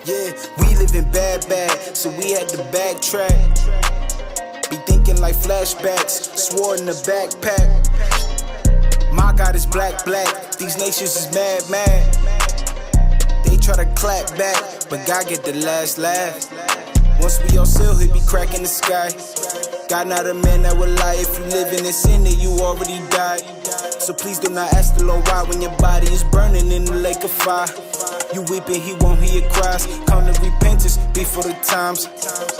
Yeah, we living bad, so we had to backtrack. Be thinking like flashbacks, swore in the backpack. My God is black, these nations is mad. They try to clap back, but God get the last laugh. Once we all seal, he be cracking the sky. God not a man that will lie. If you living in sin, then you already died. So please do not ask the Lord why when your body is burning in the lake of fire. You weeping, he won't hear your cries. Come to repentance before the times.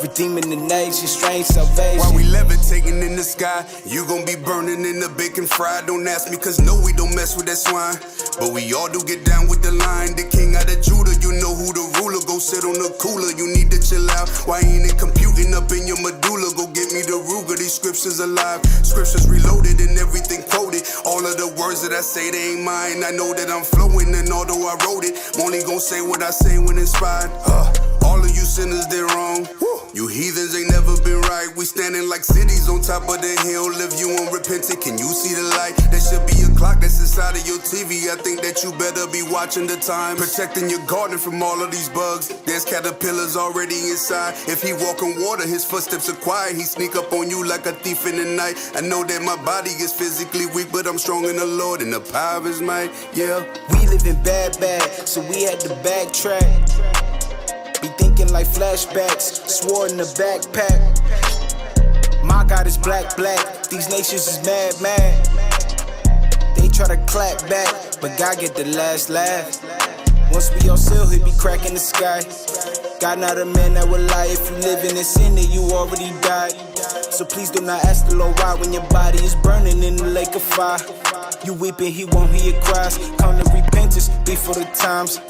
Redeeming the nation, strange salvation. While we levitating in the sky, you gon' be burning in the bacon fry. Don't ask me, cause no, we don't mess with that swine. But we all do get down with the line. The king out of Judah, you know who the ruler. Go sit on the cooler, you need to chill out. Why ain't it computing up in your medulla? Go get me the Ruger, these scriptures alive. Scriptures reloaded and everything quoted. All of the words that I say, they ain't mine. I know that I'm flowing, and although I wrote it, I'm only gon' say what I say when inspired. All of you sinners, they're wrong. You heathens ain't never been right. We standing like cities on top of the hill. If you unrepentant, can you see the light? There should be a clock that's inside of your TV. I think that you better be watching the time. Protecting your garden from all of these bugs. There's caterpillars already inside. If he walk on water, his footsteps are quiet. He sneak up on you like a thief in the night. I know that my body is physically weak, but I'm strong in the Lord and the power of his might. Yeah. We living bad, so we had to backtrack. Be thinking like flashbacks, swore in the backpack. My God is black, these nations is mad. They try to clap back, but God get the last laugh. Once we all seal, he be cracking the sky. God not a man that will lie. If you living in sin, then you already died. So please do not ask the Lord why when your body is burning in the lake of fire. You weeping, he won't hear your cries. Come to repentance before the times.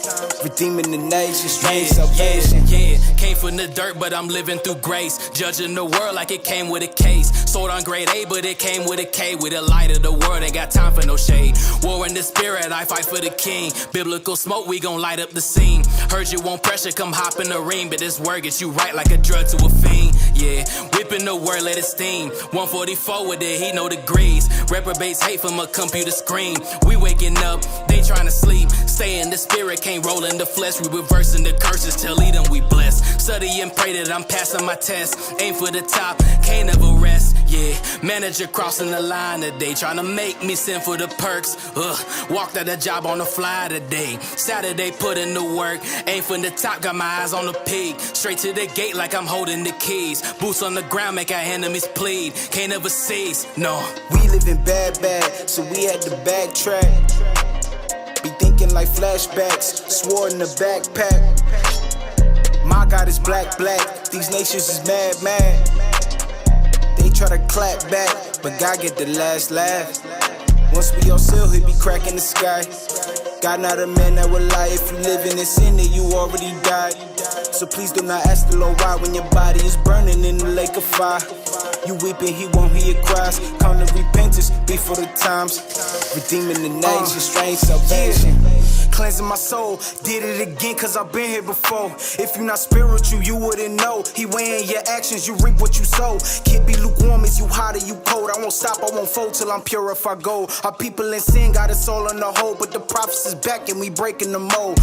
Redeeming the nation, strange salvation. Yeah, came from the dirt, but I'm living through grace. Judging the world like it came with a case. Sold on grade A, but it came with a K. With the light of the world, ain't got time for no shade. War in the spirit, I fight for the king. Biblical smoke, we gon' light up the scene. Heard you want pressure, come hop in the ring. But this word gets you right like a drug to a fiend. Yeah, whipping the word, let it steam. 144 with the heat, no degrees. Reprobates hate from a computer screen. We waking up, they trying to sleep. Stay in the spirit, can't roll in the flesh. We reversing the curses, tell Edom we blessed. Study and pray that I'm passing my test. Aim for the top, can't ever rest. Yeah, manager crossing the line today, trying to make me sin for the perks. Walked out a job on the fly today. Saturday put in the work. Aim from the top, got my eyes on the peak. Straight to the gate like I'm holding the keys. Boots on the ground, make our enemies plead. Can't ever cease, no. We living bad, so we had to backtrack. Be thinking like flashbacks, swore in the backpack. My God is black, these nations is mad. They try to clap back, but God get the last laugh. Once we all seal, he be cracking the sky. God not a man that will lie. If you living in sin, then you already died. So please do not ask the Lord why when your body is burning in the lake of fire. You weeping, he won't hear your cries. Come to repentance before the times. Redeeming the nation, strange salvation. Cleansing my soul, did it again cause I've been here before. If you're not spiritual, you wouldn't know. He weighing your actions, you reap what you sow. Can't be lukewarm, is you hot or you cold. I won't stop, I won't fold till I'm purified gold. Our people in sin got us all on the hold, but the prophets is back and we breaking the mold.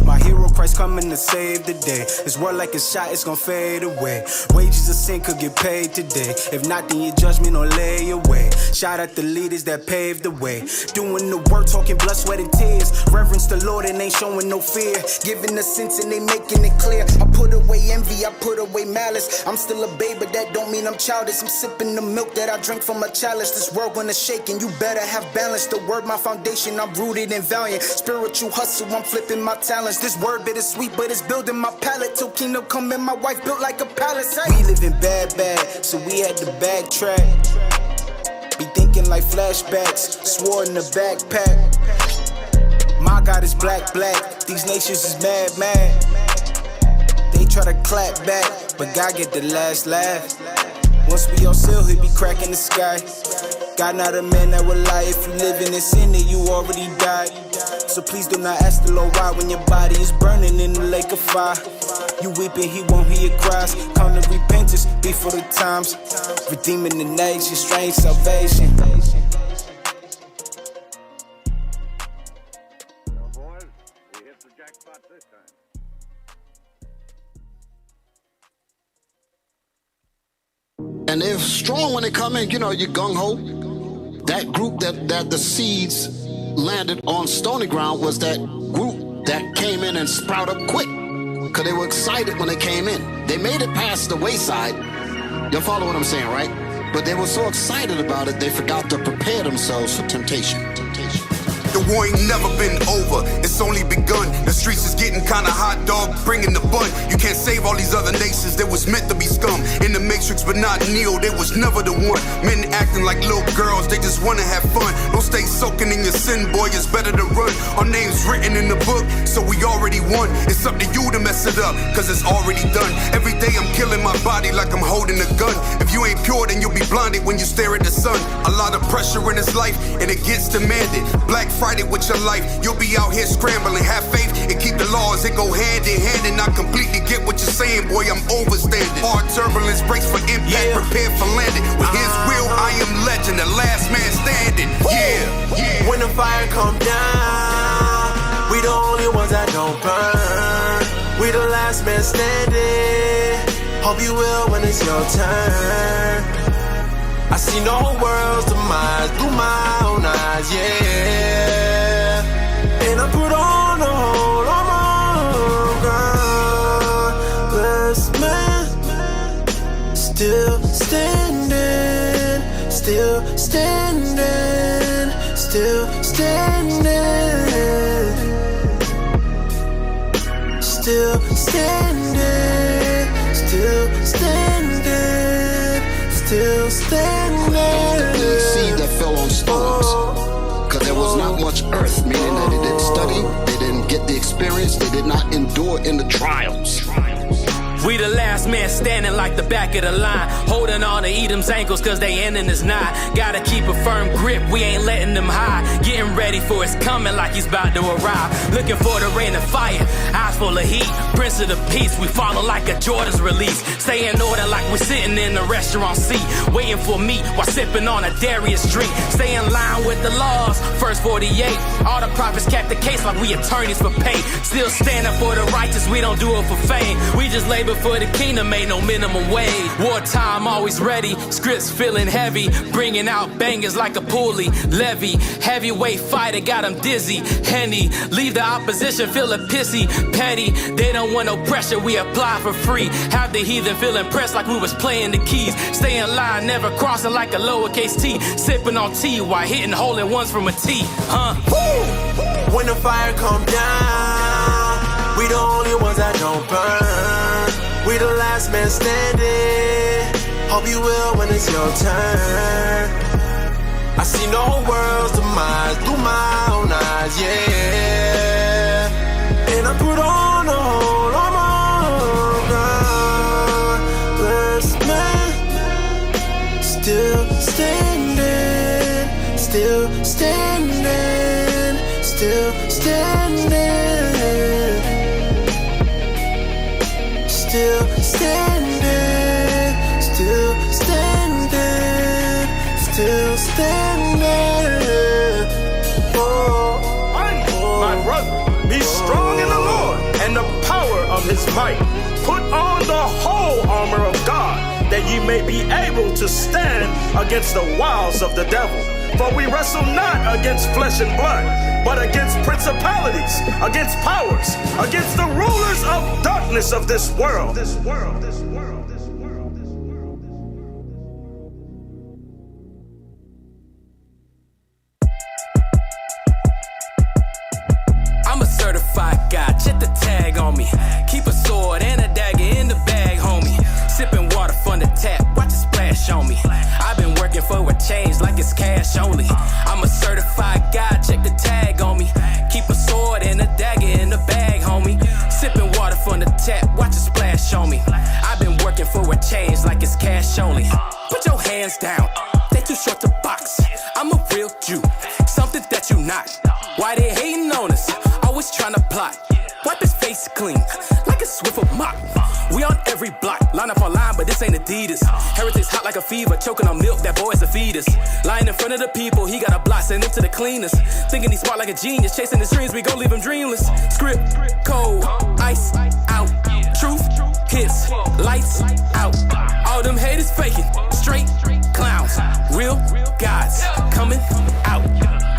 My hero Christ coming to save the day. This world like a shot, it's gonna fade away. Wages of sin could get paid today. If not, then your judgment will lay away. Shout out the leaders that paved the way. Doing the work, talking blood, sweat, and tears. Reverence the Lord and ain't showing no fear. Giving the sense and they making it clear. I put away envy, I put away malice. I'm still a babe, but that don't mean I'm childish. I'm sipping the milk that I drink from a chalice. This world gonna shake and you better have balance. The word my foundation, I'm rooted and valiant. Spiritual hustle, I'm flipping my talents. This word bittersweet, but it's building my palate. Till kingdom come and my wife built like a palace. We living bad, so we had to backtrack. Be thinking like flashbacks, swore in the backpack. My God is black, these nations is mad. They try to clap back, but God get the last laugh. Once we all seal, he be cracking the sky. God not a man that will lie. If you living in sin, then you already died. So please do not ask the Lord why when your body is burning in the lake of fire. You weeping, he won't hear your cries. Come to repentance before the times. Redeeming the nation, strange salvation. Boys, we hit the jackpot this time. And they're strong when they come in, you know, you're gung-ho. That group that the seeds landed on stony ground was that group that came in and sprouted up quick. Because they were excited when they came in. They made it past the wayside. You'll follow what I'm saying, right? But they were so excited about it, they forgot to prepare themselves for temptation. The war ain't never been over, it's only begun. The streets is getting kinda hot, dog, bringing the bun. You can't save all these other nations that was meant to be scum. In the Matrix, but not Neo, they was never the one. Men acting like little girls, they just wanna have fun. Don't stay soaking in your sin, boy, it's better to run. Our name's written in the book, so we already won. It's up to you to mess it up, cause it's already done. Every day I'm killing my body like I'm holding a gun. If you ain't pure, then you'll be blinded when you stare at the sun. A lot of pressure in this life, and it gets demanded. Black Friday with your life, you'll be out here scrambling. Have faith and keep the laws, it go hand in hand. And I completely get what you're saying, boy, I'm overstanding. Hard turbulence, brace for impact, prepare for landing. With his will, I am legend, the last man standing. Yeah. When the fire come down, we the only ones that don't burn. We the last man standing. Hope you will when it's your turn. I see no world's demise through my own eyes, yeah. And I put on the whole armor, godless man. Still standing, still standing, still standing. Still standing, still standing, still standing. The seed that fell on stones, because there was not much earth, meaning that they didn't study, they didn't get the experience, they did not endure in the trials. We the last man standing like the back of the line, holding on to Edom's ankles cause they ending is not. Gotta keep a firm grip, we ain't letting them hide. Getting ready for his coming like he's about to arrive. Looking for the rain of fire, eyes full of heat. Prince of the peace, we follow like a Jordan's release. Stay in order like we're sitting in the restaurant seat, waiting for meat while sipping on a Darius drink. Stay in line with the laws, first 48. All the prophets kept the case like we attorneys for pay. Still standing for the righteous, we don't do it for fame. We just labor for the kingdom, ain't no minimum wage. Wartime always ready, scripts feeling heavy, bringing out bangers like a pulley levy. Heavyweight fighter got him dizzy. Henny, leave the opposition feeling pissy, petty. They don't want no pressure, we apply for free. Have the heathen feel impressed like we was playing the keys. Stay in line, never crossing like a lowercase t. Sipping on tea while hitting hole in ones from a T, huh? Woo! When the fire come down, we the only ones that don't burn. We the last man standing. Hope you will when it's your turn. I see no world's demise through my own eyes, yeah. And I put on the whole armor, godless man. Still standing, still standing, still standing. Still standing, still standing, still standing. My brother, be strong in the Lord and the power of his might. Put on the whole armor of God, that ye may be able to stand against the wiles of the devil. For we wrestle not against flesh and blood, but against principalities, against powers, against the rulers of darkness of this world. I'm a certified guy, check the tag on me. Keep a sword and a dagger in the bag, homie. Sipping water from the tap, watch it splash on me. I've been working for a change like it's cash only. I'm a certified guy, check the tag on me. Keep a sword and a dagger in the bag, homie. Sipping water from the tap, watch it splash on me. I've been working for a change like it's cash only. Put your hands down, they too short to box. I'm a real Jew, something that you not. Why they hating on us? Always trying to plot. Wipe his face clean, like a Swiffer mop. We on every block, line up on line, but this ain't Adidas. Heritage hot like a fever, choking on milk, that boy's a fetus. Lying in front of the people, he got a block, send him to the cleaners. Thinking he's smart like a genius, chasing his dreams, we gon' leave him dreamless. Script, cold, ice, out. Truth, hits, lights, out. All them haters faking, straight clowns. Real guys coming out.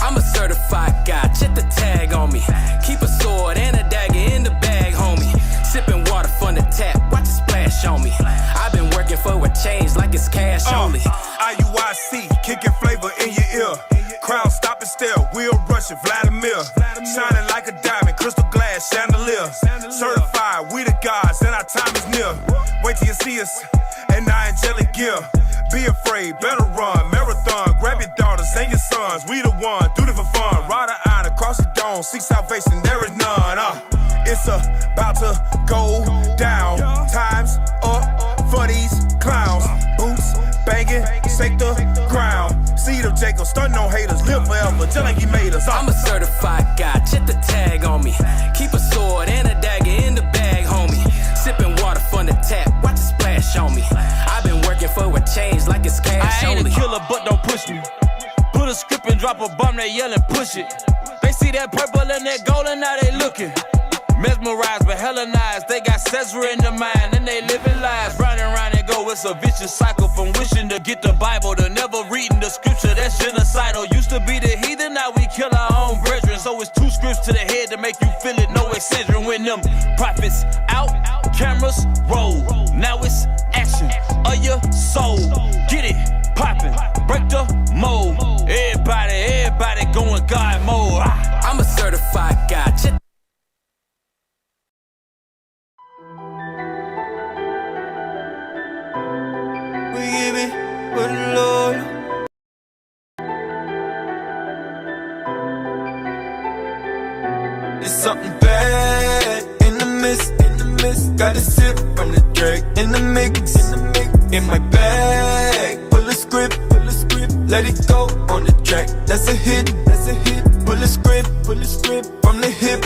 I'm a certified guy, check the tag on me. Keep a sword and a dagger in the bag, homie. Sipping water from the tap, watch it splash on me. I've been working for a change like it's cash only. IUIC, kicking flavor in your ear. Crowd stopping still, wheel rushing, Vladimir. Shining like a diamond, crystal glass, chandelier. Certified, we the gods, and our time is near. Wait till you see us in our angelic gear. Be afraid, better run, marathon. Grab your daughters and your sons, we the one, do it for fun. Ride a iron across the dome, seek salvation, there is none. It's about to go down. Time's up for these clowns. Boots banging, shake the ground. Seed of Jacob, stun on haters, live forever, just like he made us. I'm a certified guy, check the tag on me. Keep a sword and a dagger in the bag, homie. Sipping water from the tap, watch it splash on me. I've been working for a change like it's cash only. I ain't a killer, but don't push me. Put a script and drop a bomb, they yell and push it. They see that purple and that gold and now they looking. Mesmerized but Hellenized, they got Caesar in the mind and they living lives. Round and round and go, it's a vicious cycle. From wishing to get the Bible to never reading the scripture, that's genocidal. Used to be the heathen, now we kill our own brethren. So it's two scripts to the head to make you feel it, no excision. When them prophets out, cameras roll. Now it's action of your soul. Get it, poppin', break the mold. Everybody going God mode. I'm a certified guy. We give it with the Lord. There's something bad in the mist, Gotta sip from the drink in the mix, in my bag. Pull a script, let it go on the track. That's a hit, Pull a script from the hip,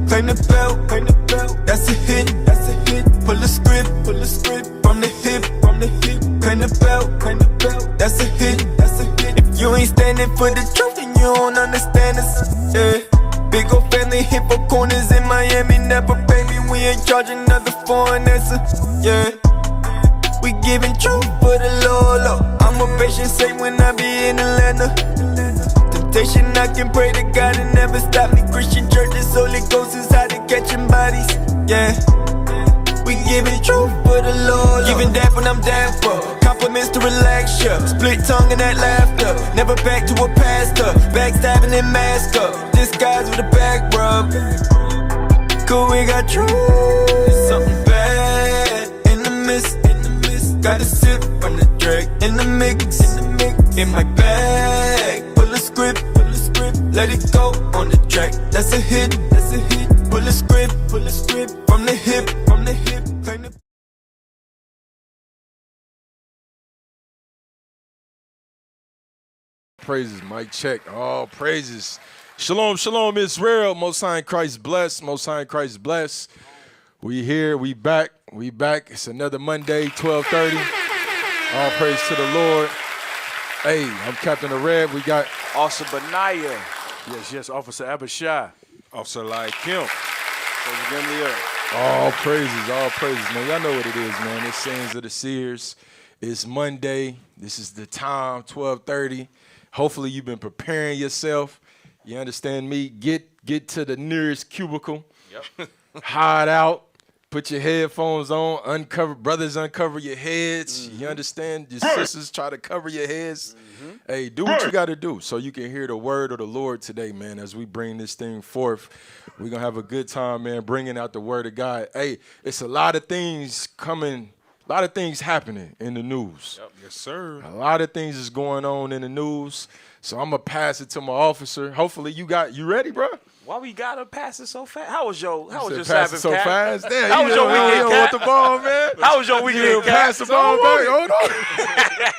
Claim the belt, That's a hit, Pull a script from the hip, Claim the belt, That's a hit, If you ain't standing for the truth, then you don't understand us. Yeah. Big ol' family hit for corners in Miami, never baby. We ain't charging another foreign answer. Yeah. We giving truth for the Lord. I'm a patient saint when I be in Atlanta. Temptation, I can pray to God and never stop me. Christian churches, Holy Ghost is how they catching bodies. Yeah. We giving truth for the Lord. Giving that when I'm down for. Compliments to relax ya. Split tongue and that laughter. Never back to a pastor. Backstabbing and mask up. Disguise with a back rub. Cool, we got truth. There's something bad in the mist, Gotta sip from the drink in the mix, in my bag. Pull a script, let it go on the track. That's a hit, Pull a script from the hip, Claim the Praises, mic check. All praises. Shalom, shalom, Israel. Most High in Christ bless. Most High in Christ bless. We here. We back. It's another Monday, 12:30. All praise to the Lord. Hey, I'm Captain of Red. We got Officer Benaya. Yes, Officer Abishai. Officer Lai Kim. all praises, man. Y'all know what it is, man. It's Sayings of the Seers. It's Monday. This is the time, 12:30. Hopefully you've been preparing yourself. You understand me? Get to the nearest cubicle. Yep. Hide out. Put your headphones on. Uncover your heads. You understand? Your sisters try to cover your heads. Hey, do what you got to do so you can hear the word of the Lord today, man, as we bring this thing forth. We're going to have a good time, man, bringing out the word of God. Hey, it's a lot of things coming. A lot of things happening in the news. Yep. Yes, sir. A lot of things is going on in the news. So I'm going to pass it to my officer. Hopefully you ready, bro? Why we gotta pass it so fast? How was your Sabbath, so Cap? fast? Damn, How was your weekend, want Cap? the ball, man? How was your weekend, Cap? Pass the ball back. Hold on.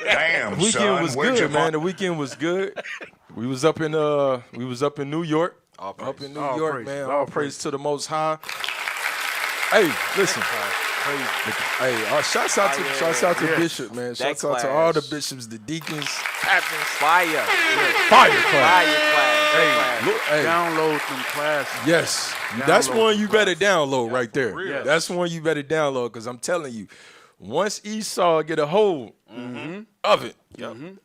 Damn, the weekend was good, man. The weekend was good. We was up in New York. Up in New York, man. All praise to the Most High. Hey, listen. Hey, shouts out to Bishop, man. Shouts out to all the bishops, the deacons. Fire class. Hey, download some classes. Yes, that's one you better download right there. Yes. That's one you better download because I'm telling you, once Esau get a hold of it,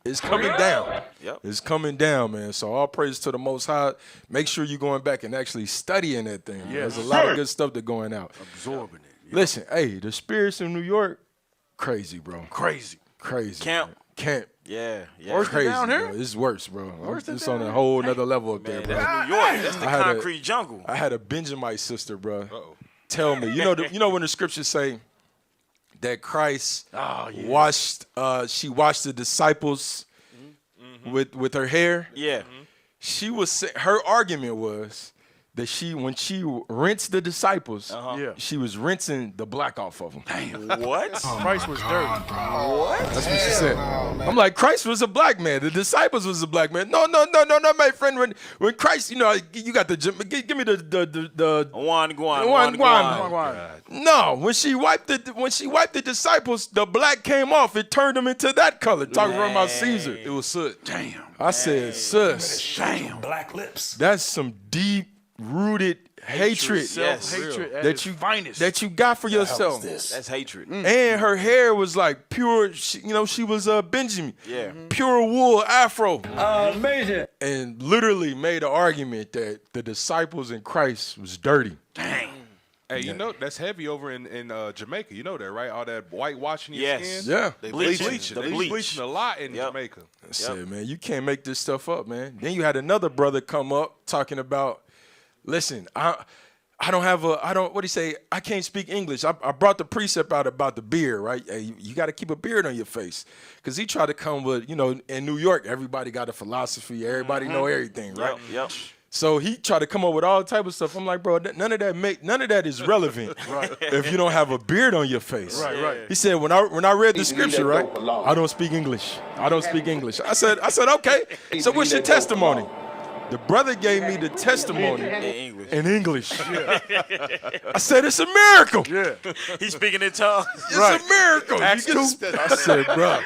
it's coming down. Yep. It's coming down, man. So all praise to the Most High. Make sure you're going back and actually studying that thing. Yeah, there's a lot of good stuff that's going out. Absorbing it. Yeah. Listen, hey, the spirits in New York, crazy, bro. Crazy. Camp. Man. Camp. Yeah. Worse than Crazy, down here? bro. It's worse, bro. Worse than It's down on a here? whole nother level up there, Man, bro. that's New York. That's the I had a- concrete jungle. I had a Benjamite sister, bro. Tell me, you know when the scriptures say that Christ washed, she washed the disciples with her hair. Yeah. She was her argument was that when she rinsed the disciples, she was rinsing the black off of them. What? Christ was dirty. What? That's what she said. I'm like, Christ was a black man. The disciples was a black man. No, my friend. When Christ, you got give me the Juan Guan. No, when she wiped the disciples, the black came off. It turned them into that color. Talking about Caesar. It was soot. Damn. I said, sis. Damn. Black lips. That's some deep-rooted hatred Self-hatred at that its you finest. that you got for yourself. That's hatred. And her hair was like pure. She was Benjamin. Yeah. Pure wool afro. Amazing. And literally made an argument that the disciples in Christ was dirty. Dang. Hey, you know that's heavy over in Jamaica. You know that, right? All that whitewashing your Yes. skin. Yeah. They Bleaching. bleaching. The They bleach. bleaching a lot in Jamaica. I said, man, you can't make this stuff up, man. Then you had another brother come up talking about, listen, I don't, what do you say? I can't speak English. I brought the precept out about the beard, right? Hey, you got to keep a beard on your face. Because he tried to come with, in New York, everybody got a philosophy. Everybody know everything, right? Yep. So he tried to come up with all type of stuff. I'm like, bro, none of that is relevant if you don't have a beard on your face. Right. He said, when I read the scripture, right, I don't speak English. I said, okay. So what's your testimony? The brother gave me the testimony in English. I said, it's a miracle. Yeah. He's speaking in tongues. It's a miracle. I said, bro,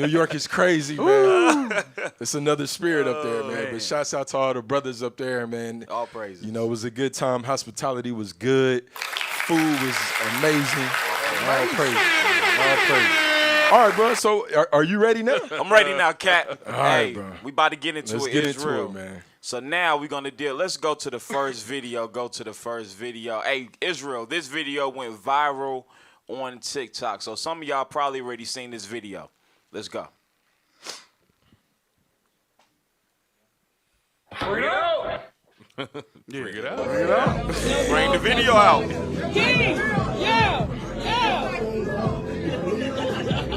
New York is crazy, man. It's another spirit up there, man. But shouts out to all the brothers up there, man. All praises. It was a good time. Hospitality was good. Food was amazing. All praise. All right, bro. So are you ready now? I'm ready now, Cat. All right, bro. We about to get into Let's it. get It's into real. it, man. So now we're going to deal. Let's go to the first video. Hey, Israel, this video went viral on TikTok. So some of y'all probably already seen this video. Let's go. Bring it out. Bring the video out.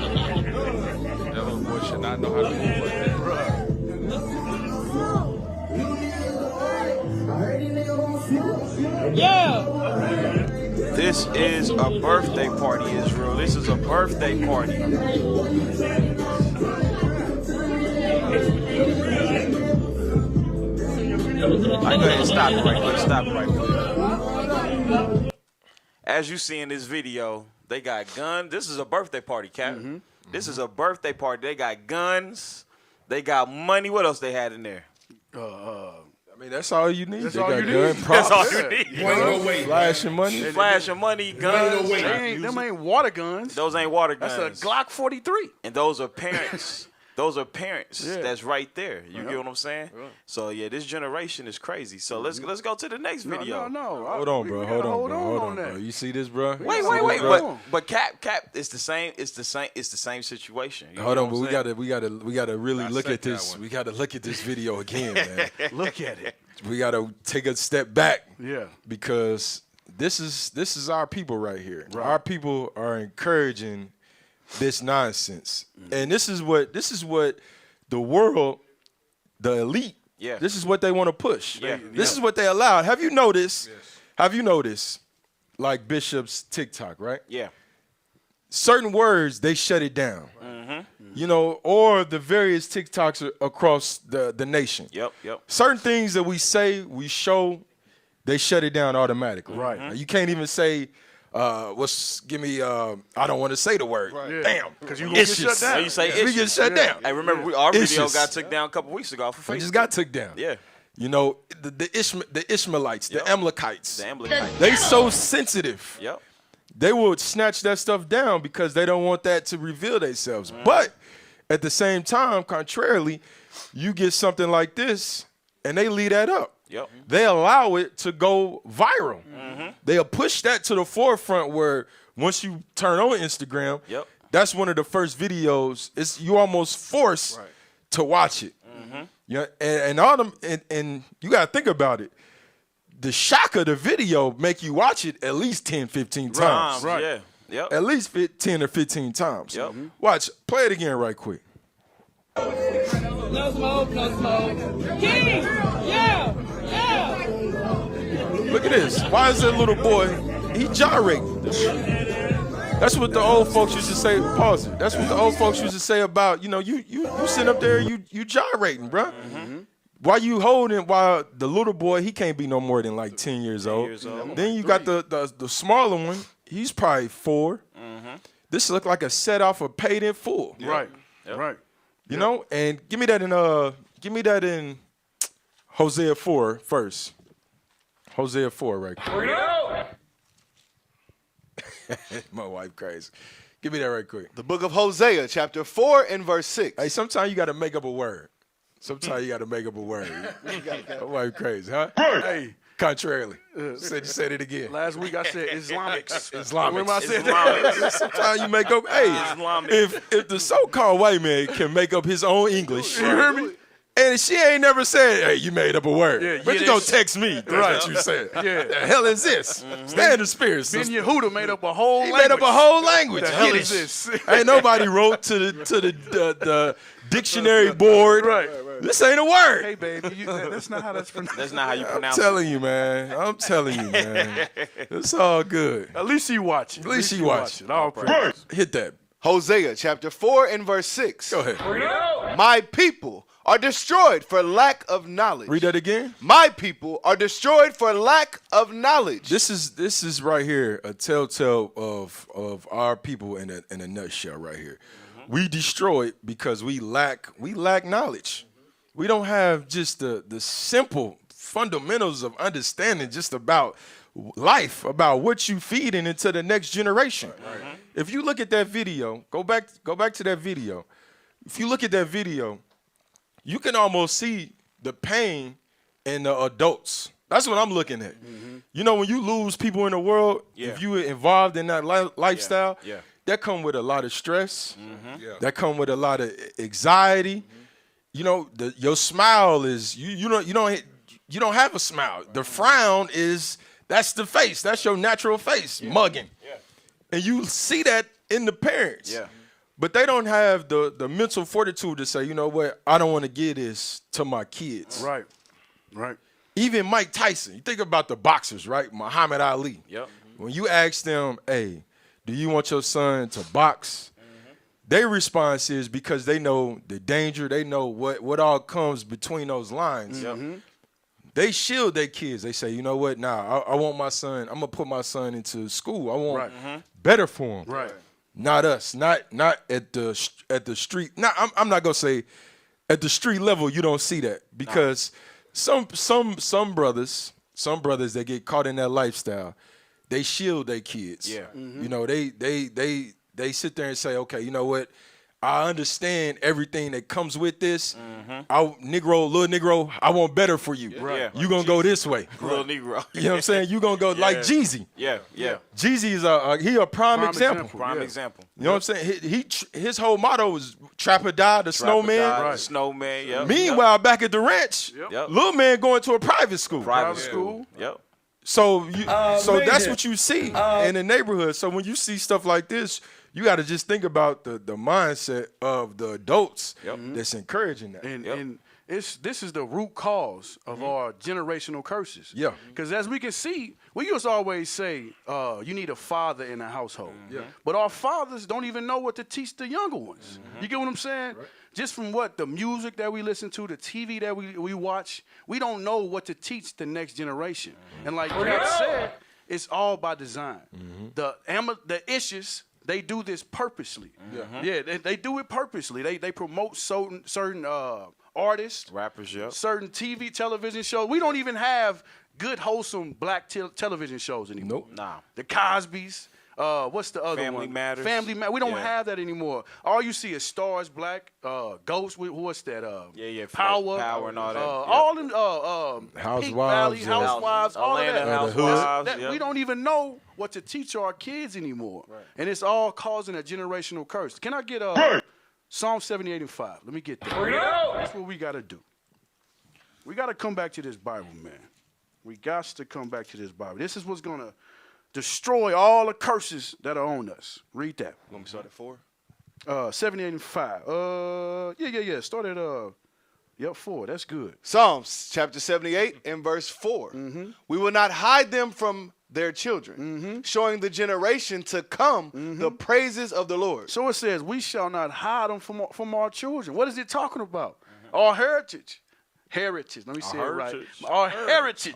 That little boy should not know how to move like that. This is a birthday party, Israel. This is a birthday party. I go ahead and stop it right quick. As you see in this video, they got guns. This is a birthday party, Cap. This is a birthday party. They got guns. They got money. What else they had in there? I mean, that's all you need. That's They all got you need. gun props. That's all you need. Flashing money. Flashing money, guns. Them ain't water guns. Those ain't water guns. That's a Glock 43. And those are parents. Those are parents that's right there. You get what I'm saying? So yeah, this generation is crazy. So let's go to the next video. No. Hold on, bro. Hold on, that. bro. You see this, bro? Wait. Bro. But Cap, it's the same. It's the same situation. You Hold know on, but what I'm we gotta really look at that this. one. We gotta look at this video again, man. Look at it. We gotta take a step back. Yeah. Because this is our people right here. Our people are encouraging this nonsense, and this is what the world, the elite. Yeah. This is what they want to push. Yeah. This is what they allowed. Have you noticed? Have you noticed? Like Bishop's TikTok, right? Yeah. Certain words, they shut it down. Or the various TikToks across the nation. Yep. Certain things that we say, we show, they shut it down automatically. Right. Now, you can't even say, I don't want to say the word. Right. Damn. Because you gonna get shut So down. you say We get shut down. Hey, remember our video Issues. got took down a couple weeks ago for Facebook. We just got took down. Yeah. The Ishmaelites, the Amalekites. The Amalekites. They so sensitive. Yep. they will snatch that stuff down because they don't want that to reveal themselves. But at the same time, contrarily, you get something like this, and they leave that up. Yep. They allow it to go viral. They'll push that to the forefront where once you turn on Instagram, that's one of the first videos. You almost forced to watch it. Yeah, and all them, and you got to think about it. The shock of the video make you watch it at least 10, 15 times. Right. Yeah. Yep. At least 10 or 15 times. Yep. Watch. Play it again right quick. No smoke, no smoke. King! Yeah! Yeah! Look at this. Why is that little boy, he gyrating? That's what the old folks used to say. Pause it. That's what the old folks used to say about, you sitting up there, you gyrating, bro. While you holding, while the little boy, he can't be no more than like 10 years old. Then you got the smaller one, he's probably 4. This look like a set off of Paid in Full. Right. Right. You know, and give me that in Hosea 4 first. Hosea 4 right quick. My wife crazy. Give me that right quick. The book of Hosea, chapter 4 and verse 6. Hey, sometimes you got to make up a word. Sometimes you got to make up a word. My wife crazy, huh? Hey, contrarily. Said it again. Last week I said Islamics. Remember I said Islamics. that? Sometimes you make up. Hey, if the so-called white man can make up his own English, you hear me? And she ain't never said, hey, you made up a word. Yeah, but you gonna text me. That's what you said. Yeah. The hell is this? Stay in the spirit, Ben sister. Yehuda made up a whole He language. made up a whole language. The hell is this? Ain't nobody wrote to the dictionary board. Right. This ain't a word. Hey, baby, that's not how that's pronounced. That's not how you pronounce I'm telling you, man. I'm telling you, man. It's all good. At least you watch it. At least you watch it. All praise. Hit that. Hosea, chapter 4 and verse 6. Go ahead. My people are destroyed for lack of knowledge. Read that again. My people are destroyed for lack of knowledge. This is right here a telltale of our people in a nutshell right here. We destroyed because we lack knowledge. We don't have just the simple fundamentals of understanding just about life, about what you feeding into the next generation. If you look at that video, go back to that video. If you look at that video, you can almost see the pain in the adults. That's what I'm looking at. You know, when you lose people in the world, if you involved in that lifestyle, that come with a lot of stress. That come with a lot of anxiety. You know, your smile is you don't have a smile. The frown that's the face. That's your natural face, mugging. And you see that in the parents. But they don't have the mental fortitude to say, you know what, I don't want to give this to my kids. Right. Right. Even Mike Tyson, you think about the boxers, right? Muhammad Ali. When you ask them, hey, do you want your son to box? Their response is because they know the danger, they know what all comes between those lines. They shield their kids. They say, you know what, I want my son, I'm going to put my son into school. I want better for him. Right. Not us, not at the street. I'm not gonna say at the street level. You don't see that because some brothers that get caught in that lifestyle, they shield their kids. You know, they sit there and say, okay, you know what? I understand everything that comes with this. Little Negro, I want better for you. You gonna go this way. Little Negro. You know what I'm saying? You gonna go like Jeezy. Jeezy is a prime example. Prime example. You know what I'm saying? His whole motto was "Trap or Die," the snowman. The snowman. Meanwhile, back at the ranch, little man going to a private school. Private school. So that's what you see in the neighborhood. So when you see stuff like this, you got to just think about the mindset of the adults that's encouraging that. And this is the root cause of our generational curses. Because as we can see, we used to always say you need a father in a household. But our fathers don't even know what to teach the younger ones. You get what I'm saying? Just from what the music that we listen to, the TV that we watch, we don't know what to teach the next generation. And like Greg said, it's all by design. The issues, they do this purposely. They do it purposely. They promote certain artists, rappers, certain TV, television shows. We don't even have good, wholesome black television shows anymore. Nah. The Cosbys, What's the other Family one? Matters. Family Matters. We don't have that anymore. All you see is Stars Black, Ghost. What's that? Power. Power and all that. All them. Peak Valley, Housewives. All of that. Housewives. We don't even know what to teach our kids anymore, and it's all causing a generational curse. Can I get Psalm 78 and 5? Let me get that. That's what we got to do. We got to come back to this Bible, man. We got to come back to this Bible. This is what's going to destroy all the curses that are on us. Read that. Want me to start at 4? 78 and 5. Yeah. Start at 4. That's good. Psalms chapter 78 and verse 4. We will not hide them from their children, showing the generation to come the praises of the Lord. So it says, we shall not hide them from our children. What is it talking about? Our heritage. Let me say it right. Our heritage.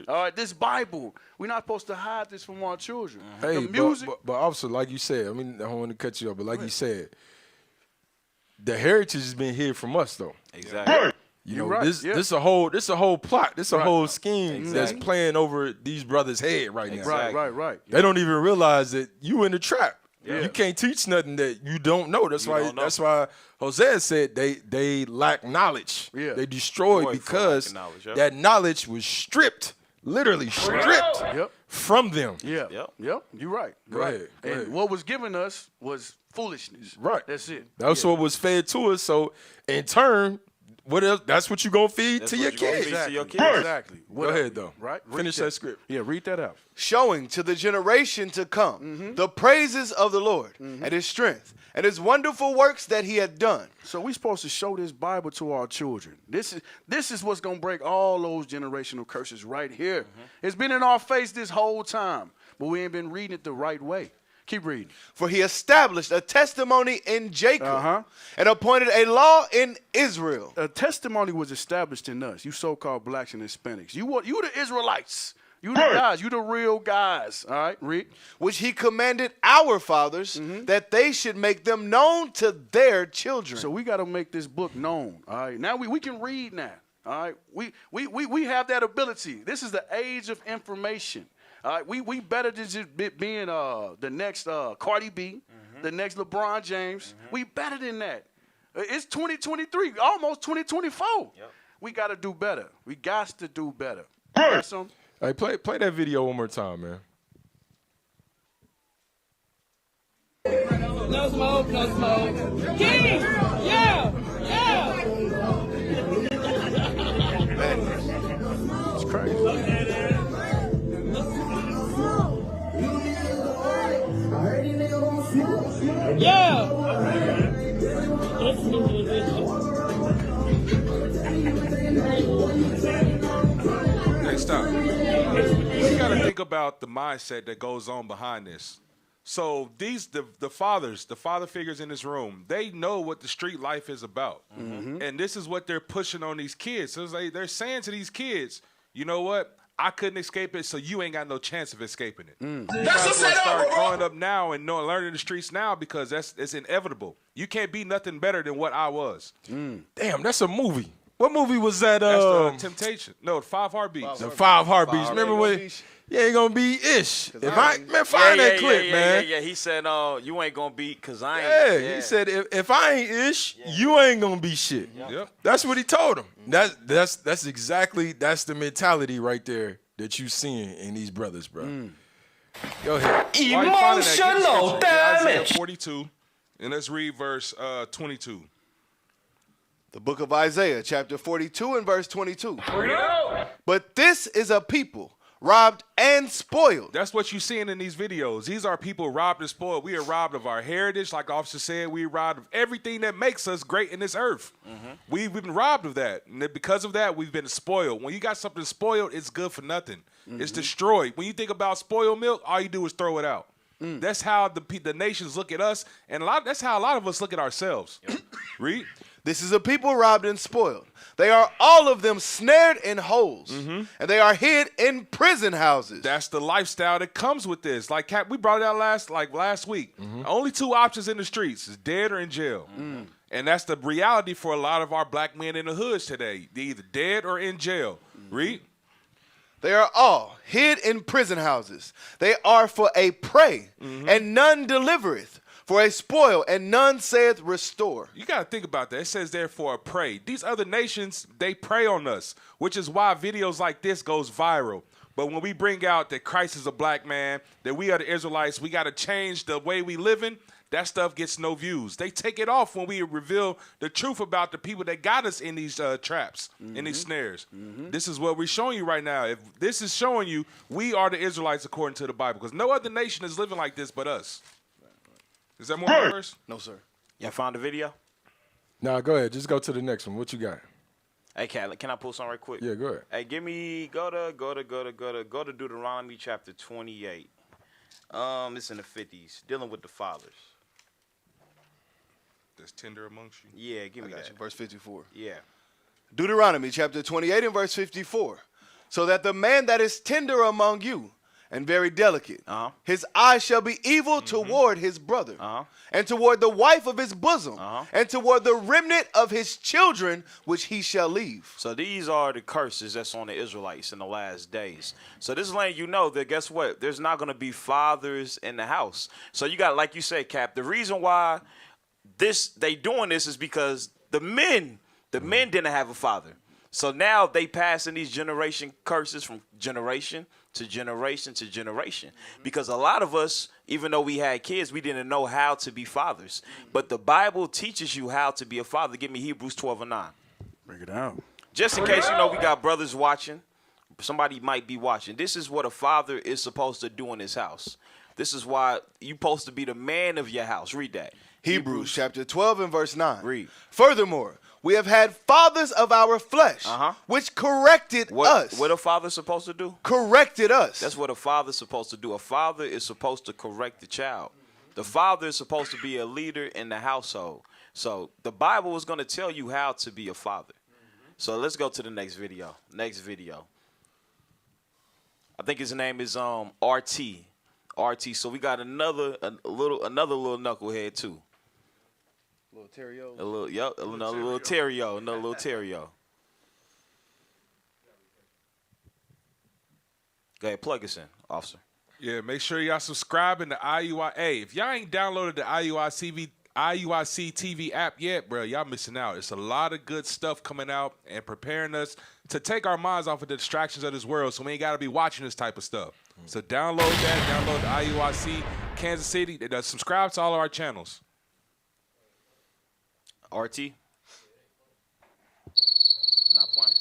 All right, this Bible. We're not supposed to hide this from our children. Hey, the music. but also, like you said, I mean, I don't want to cut you off, but like you said, the heritage has been hid from us, though. Exactly. You know, this a whole plot, this a whole scheme that's playing over these brothers' head right now. Right. They don't even realize that you in the trap. Yeah. You can't teach nothing that you don't know. That's why Hosea said they lack knowledge. Yeah. They destroyed because that knowledge was stripped, literally stripped from them. Yep. You're right. Go ahead. And what was given us was foolishness. Right. That's it. That's what was fed to us. So in turn, what else? That's what you're gonna feed to your kids. Exactly. Go ahead though. Right. Finish that script. Yeah. Read that out. Showing to the generation to come the praises of the Lord and his strength and his wonderful works that he had done. So we're supposed to show this Bible to our children. This is what's gonna break all those generational curses right here. It's been in our face this whole time, but we ain't been reading it the right way. Keep reading. For he established a testimony in Jacob and appointed a law in Israel. A testimony was established in us, you so-called blacks and Hispanics. You the Israelites. You the guys. You the real guys. All right, read. Which he commanded our fathers that they should make them known to their children. So we got to make this book known. All right. Now we can read now. All right. We have that ability. This is the age of information. All right, we better than just being the next Cardi B, the next LeBron James. We better than that. It's 2023, almost 2024. Yep. We got to do better. We got to do better. Hey, play that video one more time, man. No smoke, no smoke. King! Yeah! It's crazy. Yeah! Hey, stop. You got to think about the mindset that goes on behind this. So the father figures in this room, they know what the street life is about. And this is what they're pushing on these kids. So it's like they're saying to these kids, you know what? I couldn't escape it, so you ain't got no chance of escaping it. You might as well start growing up now and learning the streets now because it's inevitable. You can't be nothing better than what I was. Damn, that's a movie. What movie was that? That's the Temptation. No, 5 Heartbeats. The 5 Heartbeats. Remember when? You ain't gonna be ish. Find that clip, man. Yeah. He said, you ain't gonna be because I ain't. Yeah, he said, if I ain't ish, you ain't gonna be shit. Yep. That's what he told him. That's exactly the mentality right there that you seeing in these brothers, bro. Go ahead. Emotional damage. 42, and let's read verse 22. The book of Isaiah, chapter 42 and verse 22. But this is a people robbed and spoiled. That's what you're seeing in these videos. These are people robbed and spoiled. We are robbed of our heritage, like the officer said. We are robbed of everything that makes us great in this earth. We've been robbed of that. And because of that, we've been spoiled. When you got something spoiled, it's good for nothing. It's destroyed. When you think about spoiled milk, all you do is throw it out. That's how the nations look at us, and that's how a lot of us look at ourselves. Read. This is a people robbed and spoiled. They are all of them snared in holes, and they are hid in prison houses. That's the lifestyle that comes with this. Like we brought it out last week. Only 2 options in the streets: is dead or in jail. And that's the reality for a lot of our black men in the hoods today. They're either dead or in jail. Read. They are all hid in prison houses. They are for a prey, and none delivereth. For a spoil, and none saith restore. You got to think about that. It says there for a prey. These other nations, they prey on us, which is why videos like this goes viral. But when we bring out that Christ is a black man, that we are the Israelites, we got to change the way we living, that stuff gets no views. They take it off when we reveal the truth about the people that got us in these traps, in these snares. This is what we're showing you right now. If this is showing you we are the Israelites according to the Bible, because no other nation is living like this but us. Is that more verse? No, sir. Y'all found the video? Nah, go ahead. Just go to the next one. What you got? Hey, Cat, can I pull something right quick? Yeah, go ahead. Hey, go to Deuteronomy chapter 28. It's in the 50s, dealing with the fathers. That's tender amongst you. Yeah, give me that. Verse 54. Yeah. Deuteronomy chapter 28 and verse 54. So that the man that is tender among you and very delicate, his eye shall be evil toward his brother, and toward the wife of his bosom, and toward the remnant of his children, which he shall leave. So these are the curses that's on the Israelites in the last days. So this is letting you know that, guess what? There's not going to be fathers in the house. So you got, like you said, Cap, the reason why they doing this is because the men didn't have a father. So now they passing these generation curses from generation to generation to generation. Because a lot of us, even though we had kids, we didn't know how to be fathers. But the Bible teaches you how to be a father. Give me Hebrews 12 and 9. Break it down. Just in case, we got brothers watching. Somebody might be watching. This is what a father is supposed to do in his house. This is why you're supposed to be the man of your house. Read that. Hebrews chapter 12 and verse 9. Read. Furthermore, we have had fathers of our flesh, which corrected us. What a father's supposed to do? Corrected us. That's what a father's supposed to do. A father is supposed to correct the child. The father is supposed to be a leader in the household. So the Bible is going to tell you how to be a father. So let's go to the next video. Next video. I think his name is RT. RT. So we got another little knucklehead too. Little Terrio. Another little Terrio. Go ahead, plug us in, officer. Yeah, make sure y'all subscribing to IUIC. Hey, if y'all ain't downloaded the IUIC TV app yet, bro, y'all missing out. It's a lot of good stuff coming out and preparing us to take our minds off of the distractions of this world, so we ain't got to be watching this type of stuff. So download that. Download the IUIC Kansas City. Subscribe to all of our channels. RT. Not playing.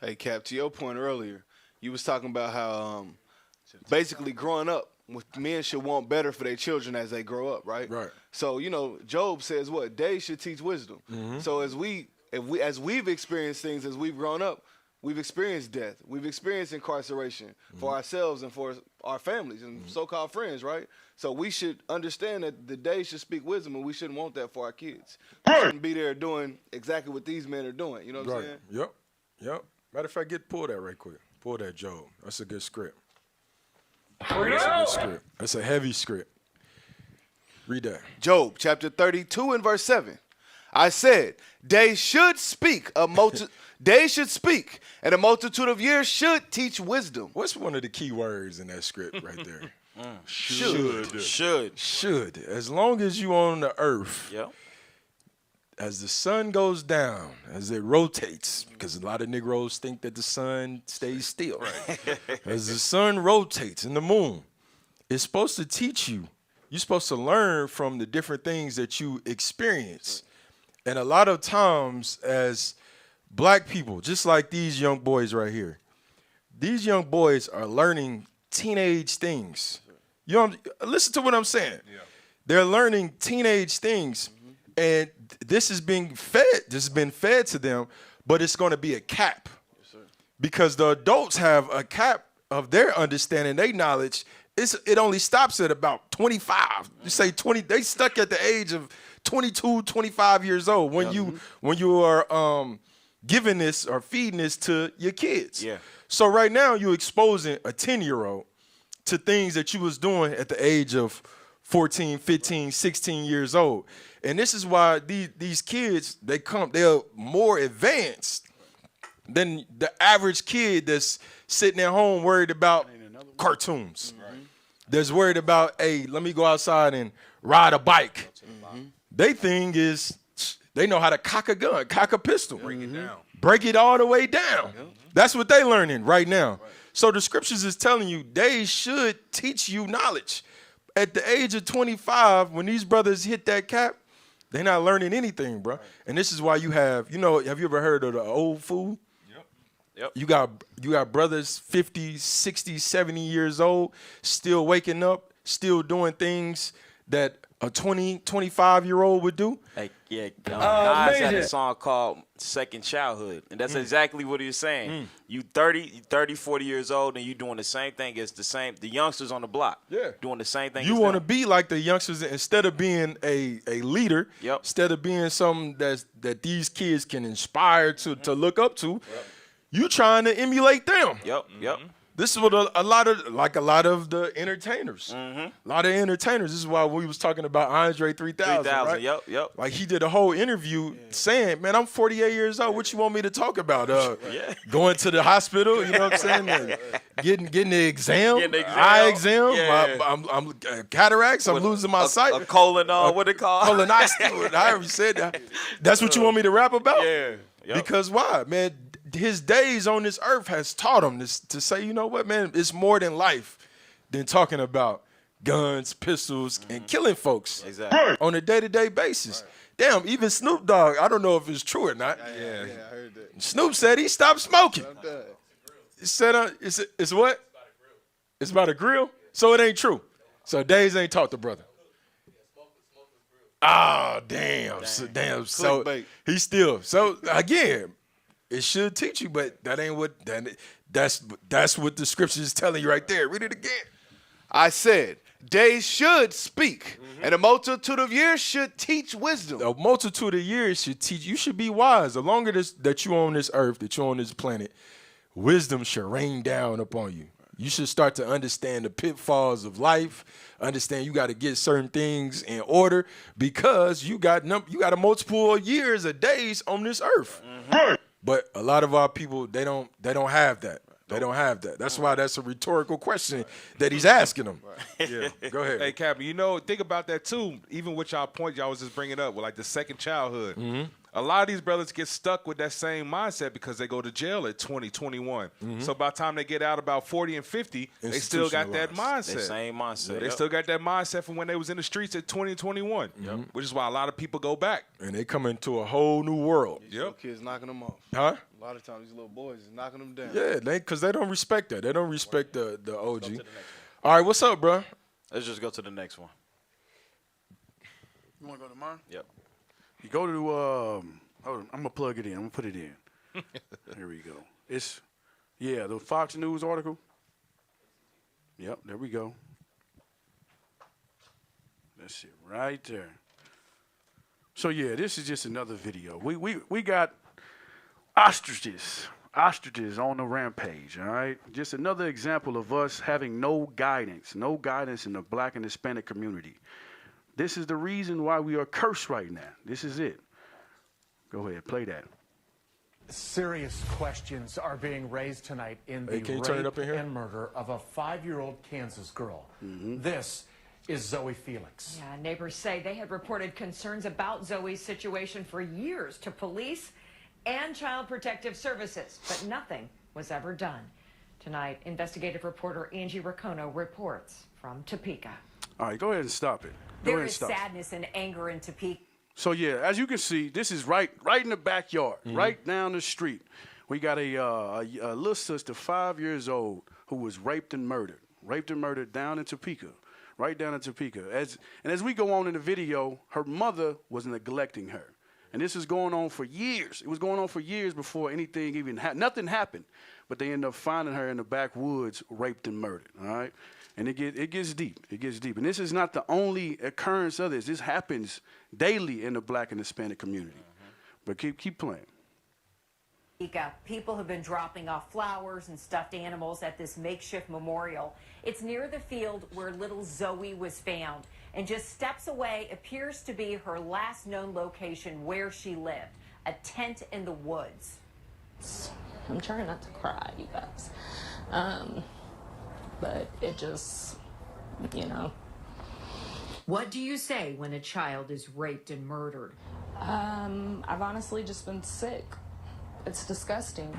Hey, Cap, to your point earlier, you was talking about how basically growing up, men should want better for their children as they grow up, right? Right. So, Job says what? Days should teach wisdom. So as we've experienced things as we've grown up, we've experienced death. We've experienced incarceration for ourselves and for our families and so-called friends, right? So we should understand that the day should speak wisdom, and we shouldn't want that for our kids. We shouldn't be there doing exactly what these men are doing. You know what I'm saying? Yep. Matter of fact, pull that right quick. Pull that, Job. That's a good script. That's a heavy script. Read that. Job chapter 32 and verse 7. I said, they should speak, they should speak, and a multitude of years should teach wisdom. What's one of the key words in that script right there? Should. As long as you on the earth, yep. As the sun goes down, as it rotates, because a lot of Negroes think that the sun stays still. Right. As the sun rotates and the moon, it's supposed to teach you. You're supposed to learn from the different things that you experience. And a lot of times as black people, just like these young boys right here, these young boys are learning teenage things. Listen to what I'm saying. Yeah. They're learning teenage things, and this is being fed. This has been fed to them, but it's going to be a cap. Yes, sir. Because the adults have a cap of their understanding, their knowledge. It only stops at about 25. You say 20. They stuck at the age of 22, 25 years old when you are giving this or feeding this to your kids. Yeah. So right now you're exposing a 10-year-old to things that you was doing at the age of 14, 15, 16 years old. And this is why these kids, they're more advanced than the average kid that's sitting at home worried about cartoons. That's worried about, hey, let me go outside and ride a bike. They thing is, they know how to cock a gun, cock a pistol. Break it down. Break it all the way down. That's what they learning right now. So the scriptures is telling you they should teach you knowledge. At the age of 25, when these brothers hit that cap, they're not learning anything, bro. And this is why you have, have you ever heard of the old fool? Yep. You got brothers 50, 60, 70 years old, still waking up, still doing things that a 20, 25-year-old would do. Hey, yeah, Nas had a song called Second Childhood, and that's exactly what he was saying. You 30, 40 years old, and you doing the same thing as the youngsters on the block. Yeah. Doing the same thing. You want to be like the youngsters instead of being a leader, instead of being something that these kids can inspire to look up to. You trying to emulate them. Yep. This is what a lot of the entertainers. A lot of entertainers. This is why we was talking about Andre 3000. Right? Yep. Like he did a whole interview saying, "Man, I'm 48 years old. What you want me to talk about? Going to the hospital. You know what I'm saying? Getting the exam, eye exam. Yeah. I'm cataracts. I'm losing my sight. A colon, what it called? Colonoscopy. I already said that. That's what you want me to rap about? Yeah. Yep. Because why, man? His days on this earth has taught him to say, you know what, man, it's more than life than talking about guns, pistols, and killing folks on a day-to-day basis. Damn, even Snoop Dogg, I don't know if it's true or not. Yeah, I heard that. Snoop said he stopped smoking. He said, it's what? It's about a grill? So it ain't true. So Days ain't taught the brother. Oh, damn. So he still, again, it should teach you, but that ain't what that's what the scripture is telling you right there. Read it again. I said, days should speak, and a multitude of years should teach wisdom. A multitude of years should teach. You should be wise. The longer that you're on this earth, that you're on this planet, wisdom should rain down upon you. You should start to understand the pitfalls of life. Understand you got to get certain things in order because you got a multiple of years, of days on this earth. But a lot of our people, they don't have that. They don't have that. That's why that's a rhetorical question that he's asking them. Yeah, go ahead. Hey, Captain, think about that too. Even with y'all point y'all was just bringing up with like the second childhood. A lot of these brothers get stuck with that same mindset because they go to jail at 20, 21. So by the time they get out about 40 and 50, they still got that mindset. The same mindset. They still got that mindset from when they was in the streets at 20 and 21, which is why a lot of people go back. And they come into a whole new world. Little kids knocking them off. Huh? A lot of times these little boys is knocking them down. Yeah, because they don't respect that. They don't respect the OG. All right, what's up, bro? Let's just go to the next one. You want to go to mine? Yep. You go to, hold on, I'm going to plug it in. I'm going to put it in. Here we go. It's, the Fox News article. Yep, there we go. That's it right there. So, this is just another video. We got ostriches on the rampage, all right? Just another example of us having no guidance in the black and Hispanic community. This is the reason why we are cursed right now. This is it. Go ahead, play that. Serious questions are being raised tonight in the rape and murder of a 5-year-old Kansas girl. This is Zoe Felix. Yeah, neighbors say they had reported concerns about Zoe's situation for years to police and Child Protective Services, but nothing was ever done. Tonight, investigative reporter Angie Racono reports from Topeka. All right, go ahead and stop it. There is sadness and anger in Topeka. So, as you can see, this is right in the backyard, right down the street. We got a little sister, 5 years old, who was raped and murdered down in Topeka, right down in Topeka. As we go on in the video, her mother was neglecting her. And this is going on for years. It was going on for years before anything even nothing happened. But they end up finding her in the backwoods, raped and murdered, all right? And it gets deep. It gets deep. And this is not the only occurrence of this. This happens daily in the black and Hispanic community. But keep playing. People have been dropping off flowers and stuffed animals at this makeshift memorial. It's near the field where little Zoe was found. And just steps away appears to be her last known location where she lived, a tent in the woods. I'm trying not to cry, you guys. But it just, you know. What do you say when a child is raped and murdered? I've honestly just been sick. It's disgusting.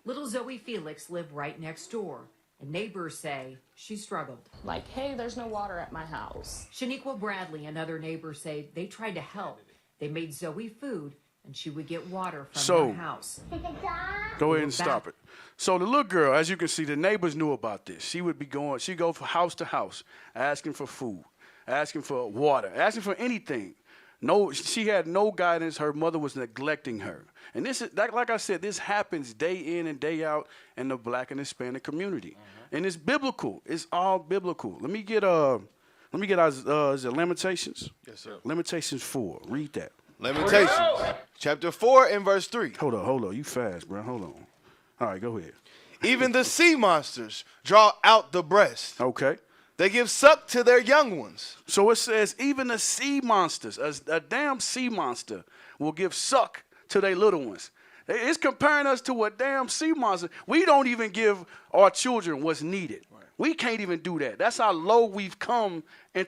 Little Zoe Felix lived right next door, and neighbors say she struggled. Like, hey, there's no water at my house. Shaniqua Bradley and other neighbors say they tried to help. They made Zoe food, and she would get water from her house. Go ahead and stop it. So the little girl, as you can see, the neighbors knew about this. She'd go from house to house, asking for food, asking for water, asking for anything. No, she had no guidance. Her mother was neglecting her. And this is, like I said, this happens day in and day out in the Black and Hispanic community. And it's biblical. It's all biblical. Let me get our is it Lamentations? Yes, sir. Lamentations 4. Read that. Lamentations, chapter 4 and verse 3. Hold on. You fast, bro. Hold on. All right, go ahead. Even the sea monsters draw out the breast. Okay. They give suck to their young ones. So it says even the sea monsters, a damn sea monster will give suck to their little ones. It's comparing us to a damn sea monster. We don't even give our children what's needed. Right. We can't even do that. That's how low we've come in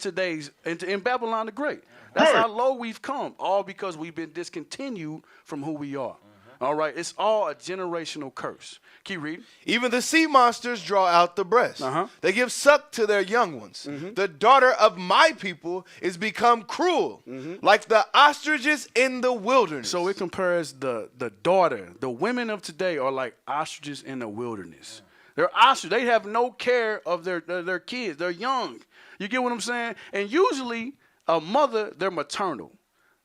Babylon the Great. That's how low we've come, all because we've been discontinued from who we are. All right, it's all a generational curse. Keep reading. Even the sea monsters draw out the breast. They give suck to their young ones. The daughter of my people is become cruel, like the ostriches in the wilderness. So it compares the daughter. The women of today are like ostriches in the wilderness. They're ostriches. They have no care of their kids. They're young. You get what I'm saying? And usually a mother, they're maternal.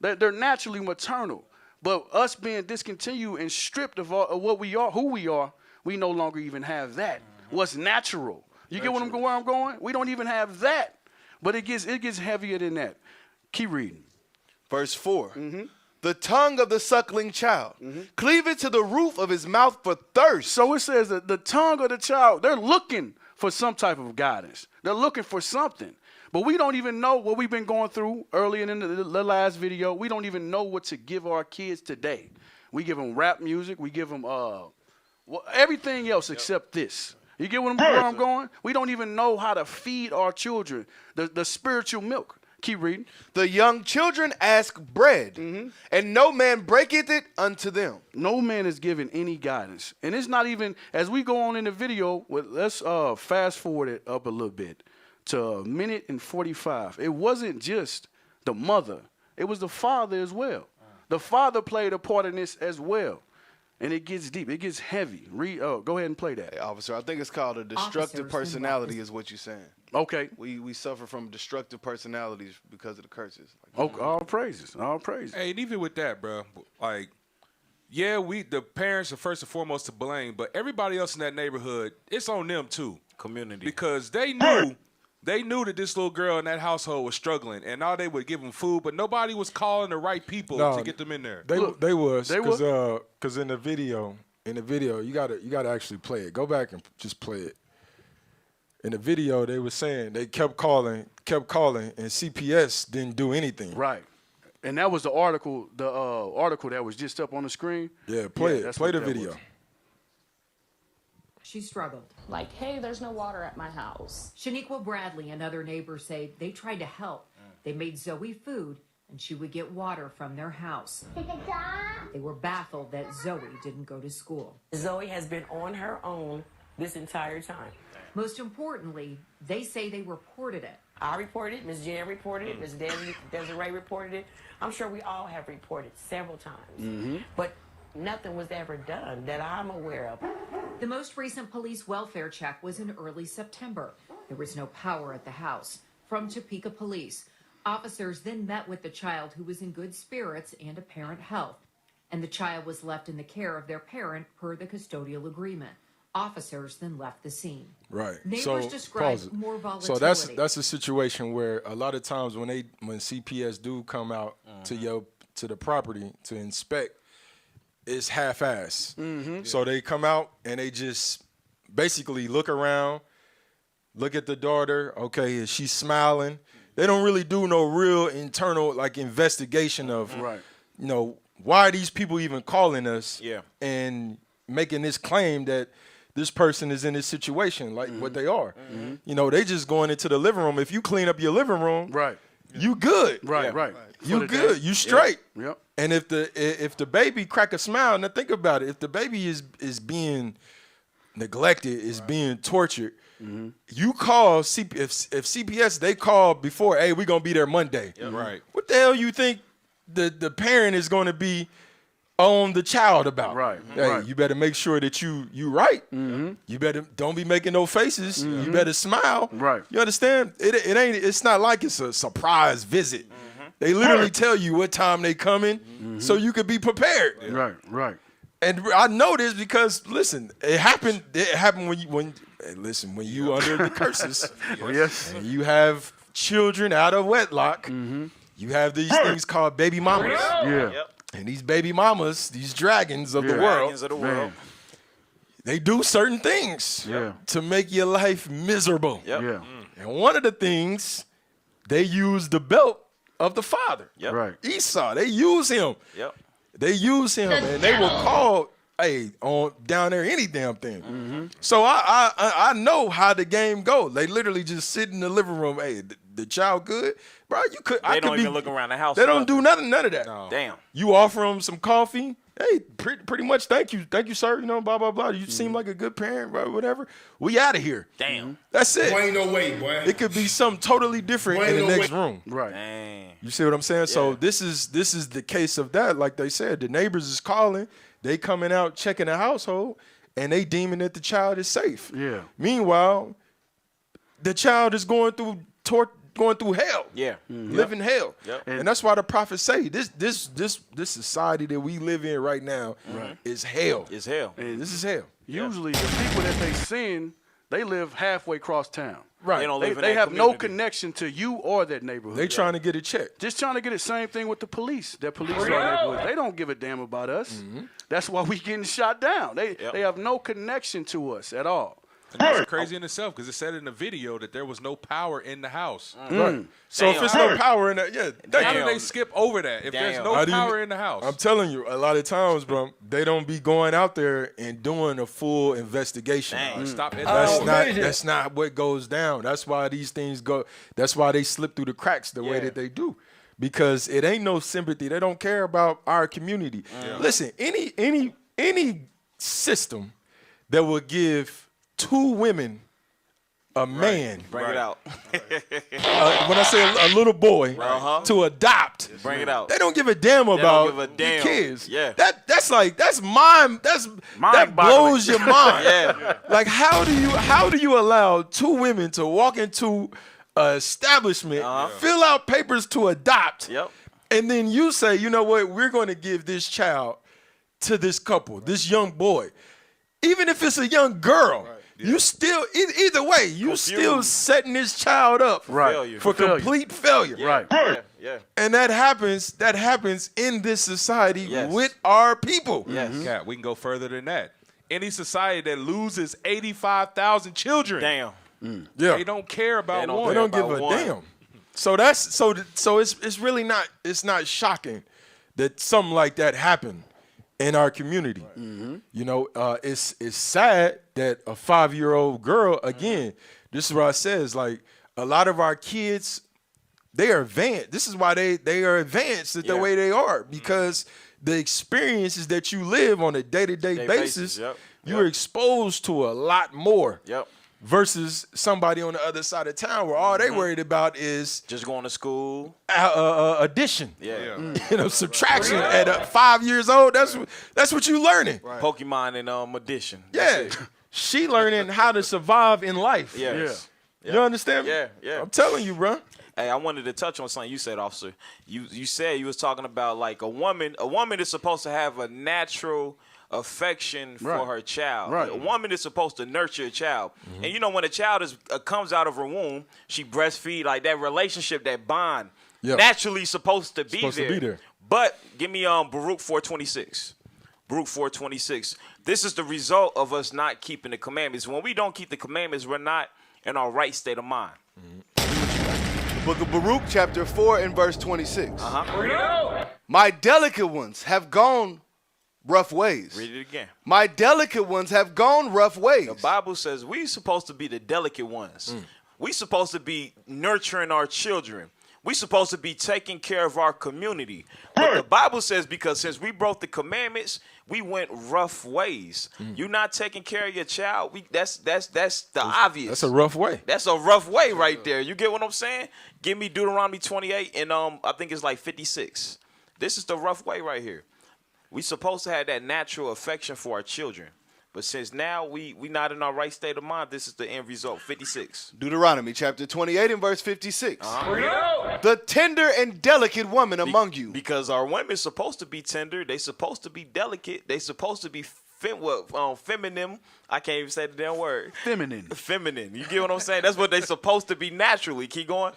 They're naturally maternal. But us being discontinued and stripped of what we are, who we are, we no longer even have that. What's natural? You get where I'm going? We don't even have that. But it gets heavier than that. Keep reading. Verse 4. The tongue of the suckling child, cleave it to the roof of his mouth for thirst. So it says that the tongue of the child, they're looking for some type of guidance. They're looking for something. But we don't even know what we've been going through earlier in the last video. We don't even know what to give our kids today. We give them rap music. We give them everything else except this. You get where I'm going? We don't even know how to feed our children the spiritual milk. Keep reading. The young children ask bread, and no man breaketh it unto them. No man is given any guidance. And it's not even, as we go on in the video, let's fast forward it up a little bit to a minute and 45. It wasn't just the mother. It was the father as well. The father played a part in this as well. And it gets deep. It gets heavy. Go ahead and play that. Hey, officer, I think it's called a destructive personality is what you're saying. Okay. We suffer from destructive personalities because of the curses. All praises. All praises. Hey, and even with that, bro, like, yeah, the parents are first and foremost to blame, but everybody else in that neighborhood, it's on them too. Community. Because they knew that this little girl in that household was struggling, and all they would give them food, but nobody was calling the right people to get them in there. They was because in the video, you gotta actually play it. Go back and just play it. In the video, they were saying they kept calling, and CPS didn't do anything. Right. And that was the article that was just up on the screen. Yeah, play it. Play the video. She struggled. Like, hey, there's no water at my house. Shaniqua Bradley and other neighbors say they tried to help. They made Zoe food, and she would get water from their house. They were baffled that Zoe didn't go to school. Zoe has been on her own this entire time. Most importantly, they say they reported it. I reported it, Ms. Jan reported it, Ms. Desiree reported it. I'm sure we all have reported several times. But nothing was ever done that I'm aware of. The most recent police welfare check was in early September. There was no power at the house. From Topeka Police, officers then met with the child, who was in good spirits and apparent health, and the child was left in the care of their parent per the custodial agreement. Officers then left the scene. Right. Neighbors described more volatility. So that's a situation where a lot of times when CPS do come out to the property to inspect, it's half-ass. So they come out and they just basically look around, look at the daughter. Okay, is she smiling? They don't really do no real internal investigation of, why are these people even calling us? Yeah. And making this claim that this person is in this situation like what they are. You know, they just going into the living room. If you clean up your living room, right, you good. Right. You good. You straight. Yep. And if the baby crack a smile, now think about it. If the baby is being neglected, is being tortured, you call if CPS, they call before, hey, we're gonna be there Monday. Right. What the hell you think the parent is gonna be on the child about? Right. Hey, you better make sure that you right. You better don't be making no faces. You better smile. Right. You understand? It's not like it's a surprise visit. They literally tell you what time they coming so you could be prepared. Right. And I know this because listen, it happened when you under the curses. Yes. And you have children out of wedlock. You have these things called baby mamas. Yeah. And these baby mamas, these dragons of the world, they do certain things to make your life miserable. Yeah. And one of the things, they use the belt of the father. Right. Esau, they use him. They use him, and they will call, hey, on down there any damn thing. So I know how the game goes. They literally just sit in the living room. Hey, the child good, bro. They don't even look around the house. They don't do none of that. No. Damn. You offer them some coffee. Hey, pretty much. Thank you, sir. You know, blah blah blah. You seem like a good parent, bro. Whatever. We out of here. Damn. That's it. Boy, ain't no way, boy. It could be something totally different in the next room. Right. Dang. You see what I'm saying? So this is the case of that. Like they said, the neighbors is calling. They coming out checking the household, and they deeming that the child is safe. Yeah. Meanwhile, the child is going through hell. Yeah. Living hell. Yep. And that's why the prophets say this society that we live in right now is hell. It's hell. And this is hell. Usually the people that they send, they live halfway across town. Right. They don't live in They that have no community. connection to you or that neighborhood. They trying to get it checked. Just trying to get it. Same thing with the police. That police in our neighborhood. They don't give a damn about us. That's why we getting shot down. They have no connection to us at all. And that's crazy in itself because it said in the video that there was no power in the house. Right. So if there's no power in that, how do they skip over that if there's no power in the house? I'm telling you, a lot of times, bro, they don't be going out there and doing a full investigation. Stop it. That's not what goes down. That's why these things go. That's why they slip through the cracks the way that they do, because it ain't no sympathy. They don't care about our community. Listen, any system that will give 2 women a man. Bring it out. When I say a little boy to adopt, Bring it out. they don't give a damn about give a damn. kids. Yeah. That blows your mind. Like how do you allow 2 women to walk into an establishment, fill out papers to adopt, and then you say, you know what, we're going to give this child to this couple, this young boy, even if it's a young girl. You still, either way, you still setting this child up for complete failure. Right. Yeah. And that happens in this society with our people. Yeah, we can go further than that. Any society that loses 85,000 children, they don't care about one. They don't give a damn. So it's really not. It's not shocking that something like that happened in our community. You know, it's sad that a 5-year-old girl, again, this is what I says, like a lot of our kids, they are advanced. This is why they are advanced the way they are, because the experiences that you live on a day-to-day basis, you're exposed to a lot more. Versus somebody on the other side of town where all they worried about is just going to school, addition, you know, subtraction. At 5 years old, that's what you learning. Pokemon and addition. She learning how to survive in life. You understand me? Yeah. I'm telling you, bro. Hey, I wanted to touch on something you said, officer. You said you was talking about like a woman is supposed to have a natural affection for her child. A woman is supposed to nurture a child. And you know, when a child comes out of her womb, she breastfeed, like that relationship, that bond, naturally supposed to be there. But give me Baruch 4:26. Baruch 4:26. This is the result of us not keeping the commandments. When we don't keep the commandments, we're not in our right state of mind. The book of Baruch, chapter 4 and verse 26. My delicate ones have gone rough ways. Read it again. My delicate ones have gone rough ways. The Bible says we supposed to be the delicate ones. We supposed to be nurturing our children. We supposed to be taking care of our community. But the Bible says because since we broke the commandments, we went rough ways. You're not taking care of your child. That's the obvious. That's a rough way. That's a rough way right there. You get what I'm saying? Give me Deuteronomy 28 and I think it's like 56. This is the rough way right here. We supposed to have that natural affection for our children. But since now we not in our right state of mind, this is the end result. 56. Deuteronomy chapter 28 and verse 56. The tender and delicate woman among you. Because our women supposed to be tender. They supposed to be delicate. They supposed to be feminine. I can't even say the damn word. Feminine. You get what I'm saying? That's what they supposed to be naturally. Keep going.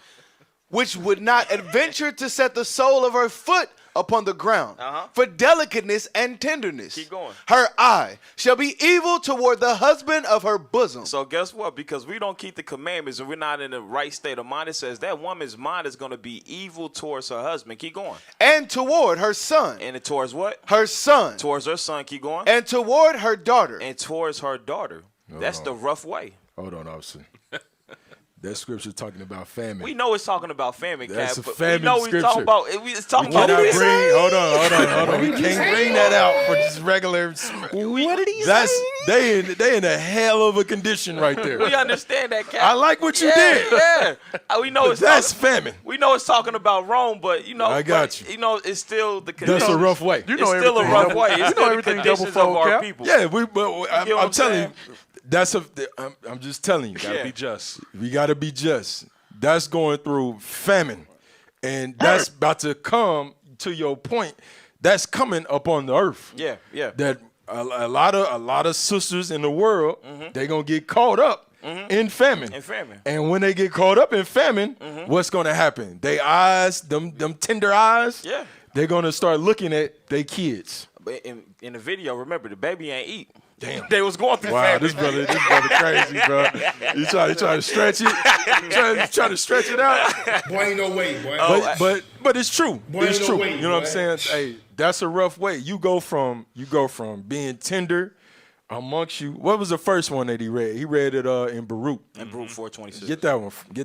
Which would not adventure to set the sole of her foot upon the ground for delicateness and tenderness. Keep going. Her eye shall be evil toward the husband of her bosom. So guess what? Because we don't keep the commandments and we're not in the right state of mind, it says that woman's mind is going to be evil towards her husband. Keep going. And toward her son. And towards what? Her son. Towards her son. Keep going. And toward her daughter. And towards her daughter. That's the rough way. Hold on, officer. That scripture talking about famine. We know it's talking about famine, That's Cap, a but famine we know scripture. it's talking about. It's talking about. Hold on. We can't bring that out for just regular. What did he say? They in a hell of a condition right there. We understand that, Cap. I like what you did. Yeah, we know it's that's famine. We know it's talking about Rome, but I got you. You know, it's still the. That's a rough way. It's still a rough way. It's still the conditions of our people. Yeah, I'm telling you. I'm just telling you. Gotta be just. We gotta be just. That's going through famine, and that's about to come. To your point, that's coming upon the earth. Yeah. That a lot of sisters in the world, they're gonna get caught up in famine. And when they get caught up in famine, what's gonna happen? They eyes, them tender eyes. Yeah. They're gonna start looking at their kids. But in the video, remember the baby ain't eat. Damn. They was going through Wow, famine. this brother crazy, bro. You try to stretch it. Try to stretch it out. Boy, ain't no way, boy. But it's true. Boy, It's ain't true. no way, You know what I'm saying? Hey, that's a rough way. You go from being tender amongst you. What was the first one that he read? He read it in Baruch. In Baruch 4:26. Get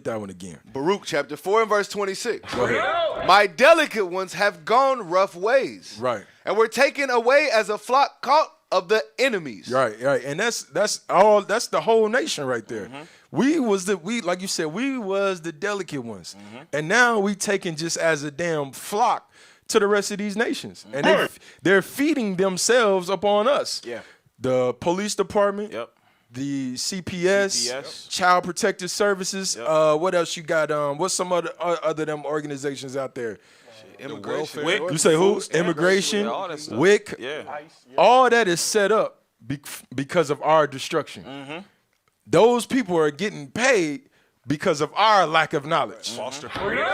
that one again. Baruch chapter 4 and verse 26. Go ahead. My delicate ones have gone rough ways. Right. And were taken away as a flock caught of the enemies. Right. And that's the whole nation right there. We like you said, we was the delicate ones. And now we taken just as a damn flock to the rest of these nations. And they're feeding themselves upon us. Yeah. The police department. Yep. The CPS. Child Protective Services. Yep. What else you got? What's some other them organizations out there? Immigration. WIC. You say who? Immigration, all that stuff. WIC. Yeah. All that is set up because of our destruction. Those people are getting paid because of our lack of knowledge. Foster.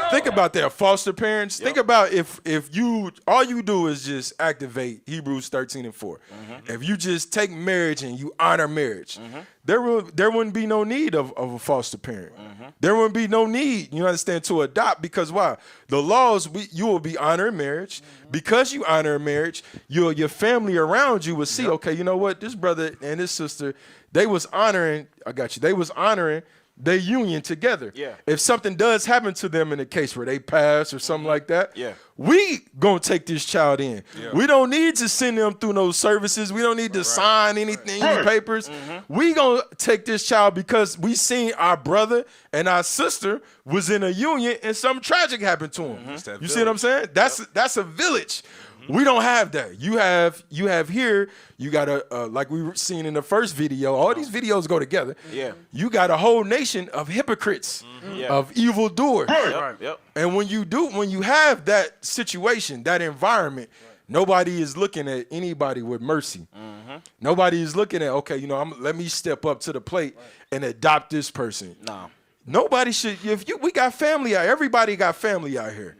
Think about that. Foster parents. Think about if you all you do is just activate Hebrews 13 and 4. If you just take marriage and you honor marriage, there wouldn't be no need of a foster parent. There wouldn't be no need, you understand, to adopt, because why? The laws, you will be honoring marriage. Because you honor marriage, your family around you will see, okay, you know what? This brother and this sister, they was honoring, they was honoring their union together. Yeah. If something does happen to them in a case where they pass or something like that, we gonna take this child in. We don't need to send them through no services. We don't need to sign anything, any papers. We gonna take this child because we seen our brother and our sister was in a union and something tragic happened to him. You see what I'm saying? That's a village. We don't have that. You have here, you got like we were seeing in the first video, all these videos go together. Yeah. You got a whole nation of hypocrites, of evildoers. Yep. And when you have that situation, that environment, nobody is looking at anybody with mercy. Nobody is looking at, okay, you know, let me step up to the plate and adopt this person. No. Nobody should. We got family out. Everybody got family out here.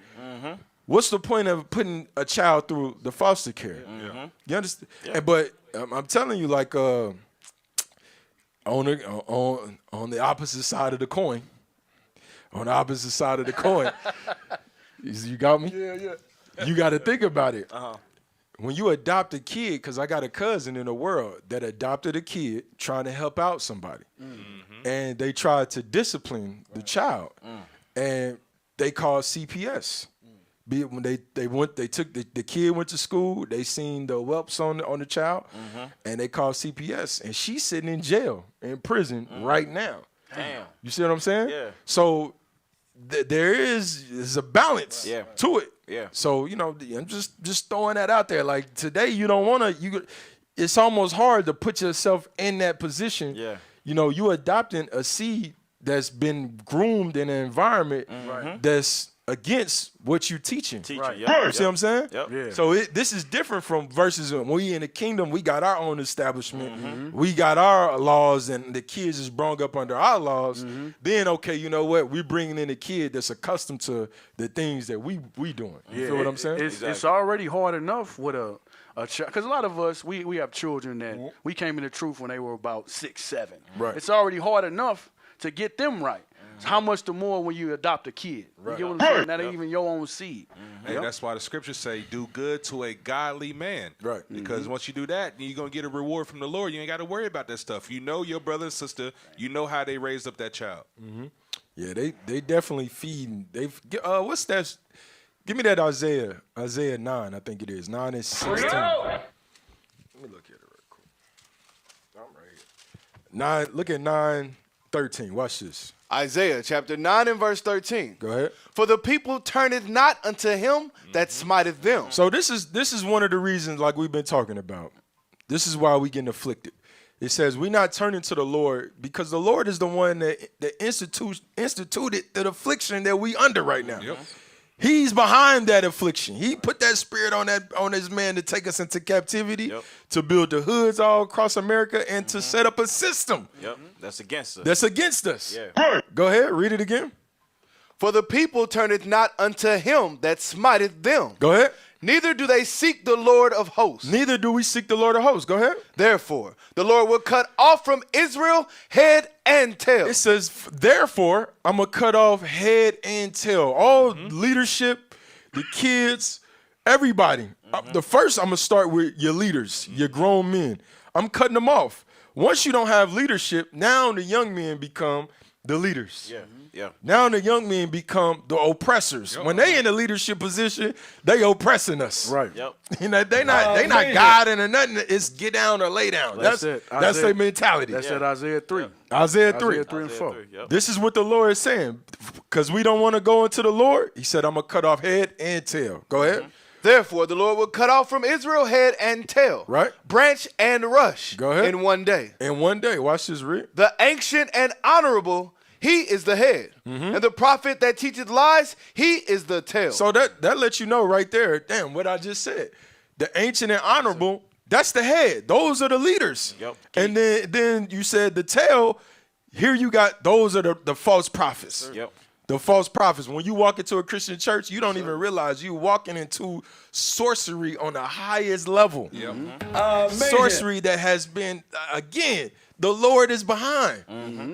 What's the point of putting a child through the foster care? You understand? But I'm telling you, like on the opposite side of the coin, you got me? Yeah. You got to think about it. when you adopt a kid, because I got a cousin in the world that adopted a kid trying to help out somebody. And they tried to discipline the child. And they called CPS. When they took the kid went to school, they seen the whelps on the child, and they called CPS. And she's sitting in jail, in prison right now. Damn. You see what I'm saying? Yeah. So there is a balance to it. Yeah. So, you know, I'm just throwing that out there. Like today, you don't want to. It's almost hard to put yourself in that position. Yeah. You know, you adopting a seed that's been groomed in an environment that's against what you teaching. Right. You see what I'm saying? Yep. Yeah. So this is different from versus when we in the kingdom, we got our own establishment. We got our laws, and the kids is brought up under our laws. Then, okay, you know what? We're bringing in a kid that's accustomed to the things that we doing. You feel what I'm saying? It's already hard enough with a child, because a lot of us, we have children that we came into truth when they were about 6, 7. Right. It's already hard enough to get them right. So how much the more when you adopt a kid? You get what I'm saying? That ain't even your own seed. And that's why the scriptures say, do good to a godly man. Right. Because once you do that, you're going to get a reward from the Lord. You ain't got to worry about that stuff. You know your brother and sister. You know how they raised up that child. Yeah, they definitely feeding. What's that? Give me that Isaiah 9, I think it is. 9 and 16. Let me look at it real quick. I'm right here. Look at 9:13. Watch this. Isaiah chapter 9 and verse 13. Go ahead. For the people turneth not unto him that smiteth them. So this is one of the reasons, like we've been talking about. This is why we getting afflicted. It says we're not turning to the Lord because the Lord is the one that instituted the affliction that we under right now. Yep. He's behind that affliction. He put that spirit on his man to take us into captivity, to build the hoods all across America, and to set up a system. Yep. That's against us. That's against us. Yeah. Go ahead, read it again. For the people turneth not unto him that smiteth them. Go ahead. Neither do they seek the Lord of hosts. Neither do we seek the Lord of hosts. Go ahead. Therefore, the Lord will cut off from Israel head and tail. It says, therefore, I'm going to cut off head and tail. All leadership, the kids, everybody. The first, I'm going to start with your leaders, your grown men. I'm cutting them off. Once you don't have leadership, now the young men become the leaders. Yeah. Yeah. Now the young men become the oppressors. When they in a leadership position, they oppressing us. Right. Yep. You know, they not guiding or nothing. It's get down or lay down. That's it. That's their mentality. That's at Isaiah 3. Isaiah 3. Isaiah 3 and 4. This is what the Lord is saying. Because we don't want to go into the Lord, he said, I'm going to cut off head and tail. Go ahead. Therefore, the Lord will cut off from Israel head and tail. Right. Branch and rush. Go ahead. In one day. In one day. Watch this, read. The ancient and honorable, he is the head. And the prophet that teacheth lies, he is the tail. So that lets you know right there, damn, what I just said. The ancient and honorable, that's the head. Those are the leaders. Yep. And then you said the tail, here you got, those are the false prophets. Yep. The false prophets. When you walk into a Christian church, you don't even realize you walking into sorcery on the highest level. Yep. Sorcery that has been, again, the Lord is behind.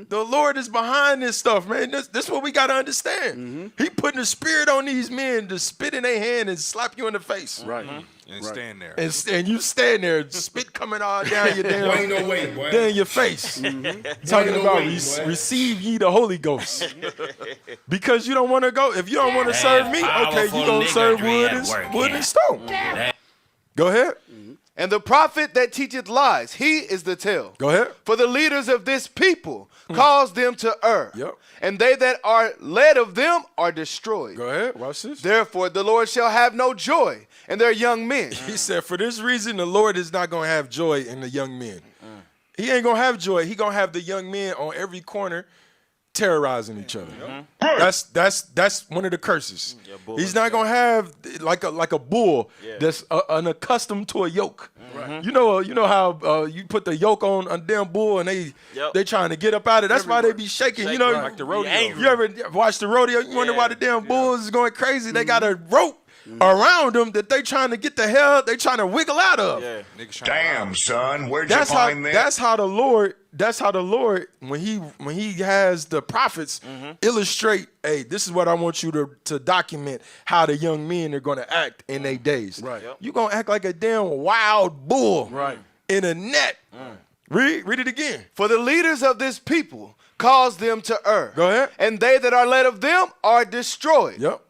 The Lord is behind this stuff, man. This is what we got to understand. He putting a spirit on these men to spit in their hand and slap you in the face. Right. And stand there. And you stand there, spit coming all down your damn, Ain't no way, boy. down your face. Talking about receive ye the Holy Ghost. Because you don't want to go. If you don't want to serve me, okay, you going to serve wood and stone. Go ahead. And the prophet that teacheth lies, he is the tail. Go ahead. For the leaders of this people cause them to err. Yep. And they that are led of them are destroyed. Go ahead. Watch this. Therefore, the Lord shall have no joy in their young men. He said, for this reason, the Lord is not going to have joy in the young men. He ain't going to have joy. He going to have the young men on every corner terrorizing each other. That's one of the curses. He's not going to have like a bull that's unaccustomed to a yoke. You know how you put the yoke on a damn bull and they trying to get up out of it. That's why they be shaking. You know, like the rodeo. You ever watch the rodeo? You wonder why the damn bulls is going crazy? They got a rope around them that they trying to get the hell, they trying to wiggle out of. Yeah. Damn, son, where'd you find that? That's how the Lord, when he has the prophets illustrate, hey, this is what I want you to document how the young men are going to act in their days. Right. You're going to act like a damn wild bull in a net. Read it again. For the leaders of this people cause them to err. Go ahead. And they that are led of them are destroyed. Yep.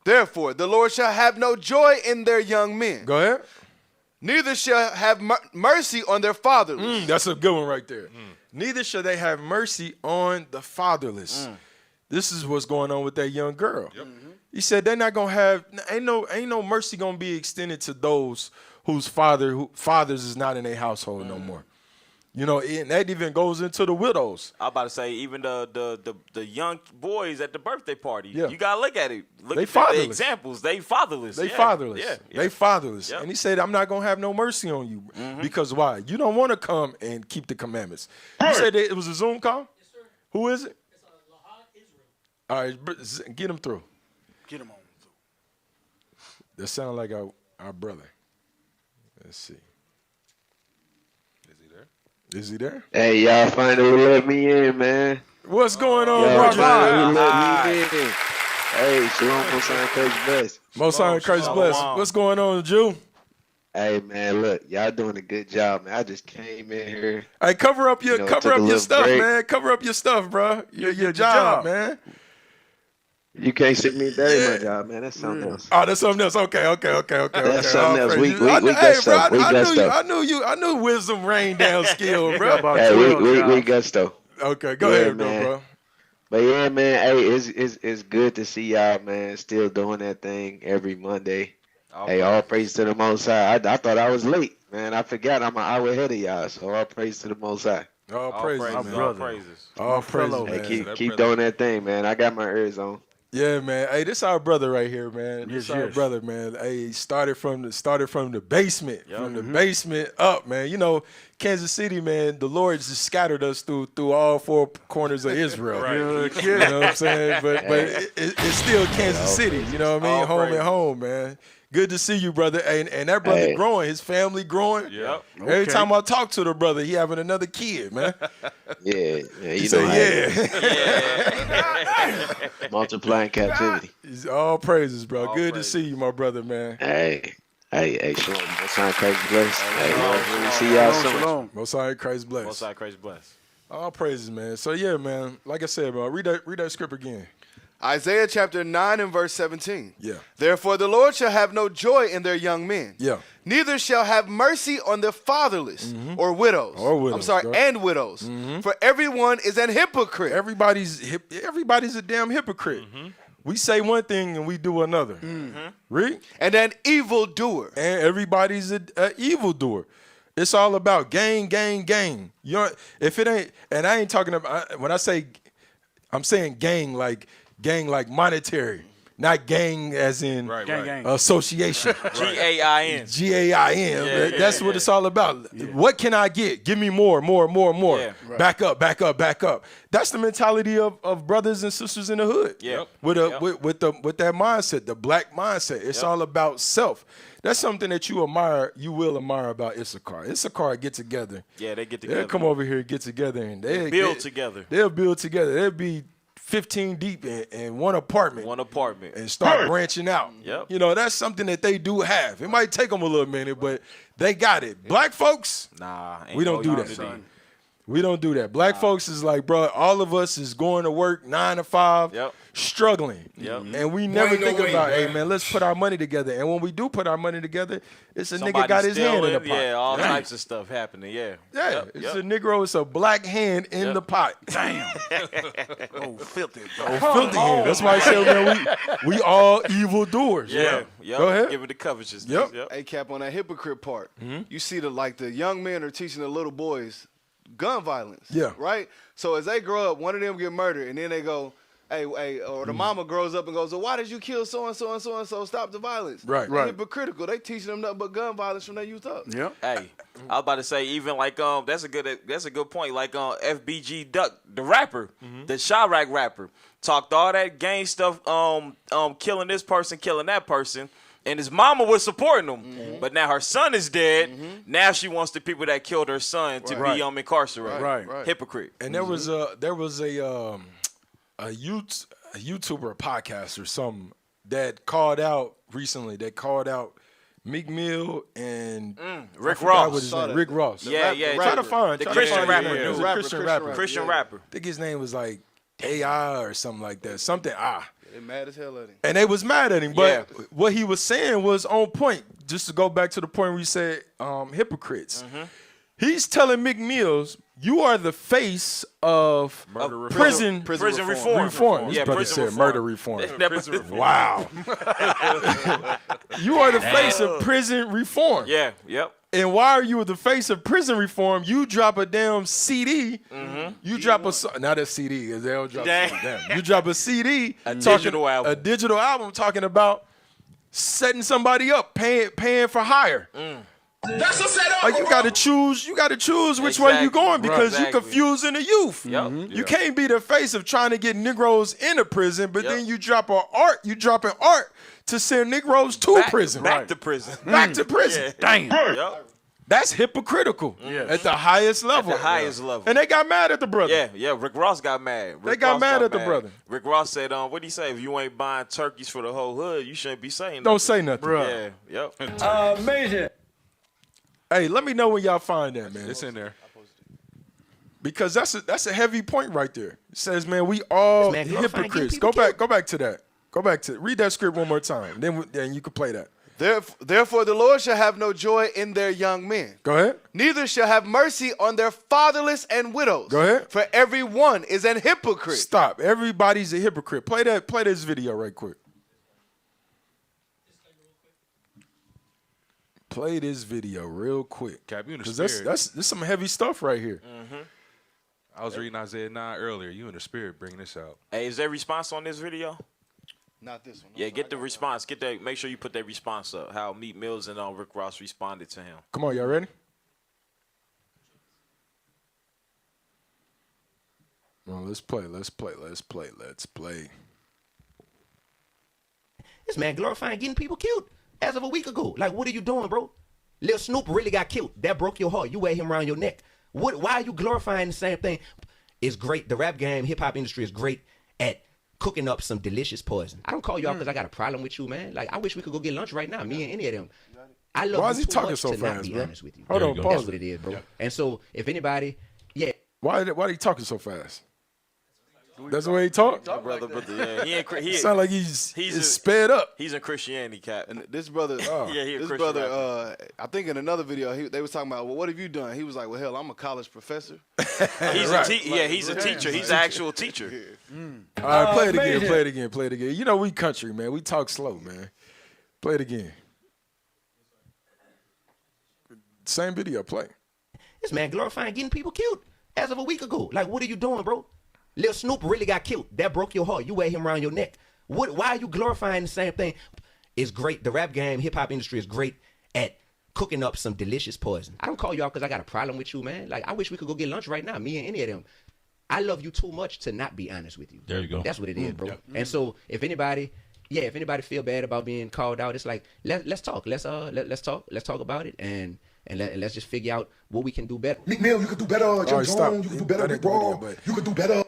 Therefore, the Lord shall have no joy in their young men. Go ahead. Neither shall have mercy on their fatherless. That's a good one right there. Neither shall they have mercy on the fatherless. This is what's going on with that young girl. Yep. He said they're not gonna have ain't no mercy gonna be extended to those whose fathers is not in their household no more. You know, and that even goes into the widows. I'm about to say, even the young boys at the birthday party. Yeah. You gotta look at it. Look They at fatherless. the examples. They fatherless. They Yeah. fatherless. Yeah. They fatherless. Yep. And he said, I'm not going to have no mercy on you. Because why? You don't want to come and keep the commandments. You said that it was a Zoom call? Yes, sir. Who is it? It's Israel. All right, get him through. Get him on. That sounds like our brother. Let's see. Is he there? Hey, y'all finally let me in, man. What's going on, y'all Roger? finally let me in. Hey, shalom, Most High, Christ bless. Most High, Christ bless. What's going on, Jew? Hey, man, look, y'all doing a good job, man. I just came in here. Hey, cover up your stuff, break. man. Cover up your stuff, bro. Your job, man. You can't sit me that ain't my job, man. That's something else. Oh, that's something else. Okay. That's something else. We I got stuff. We got stuff. I knew wisdom rained down skill, bro. Hey, we got stuff. Okay, go ahead, man. bro. But yeah, man, hey, it's good to see y'all, man, still doing that thing every Monday. Hey, all praise to the Most High. I thought I was late, man. I forgot I'm an hour ahead of y'all, so all praise to the Most High. All praises, man. All praises. All praises, man. Hey, keep doing that thing, man. I got my ears on. Yeah, man. Hey, this our brother right here, man. This our brother, man. Hey, started from the basement, from the basement up, man. You know, Kansas City, man. The Lord just scattered us through all four corners of Israel. Right. You know what I'm saying? But it's still Kansas City. You know what I mean? Home and home, man. Good to see you, brother. And that brother growing, his family growing. Yep. Every time I talk to the brother, he having another kid, man. Yeah, He say, multiplying captivity. All praises, bro. Good to see you, my brother, man. Hey, shalom. Most High, Christ bless. Hey, we'll see y'all soon. Most High, Christ bless. Most High, Christ bless. All praises, man. So yeah, man. Like I said, bro, read that script again. Isaiah chapter 9 and verse 17. Yeah. Therefore the Lord shall have no joy in their young men. Yeah. Neither shall have mercy on the fatherless or widows. And widows. For everyone is an hypocrite. Everybody's a damn hypocrite. We say one thing and we do another. Read. And an evildoer. And everybody's an evildoer. It's all about gain. You know, if it ain't, and I ain't talking about, when I say, I'm saying gang like monetary, not gang as in gang. Association. G-A-I-N. G-A-I-N. Yeah, That's what it's all about. Yeah. What can I get? Give me more. Yeah. Back up. That's the mentality of brothers and sisters in the hood. Yeah. With that mindset, the black mindset. It's all about self. That's something that you will admire about Issachar. Issachar get together. Yeah, they get together. They'll come over here, get together, and they'll build together. They'll build together. They'll be 15 deep in one apartment. And start branching out. Yep. You know, that's something that they do have. It might take them a little minute, but they got it. Black folks, we don't do that. We don't do that. Black folks is like, bro, all of us is going to work 9 to 5, struggling. And we never think about, hey, man, let's put our money together. And when we do put our money together, it's a nigga got his hand in the pot. Yeah, all types of stuff happening, Yeah, it's a Negro, it's a black hand in the pot. Damn. Oh, filthy. Filthy hand. That's why I say, man, we all evil doers. Yeah. Go ahead. Give it the covetousness. Yep. Hey, Cap, on that hypocrite part, you see the young men are teaching the little boys gun violence. Yeah. Right? So as they grow up, one of them get murdered, and then they go, hey, or the mama grows up and goes, well, why did you kill so-and-so and so-and-so? Stop the violence. Right. They're hypocritical. They teaching them nothing but gun violence from their youth up. Yeah. Hey, I was about to say, even like that's a good point. Like FBG Duck, the rapper, the Chirac rapper, talked all that gang stuff, killing this person, killing that person. And his mama was supporting him, but now her son is dead. Now she wants the people that killed her son to be incarcerated. Right. Hypocrite. And there was a YouTuber, a podcast or something that called out recently. That called out Meek Mill and Rick Ross. What his name? Rick Ross. Yeah. Try to find the Christian rapper. He was a Christian rapper. Christian rapper. I think his name was like AI or something like that. Something They mad as hell at him. And they was mad at him. But what he was saying was on point. Just to go back to the point where you said hypocrites. He's telling Meek Mills, you are the face of prison reform. Yeah, prison reform. Murder reform. Prison reform. Wow. You are the face of prison reform. Yeah, yep. And why are you the face of prison reform? You drop a damn CD. You drop not a CD, because they don't drop CD. Damn. You drop a CD. Digital album. A digital album talking about setting somebody up, paying for hire. That's a setup. You gotta choose. You gotta choose which way you going because you confusing the youth. You can't be the face of trying to get Negroes into prison, but then you dropping art to send Negroes to prison. Back to prison. Back to prison. Damn. That's hypocritical at the highest level. At the highest level. And they got mad at the brother. Yeah. Rick Ross got mad. They got mad at the brother. Rick Ross said, what did he say? If you ain't buying turkeys for the whole hood, you shouldn't be saying nothing. Don't say nothing. Yeah, yep. Amazing. Hey, let me know when y'all find that, man. It's in there. Because that's a heavy point right there. It says, man, we all hypocrites. Go back to that. Read that script one more time. Then you can play that. Therefore, the Lord shall have no joy in their young men. Go ahead. Neither shall have mercy on their fatherless and widows. Go ahead. For every one is an hypocrite. Stop. Everybody's a hypocrite. Play this video right quick. Play this video real quick. Cap, you in the spirit. spirit. That's some heavy stuff right here. I was reading Isaiah 9 earlier. You in the spirit bringing this out. Hey, is there response on this video? Not this one. Yeah, get the response. Make sure you put that response up. How Meek Mills and Rick Ross responded to him. Come on, y'all ready? Well, let's play. This man glorifying getting people killed as of a week ago. Like, what are you doing, bro? Lil Snoop really got killed. That broke your heart. You wear him around your neck. Why are you glorifying the same thing? It's great. The rap game, hip-hop industry is great at cooking up some delicious poison. I don't call you out because I got a problem with you, man. Like, I wish we could go get lunch right now, me and any of them. I love Why is you he too talking much so to fast, not be bro? honest with you. Hold on, pause. That's what it is, bro. Yeah. And so, if anybody, Why are you talking so fast? That's the way he talk? Brother, yeah. He sound like he's sped up. He's in Christianity, Cap. And this brother, I think in another video, they was talking about, well, what have you done? He was like, well, hell, I'm a college professor. He's a teacher. He's an actual teacher. All right, play it again. You know we country, man. We talk slow, man. Play it again. Same video, play. This man glorifying getting people killed as of a week ago. Like, what are you doing, bro? Lil Snoop really got killed. That broke your heart. You wear him around your neck. Why are you glorifying the same thing? It's great. The rap game, hip-hop industry is great at cooking up some delicious poison. I don't call you out because I got a problem with you, man. Like, I wish we could go get lunch right now, me and any of them. I love you too much to not be honest with you. There you go. That's what it is, bro. And so if anybody feel bad about being called out, it's like, let's talk. Let's talk about it and let's just figure out what we can do better. Meek Mill, you could do better. Jim Jones, you could do better. Rick Ross, you could do better.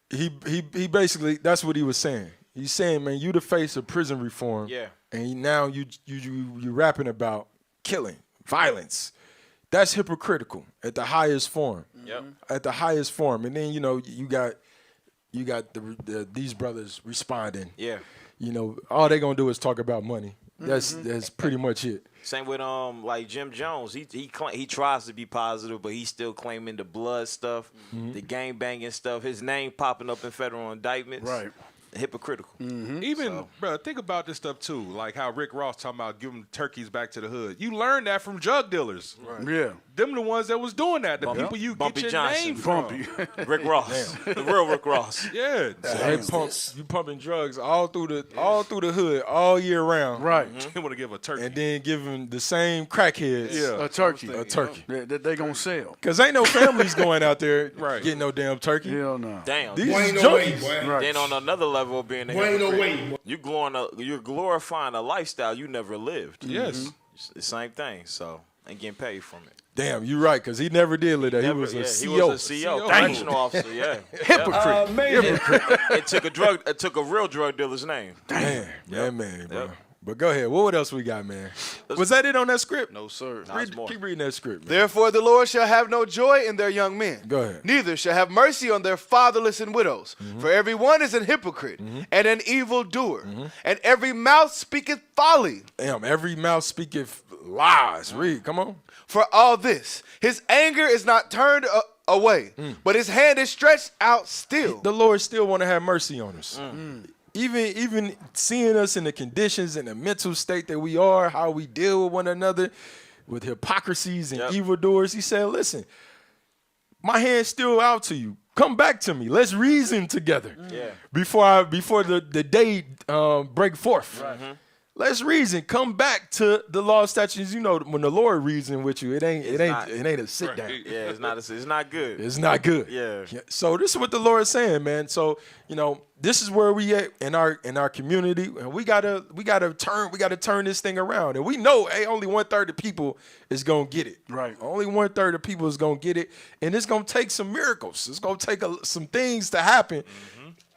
He basically, that's what he was saying. He's saying, man, you the face of prison reform. Yeah. And now you rapping about killing, violence. That's hypocritical at the highest form. Yep. At the highest form. And then, you got these brothers responding. Yeah. All they gonna do is talk about money. That's pretty much it. Same with like Jim Jones. He tries to be positive, but he's still claiming the blood stuff, the gang banging stuff. His name popping up in federal indictments. Right. Hypocritical. Even, bro, think about this stuff too. Like how Rick Ross talking about giving turkeys back to the hood. You learned that from drug dealers. Right. Yeah. Them the ones that was doing that. The people you Bumpy get your Johnson. name from. Rick Ross. The real Rick Ross. Yeah. You pumping drugs all through the hood all year round. Right. They want to give a turkey. And then give them the same crackheads a turkey. That they gonna sell. Because ain't no families going out there getting no damn turkey. Hell no. Damn. These ain't junkies. no way, boy. Right. Then on another level, level of being a Boy, ain't no hypocrite. way. You're glorifying a lifestyle you never lived. Yes. It's the same thing. So, and getting paid from it. Damn, you're right, because he never did live that. He was a CEO. He was a CEO, correctional officer, yeah. Hypocrite. Hypocrite. It took a real drug dealer's name. Damn. Man, bro. But go ahead. What else we got, man? Was that it on that script? No, sir. Keep reading that script, man. Therefore the Lord shall have no joy in their young men. Go ahead. Neither shall have mercy on their fatherless and widows. For every one is an hypocrite and an evildoer. And every mouth speaketh folly. Damn, every mouth speaketh lies. Read, come on. For all this, his anger is not turned away, but his hand is stretched out still. The Lord still want to have mercy on us. Even seeing us in the conditions and the mental state that we are, how we deal with one another, with hypocrisies and evildoers, he said, listen, my hand's still out to you. Come back to me. Let's reason together. Before the day break forth. Right. Let's reason. Come back to the law, statutes. You know, when the Lord reason with you, it ain't a sit down. Yeah, it's not good. It's not good. Yeah. So this is what the Lord is saying, man. So this is where we at in our community, and we gotta turn this thing around. And we know, only 1/3 of people is gonna get it. Right. Only 1/3 of people is gonna get it, and it's gonna take some miracles. It's gonna take some things to happen.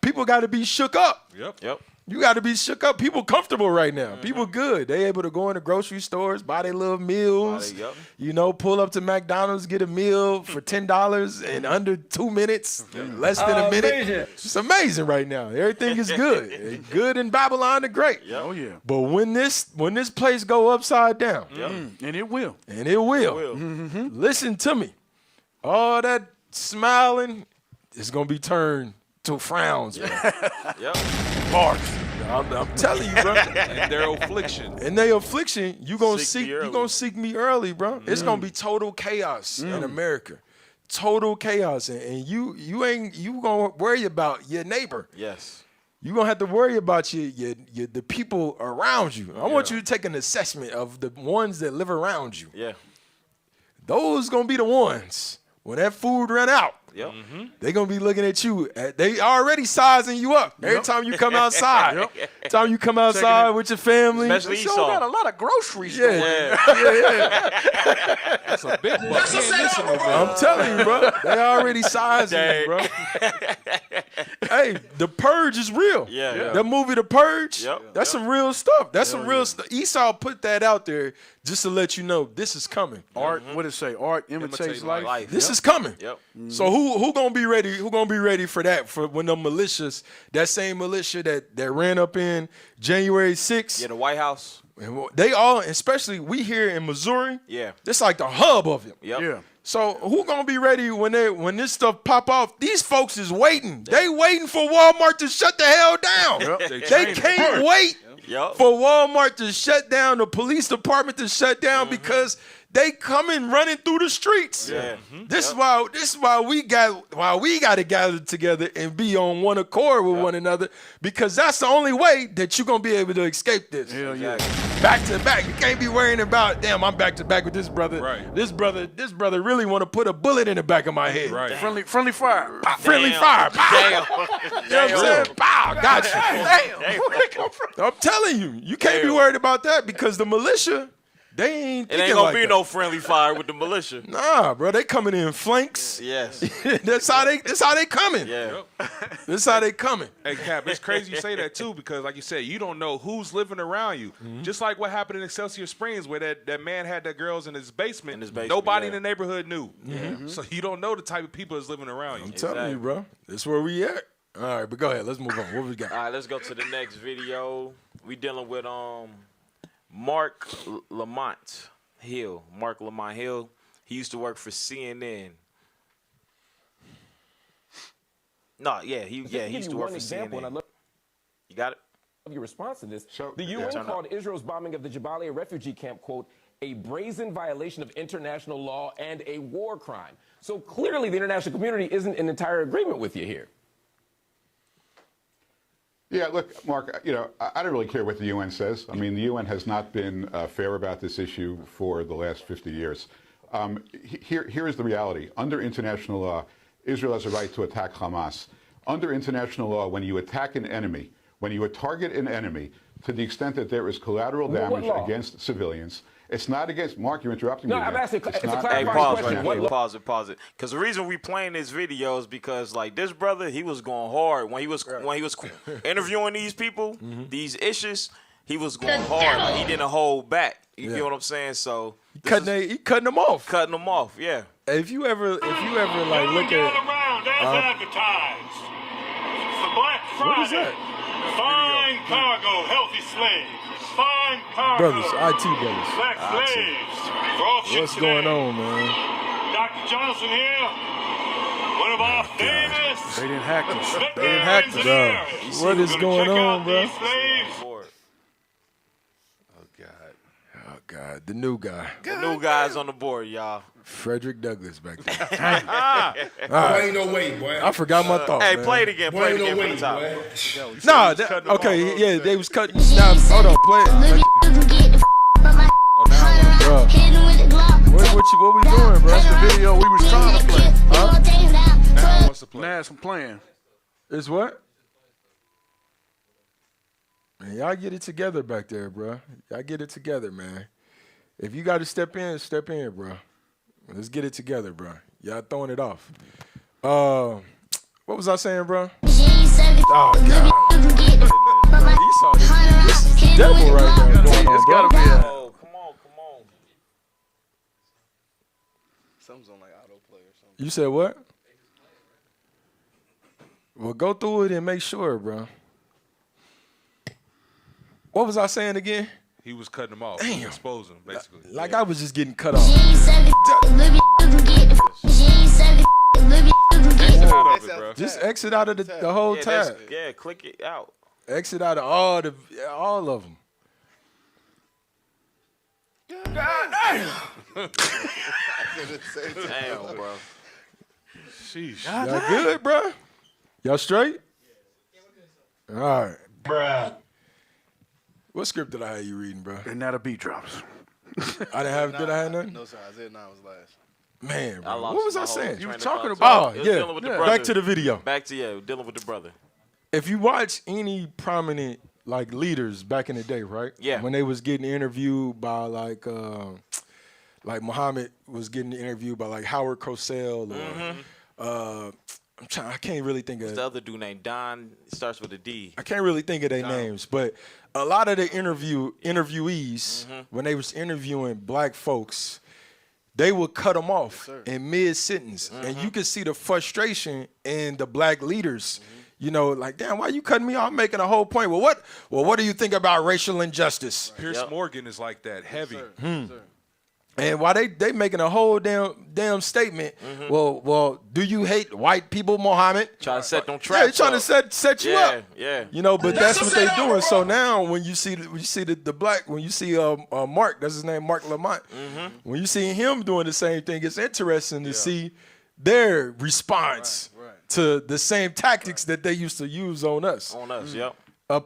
People got to be shook up. Yep. You got to be shook up. People comfortable right now. People good. They able to go into grocery stores, buy their little meals. Pull up to McDonald's, get a meal for $10 in under 2 minutes, less than a minute. Amazing. It's amazing right now. Everything is good. Good in Babylon, the Great. Oh yeah. But when this place go upside down, and it will, listen to me. All that smiling is gonna be turned to frowns, man. Marks. I'm telling you, bro. And their affliction. You gonna seek me early, bro. It's gonna be total chaos in America. Total chaos. And you gonna worry about your neighbor. Yes. You gonna have to worry about the people around you. I want you to take an assessment of the ones that live around you. Yeah. Those gonna be the ones when that food run out. Yep. They gonna be looking at you. They already sizing you up every time you come outside. Time you come outside with your family. Especially Esau got a lot of groceries. Yeah. That's a big buck. I'm telling you, bro. They already sizing you, bro. Hey, The Purge is real. Yeah. That movie, The Purge, Yep. that's some real stuff. That's some real stuff. Esau put that out there just to let you know this is coming. Art, what did it say? Art imitates life. This is coming. Yep. So who gonna be ready? Who gonna be ready for that? For when the militias, that same militia that ran up in January 6th. Yeah, the White House. They all, especially we here in Missouri. Yeah. It's like the hub of it. Yep. Yeah. So who gonna be ready when this stuff pop off? These folks is waiting. They waiting for Walmart to shut the hell down. Yep. They can't wait Yep. for Walmart to shut down, the police department to shut down because they coming running through the streets. Yeah. This is why we got to gather together and be on one accord with one another, because that's the only way that you're gonna be able to escape this. Hell yeah. Back to back. You can't be worrying about, damn, I'm back to back with this brother. Right. This brother really want to put a bullet in the back of my head. Right. Friendly fire. Friendly fire. Pow. Damn. You know what I'm saying? Pow, got you. Damn. Where'd it come from? I'm telling you can't be worried about that, because the militia, they ain't It ain't gonna be no friendly fire with the militia. Nah, bro, they coming in flanks. Yes. That's how they coming. Yeah. That's how they coming. Hey, Cap, it's crazy you say that, too, because, like you said, you don't know who's living around you. Just like what happened in Excelsior Springs, where that man had the girls in his basement. Nobody in the neighborhood knew. So you don't know the type of people that's living around you. I'm telling you, bro. That's where we at. All right, but go ahead. Let's move on. What we got? All right, let's go to the next video. We dealing with Mark Lamont Hill. Mark Lamont Hill. He used to work for CNN. No, yeah, he used to work for CNN. You got it? Of your response to this, the UN called Israel's bombing of the Jabalia refugee camp, quote, a brazen violation of international law and a war crime. So clearly the international community isn't in entire agreement with you here. Yeah, look, Mark, I don't really care what the UN says. I mean, the UN has not been fair about this issue for the last 50 years. Here is the reality. Under international law, Israel has a right to attack Hamas. under international law, when you attack an enemy, when you target an enemy, to the extent that there is collateral damage against civilians, it's not against, Mark, you're interrupting me. No, I'm asking, it's a clarifying question. Pause it. Because the reason we playing this video is because, like, this brother, he was going hard. When he was interviewing these people, these issues, he was going hard. Like, he didn't hold back. You get what I'm saying? So he cutting them off. Cutting them off, yeah. If you ever like look at advertised. For Black Friday. What is that? Fine cargo, healthy slaves. Fine cargo. Brothers, IT brothers. Black slaves. What's going on, man? Dr. Johnson here. One of our famous. They didn't hack us. They didn't hack us, bro. What is going on, bro? Oh God, the new guy. The new guy's on the board, y'all. Frederick Douglass back there. Boy, ain't no way, boy. I forgot my thought. Hey, man. play it again. Play it again from the top. Okay, yeah, they was cutting snaps. Hold on, play it. What we doing, bro? That's the video we was trying to play. Huh? Now what's the play? Now I'm playing. Is what? Man, y'all get it together back there, bro. Y'all get it together, man. If you got to step in, bro. Let's get it together, bro. Y'all throwing it off. What was I saying, bro? Oh, God. Esau, this is the devil right now going on, bro. Come on. Something's on like autoplay or something. You said what? Well, go through it and make sure, bro. What was I saying again? He was cutting them off, exposing them, basically. Like I was just getting cut off. Just exit out of the whole tab. Yeah, click it out. Exit out of all of them. Damn, bro. Sheesh. Y'all good, bro? Y'all straight? All right. Bruh. What script did I have you reading, bro? And now the beat drops. Did I have nothing? No, sir. Isaiah 9 was last. Man, bro. What was I saying? You were talking about. Back to the video. Back to dealing with the brother. If you watch any prominent like leaders back in the day, right? Yeah. When they was getting interviewed by like Muhammad was getting interviewed by like Howard Cosell or I can't really think of the other dude named Don. Starts with a D. I can't really think of their names, but a lot of the interviewees when they was interviewing black folks, they would cut them off in mid-sentence. And you could see the frustration in the black leaders. You know, like, damn, why you cutting me off making a whole point? Well, what do you think about racial injustice? Pierce Morgan is like that, heavy. Yes, sir. And why they making a whole damn statement? Well, do you hate white people, Muhammad? Trying to set them traps. Yeah, trying to set you up. Yeah. You know, but that's what they doing. So now when you see the black, when you see Mark, that's his name, Mark Lamont. When you see him doing the same thing, it's interesting to see their response to the same tactics that they used to use on us. Yep.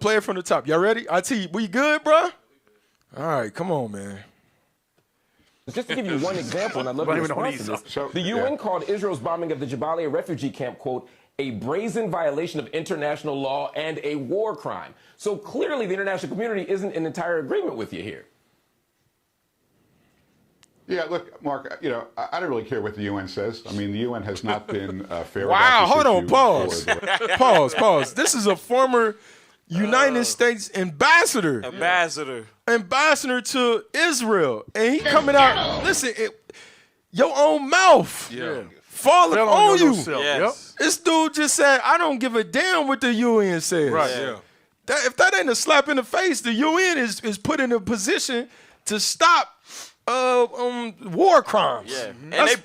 Play it from the top. Y'all ready? IT, we good, bro? All right, come on, man. Just to give you one example, and I'd love to respond to this. The UN called Israel's bombing of the Jabalia refugee camp, quote, a brazen violation of international law and a war crime. So clearly the international community isn't in entire agreement with you here. Yeah, look, Mark, I don't really care what the UN says. I mean, the UN has not been fair Wow, about this hold on, issue. Pause. This is a former United States ambassador to Israel, and he coming out. Listen, your own mouth falling on you. Yes. This dude just said, "I don't give a damn what the UN says." Right. Yeah. If that ain't a slap in the face, the UN is put in a position to stop war crimes. Yeah,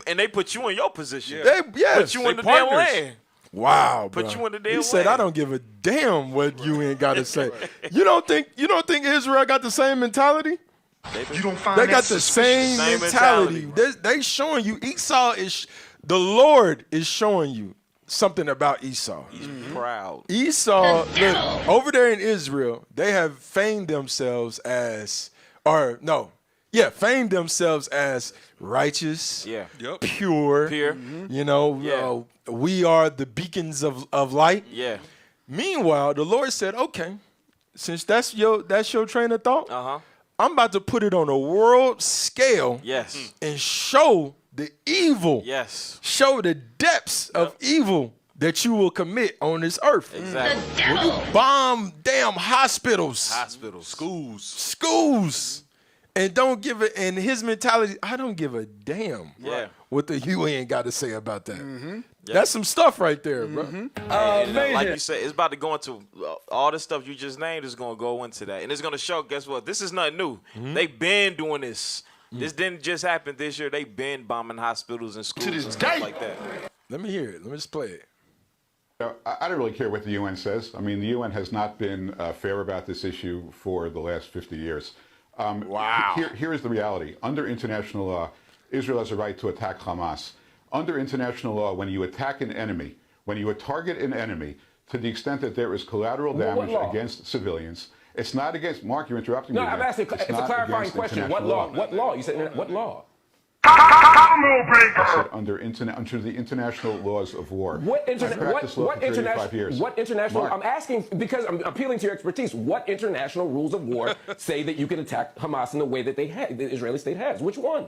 and they put you in your position. Put you in the damn land. Wow, bro. Put you in the damn He said, land. "I don't give a damn what UN got to say." You don't think Israel got the same mentality? You don't find They that got the same mentality. They showing you the Lord is showing you something about Esau. He's proud. Esau, look, over there in Israel, they have feigned themselves as, fame themselves as righteous, pure. You know, we are the beacons of light. Yeah. Meanwhile, the Lord said, okay, since that's your train of thought, I'm about to put it on a world scale and show the evil, show the depths of evil that you will commit on this earth. Exactly. When you bomb damn hospitals, schools, and don't give it. And his mentality, I don't give a damn what the UN got to say about that. That's some stuff right there, bro. Like you said, it's about to go into all the stuff you just named is going to go into that. And it's going to show, guess what? This is nothing new. They've been doing this. This didn't just happen this year. They've been bombing hospitals and schools and stuff like that. Let me hear it. Let me just play it. I don't really care what the UN says. I mean, the UN has not been fair about this issue for the last 50 years. Wow. Here is the reality. Under international law, Israel has a right to attack Hamas. Under international law, when you attack an enemy, when you target an enemy, to the extent that there is collateral damage against civilians, it's not against, Mark, you're interrupting me. No, I'm asking, it's a clarifying question. What law? What law? You said, what law? I said under the international laws of war. What international? Mark. I'm asking because I'm appealing to your expertise. What international rules of war say that you can attack Hamas in the way that the Israeli state has? Which one?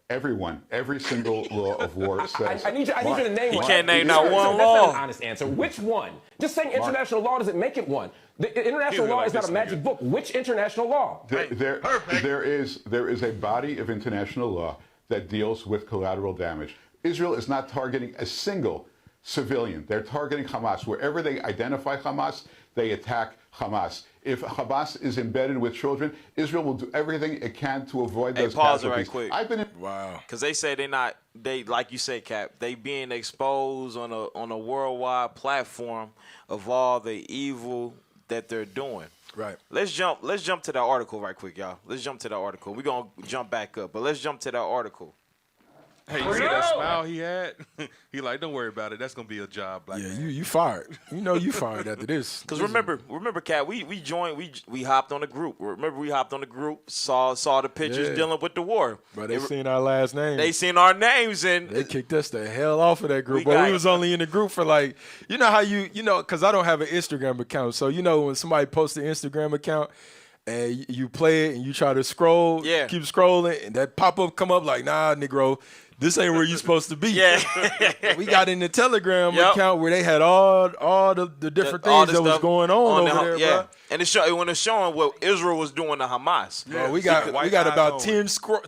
Every single law of war says. I need you to name one. You can't name not one law. That's not an honest answer. Which one? Just saying international law doesn't make it one. The international law is not a magic book. Which international law? There is a body of international law that deals with collateral damage. Israel is not targeting a single civilian. They're targeting Hamas. Wherever they identify Hamas, they attack Hamas. If Hamas is embedded with children, Israel will do everything it can to avoid those pause it casualties. right quick. Because they say they like you say, Cap, they being exposed on a worldwide platform of all the evil that they're doing. Right. Let's jump to that article right quick, y'all. Let's jump to that article. We're gonna jump back up, but let's jump to that article. Hey, you see that smile he had? He like, don't worry about it. That's gonna be a job. Black man. you fired. You know you fired after this. Because remember, Kat, we joined. We hopped on the group. Remember, we hopped on the group. Saw the pictures dealing with the war. But they seen our last name. They seen our names and they kicked us the hell off of that group. But we was only in the group for like, you know how because I don't have an Instagram account. So you know when somebody posts an Instagram account. And you play it and you try to scroll, keep scrolling, and that pop-up come up like, nah, Negro, this ain't where you supposed to be. We got in the Telegram account where they had all the different things that was going on over there, bro. And when it's showing what Israel was doing to Hamas. Bro, we got about 10 scrolls.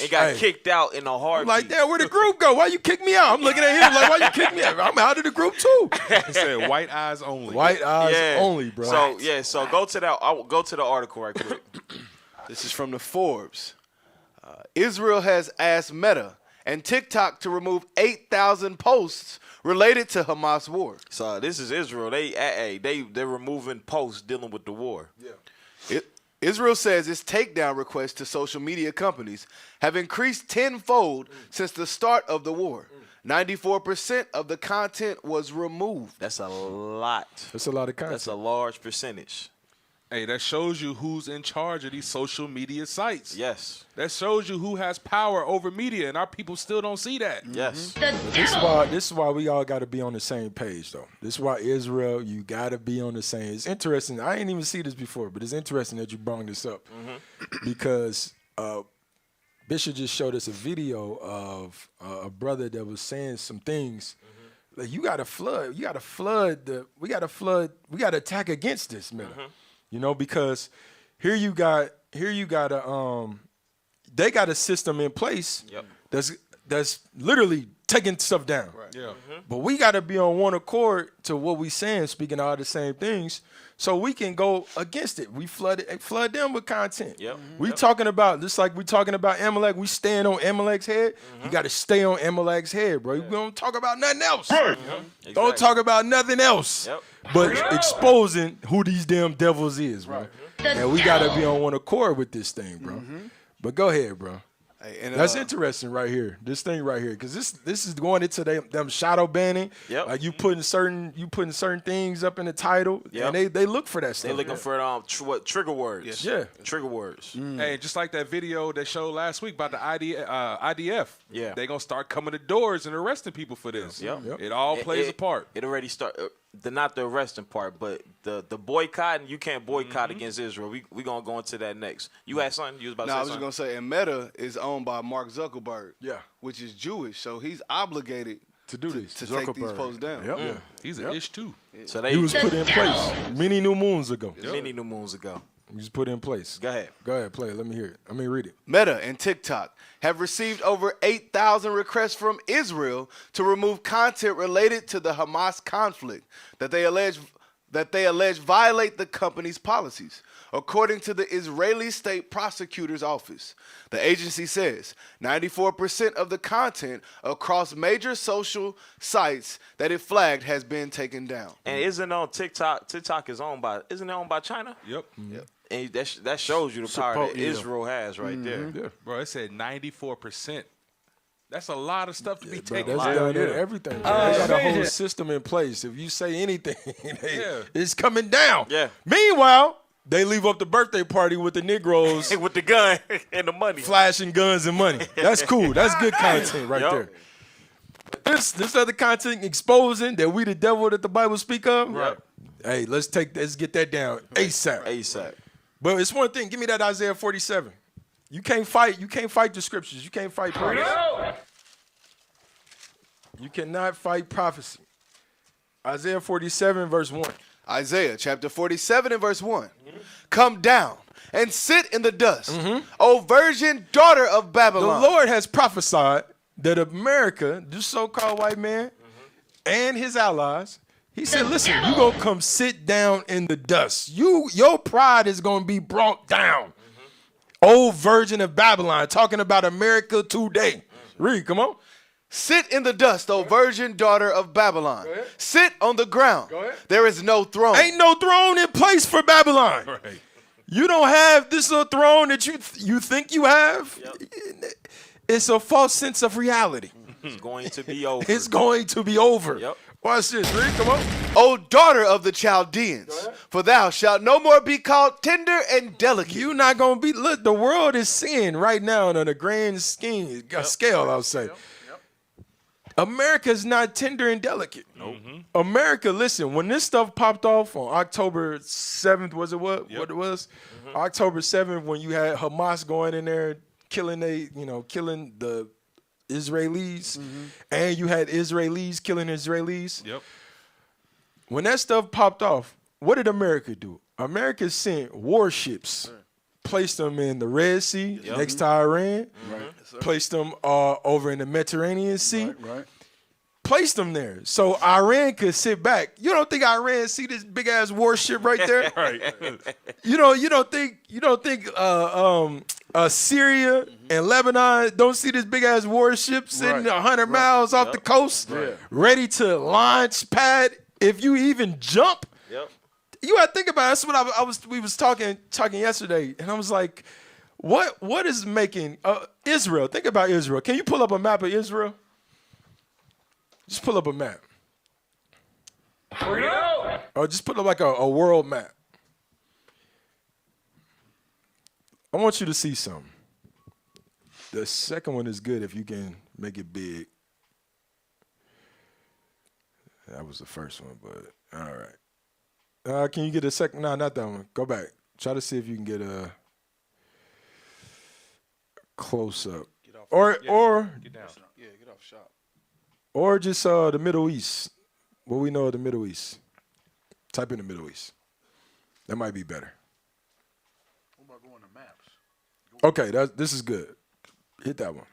It got kicked out in a heartbeat. I'm like, damn, where'd the group go? Why you kick me out? I'm looking at him like, why you kick me out? I'm out of the group too. He said white eyes only. White eyes only, bro. So go to that. I'll go to the article right quick. This is from the Forbes. Israel has asked Meta and TikTok to remove 8,000 posts related to Hamas war. So this is Israel. They're removing posts dealing with the war. Yeah. Israel says its takedown requests to social media companies have increased tenfold since the start of the war. 94% of the content was removed. That's a lot. That's a lot of content. That's a large percentage. Hey, that shows you who's in charge of these social media sites. Yes. That shows you who has power over media, and our people still don't see that. Yes. This is why we all got to be on the same page, though. This is why Israel, you got to be on the same. It's interesting. I ain't even see this before, but it's interesting that you brought this up because Bishop just showed us a video of a brother that was saying some things. Like we got to attack against this, man. You know, because here you got they got a system in place that's literally taking stuff down. Right. Yeah. But we got to be on one accord to what we saying, speaking all the same things, so we can go against it. We flood them with content. We talking about, just like we talking about Amalek, we stand on Amalek's head. You got to stay on Amalek's head, bro. We don't talk about nothing else. Don't talk about nothing else. But exposing who these damn devils is, bro. And we got to be on one accord with this thing, bro. But go ahead, bro. That's interesting right here. This thing right here, because this is going into them shadow banning. Yep. Like you putting certain things up in the title, and they look for that stuff. They looking for trigger words. Yes. Yeah, trigger words. Hey, just like that video they showed last week about the IDF. Yeah, they gonna start coming to doors and arresting people for this. Yep. It all plays a part. It already started. Not the arresting part, but the boycotting. You can't boycott against Israel. We gonna go into that next. You had something you was about to say? I was just gonna say, and Meta is owned by Mark Zuckerberg. Yeah, which is Jewish, so he's obligated to do this to take these posts down. Yep. Yeah, he's an ish too. So he was put in place many new moons ago. Many new moons ago. He was put in place. Go ahead, play it. Let me hear it. Let me read it. Meta and TikTok have received over 8,000 requests from Israel to remove content related to the Hamas conflict that they allege violate the company's policies. According to the Israeli State Prosecutor's Office, the agency says 94% of the content across major social sites that it flagged has been taken down. And isn't on TikTok? TikTok is owned by China? Yep. And that shows you the power that Israel has right there. Yeah. Bro, it said 94%. That's a lot of stuff to be taken. That's down there. Everything. They got a whole system in place. If you say anything, it's coming down. Yeah. Meanwhile, they leave up the birthday party with the Negroes. with the gun and the money. Flashing guns and money. That's cool. That's good content right there. This other content exposing that we the devil that the Bible speak of. Right. Hey, let's get that down ASAP. But it's one thing. Give me that Isaiah 47. You can't fight the scriptures. You can't fight prophecy. You cannot fight prophecy. Isaiah 47 verse 1. Isaiah chapter 47 and verse 1. Come down and sit in the dust, O virgin daughter of Babylon. The Lord has prophesied that America, this so-called white man, and his allies, he said, listen, you gonna come sit down in the dust. Your pride is gonna be brought down. Old virgin of Babylon, talking about America today. Read, come on. Sit in the dust, O virgin daughter of Babylon. Sit on the ground. There is no throne. Ain't no throne in place for Babylon. Right. You don't have this little throne that you think you have. It's a false sense of reality. It's going to be over. It's going to be over. Yep. Watch this, Rick. Come on. O daughter of the Chaldeans, for thou shalt no more be called tender and delicate. You're not going to be. Look, the world is seeing right now on a grand scale, I'll say. America's not tender and delicate. Nope. America, listen, when this stuff popped off on October 7th, was it what it was? October 7th, when you had Hamas going in there killing the Israelis, and you had Israelis killing Israelis. Yep. When that stuff popped off, what did America do? America sent warships, placed them in the Red Sea next to Iran, placed them over in the Mediterranean Sea, placed them there so Iran could sit back. You don't think Iran see this big ass warship right there? You don't think Syria and Lebanon don't see this big ass warship sitting 100 miles off the coast, ready to launch pad if you even jump? You gotta think about it. That's what we was talking yesterday, and I was like, what is making Israel? Think about Israel. Can you pull up a map of Israel? Just pull up a map. Or just put up like a world map. I want you to see something. The second one is good if you can make it big. That was the first one, but all right. Can you get a second? No, not that one. Go back. Try to see if you can get a close up. Or get down. Yeah, get off shop. Or just the Middle East. What we know of the Middle East. Type in the Middle East. That might be better. What about going to maps? Okay, this is good. Hit that one.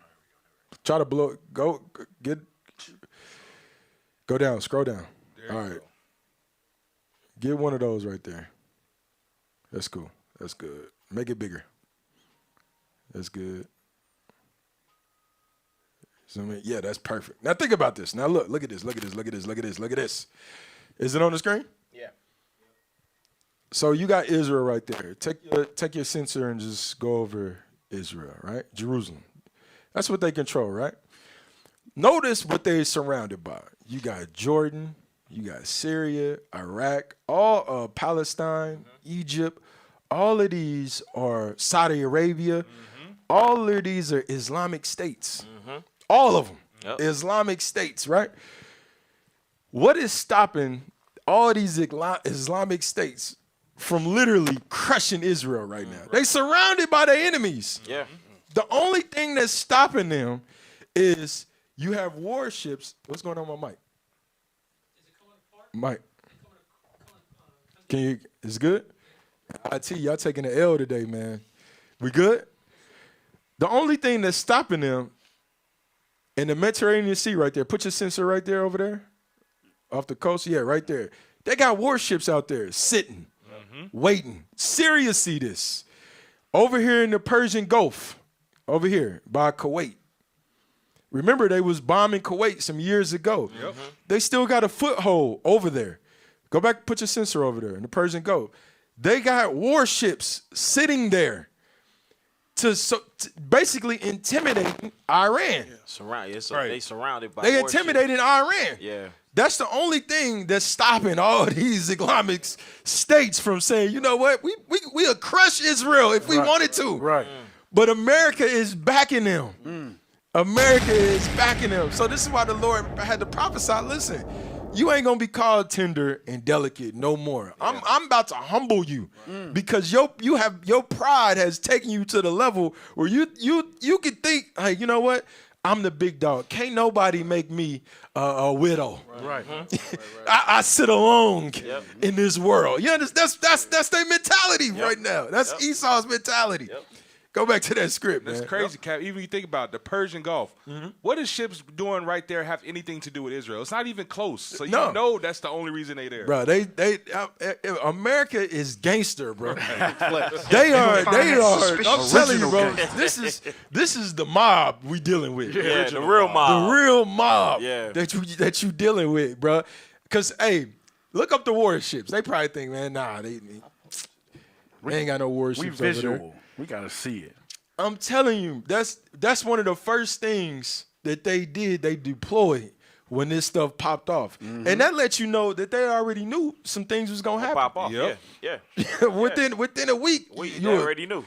Try to blow. Go down. Scroll down. All right. Get one of those right there. That's cool. That's good. Make it bigger. That's good. Zoom in. Yeah, that's perfect. Now think about this. Now look at this. Look at this. Is it on the screen? Yeah. So you got Israel right there. Take your sensor and just go over Israel, right? Jerusalem. That's what they control, right? Notice what they're surrounded by. You got Jordan, you got Syria, Iraq, all Palestine, Egypt. All of these are Saudi Arabia. All of these are Islamic states. All of them. Islamic states, right? What is stopping all these Islamic states from literally crushing Israel right now? They surrounded by their enemies. Yeah. The only thing that's stopping them is you have warships. What's going on with my mic? Mike. Can you, is good? I tell you, y'all taking the L today, man. We good? The only thing that's stopping them in the Mediterranean Sea right there, put your sensor right there over there, off the coast, yeah, right there. They got warships out there sitting, waiting. Syria see this. Over here in the Persian Gulf, over here by Kuwait. Remember, they was bombing Kuwait some years ago. They still got a foothold over there. Go back, put your sensor over there in the Persian Gulf. They got warships sitting there to basically intimidate Iran. They surrounded by They warships. intimidated Iran. Yeah. That's the only thing that's stopping all these Islamic states from saying, you know what, we'll crush Israel if we wanted to. Right. But America is backing them. America is backing them. So this is why the Lord had to prophesy, listen, you ain't gonna be called tender and delicate no more. I'm about to humble you because your pride has taken you to the level where you can think, hey, you know what? I'm the big dog. Can't nobody make me a widow. Right. I sit alone in this world. You understand? That's their mentality right now. That's Esau's mentality. Go back to that script, man. That's crazy, Cap. Even you think about it, the Persian Gulf. What is ships doing right there have anything to do with Israel? It's not even close. So you know that's the only reason they there. Bro, America is gangster, bro. They are. I'm telling you, bro. This is the mob we dealing with. Yeah, the real mob. The real mob. Yeah. That you dealing with, bro. Because hey, look up the warships. They probably think, man, nah, they ain't got no warships over there. We gotta see it. I'm telling you, that's one of the first things that they did. They deployed when this stuff popped off, and that lets you know that they already knew some things was gonna happen. Pop off. Yeah. within a week, They already knew.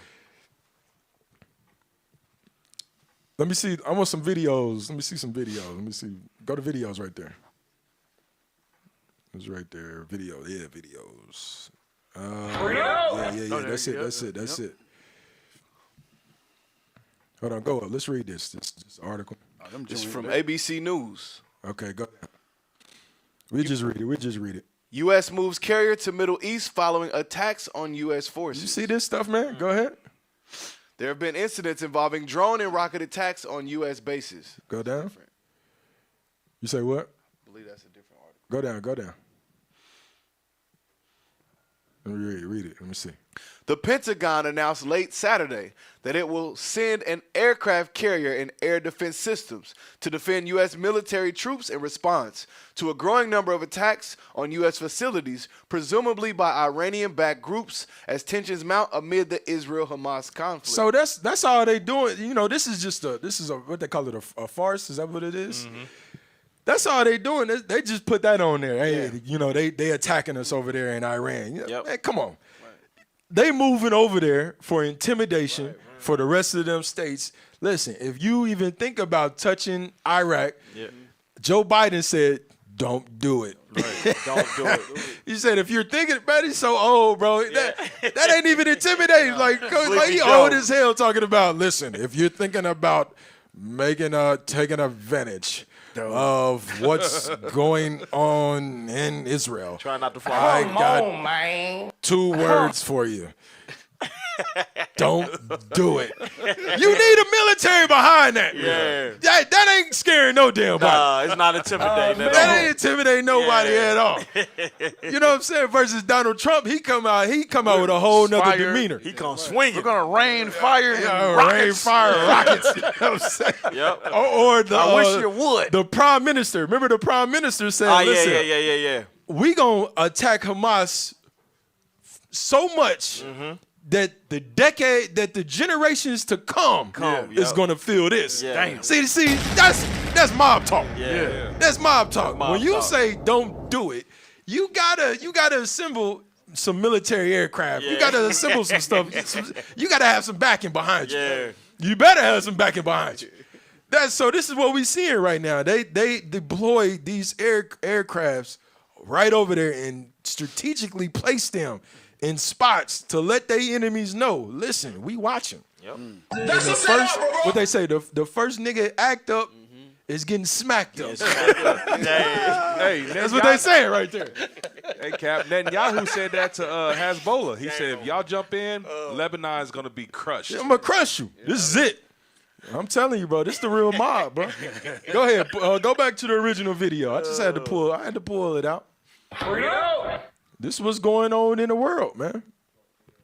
Let me see. I want some videos. Let me see some videos. Let me see. Go to videos right there. It's right there. Video. Yeah, videos. Yeah. That's it. Hold on, go up. Let's read this article. It's from ABC News. Okay, go. We just read it. U.S. moves carrier to Middle East following attacks on U.S. forces. You see this stuff, man? Go ahead. There have been incidents involving drone and rocket attacks on U.S. bases. Go down. You say what? I believe that's a different article. Go down. Let me read it. Let me see. The Pentagon announced late Saturday that it will send an aircraft carrier and air defense systems to defend U.S. military troops in response to a growing number of attacks on U.S. facilities, presumably by Iranian-backed groups, as tensions mount amid the Israel-Hamas conflict. So that's all they doing. You know, this is what they call it, a farce. Is that what it is? That's all they doing. They just put that on there. Hey, you know, they attacking us over there in Iran. Man, come on. They moving over there for intimidation for the rest of them states. Listen, if you even think about touching Iraq, Joe Biden said, don't do it. Right. Don't do it. He said, if you're thinking, man, he's so old, bro. That ain't even intimidating. Like he old as hell talking about, listen, if you're thinking about taking advantage of what's going on in Israel. Try not to fall. I got 2 words for you. Don't do it. You need a military behind that. Yeah. That ain't scaring no damn body. Nah, it's not intimidating at all. That ain't intimidating nobody at all. You know what I'm saying? Versus Donald Trump, he come out with a whole nother demeanor. He come swinging. We're gonna rain fire and rockets. Rain fire rockets. You know what I'm saying? Yep. Or the I wish you would. The prime minister. Remember the prime minister said, listen, yeah. we gonna attack Hamas so much that the decade, that the generations to come is gonna feel this. Yeah. Damn. See, that's mob talk. Yeah. That's mob talk. Mob when you talk. say don't do it, you gotta assemble some military aircraft. You gotta assemble some stuff. You gotta have some backing behind you. Yeah. You better have some backing behind you. So this is what we're seeing right now. They deploy these aircrafts right over there and strategically place them in spots to let their enemies know, listen, we watching. Yep. That's the first, what they say, the first nigga act up is getting smacked up. Hey, that's what they saying right there. Hey, Cap, Netanyahu said that to Hezbollah. He said, if y'all jump in, Lebanon is going to be crushed. I'm going to crush you. This is it. I'm telling you, bro, this the real mob, bro. Go ahead, go back to the original video. I just had to pull it out. This was going on in the world, man.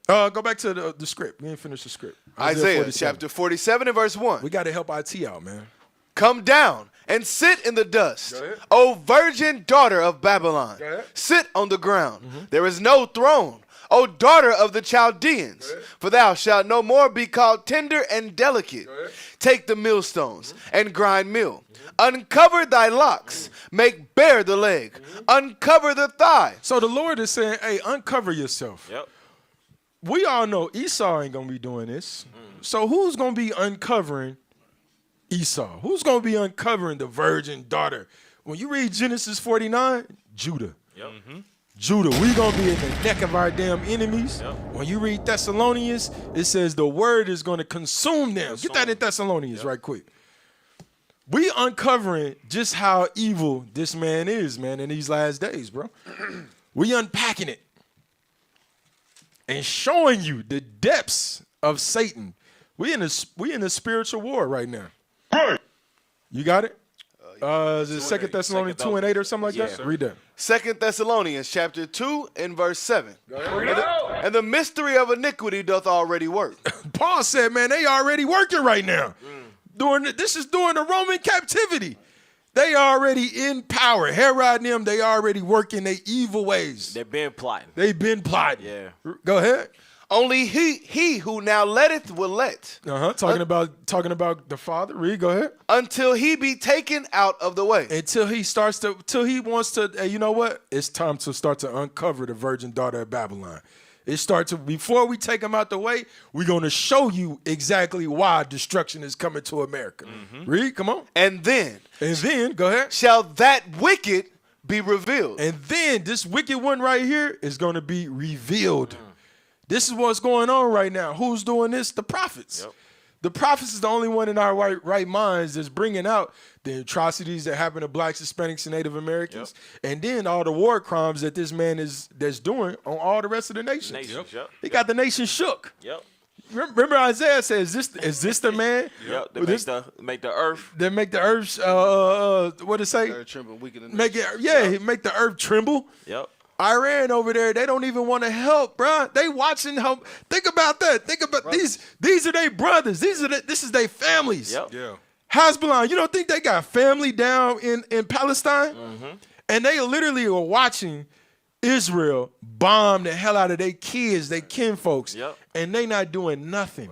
Go back to the script. We ain't finished the script. Isaiah chapter 47 and verse 1. We got to help IT out, man. Come down and sit in the dust, O virgin daughter of Babylon. Sit on the ground. There is no throne, O daughter of the Chaldeans. For thou shalt no more be called tender and delicate. Take the millstones and grind meal. Uncover thy locks, make bare the leg, uncover the thigh. So the Lord is saying, hey, uncover yourself. Yep. We all know Esau ain't going to be doing this. So who's going to be uncovering Esau? Who's going to be uncovering the virgin daughter? When you read Genesis 49, Judah. Yep. Judah, we going to be in the neck of our damn enemies. Yep. When you read Thessalonians, it says the word is going to consume them. Get that in Thessalonians right quick. We uncovering just how evil this man is, man, in these last days, bro. We unpacking it and showing you the depths of Satan. We in a spiritual war right now. You got it? Is it 2 Thessalonians 2 and 8 or something like that? Sir. Read that. 2 Thessalonians chapter 2 and verse 7. And the mystery of iniquity doth already work. Paul said, man, they already working right now. This is during the Roman captivity. They already in power. Herod and them, they already working their evil ways. They've been plotting. They've been plotting. Yeah. Go ahead. Only he who now letteth will let. Talking about the Father. Read. Go ahead. Until he be taken out of the way. Till he wants to. Hey, you know what? It's time to start to uncover the virgin daughter of Babylon. Before we take him out the way, we're going to show you exactly why destruction is coming to America. Read, come on. And then, go ahead. Shall that wicked be revealed. And then this wicked one right here is going to be revealed. This is what's going on right now. Who's doing this? The prophets. Yep. The prophets is the only one in our right minds that's bringing out the atrocities that happen to blacks, Hispanics, and Native Americans, and then all the war crimes that this man that's doing on all the rest of the nations. He got the nation shook. Yep. Remember Isaiah says, "Is this the man?" Yep. They make the earth. They make the earth. What it say? Make the earth tremble. Yep. Iran over there, they don't even want to help, bro. They watching help. Think about that. Think about these are their brothers. This is their families. Yep. Yeah. Hezbollah, you don't think they got family down in Palestine? And they literally are watching Israel bomb the hell out of their kids, their kinfolks, and they not doing nothing.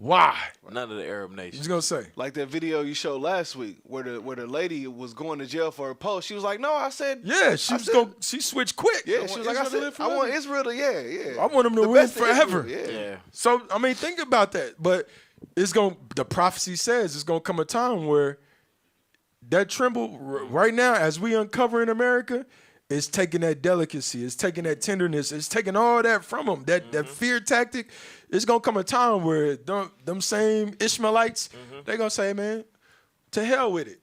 Why? None of the Arab nations. He's gonna say. Like that video you showed last week where the lady was going to jail for her post. She was like, no, I said. Yeah, she switched quick. Yeah, she was like, I want Israel to, yeah. I want them to rule forever. Yeah. So, I mean, think about that. But the prophecy says it's gonna come a time where that tremble right now, as we uncover in America, it's taking that delicacy, it's taking that tenderness, it's taking all that from them. That fear tactic. It's gonna come a time where them same Ishmaelites, they're gonna say, man, to hell with it.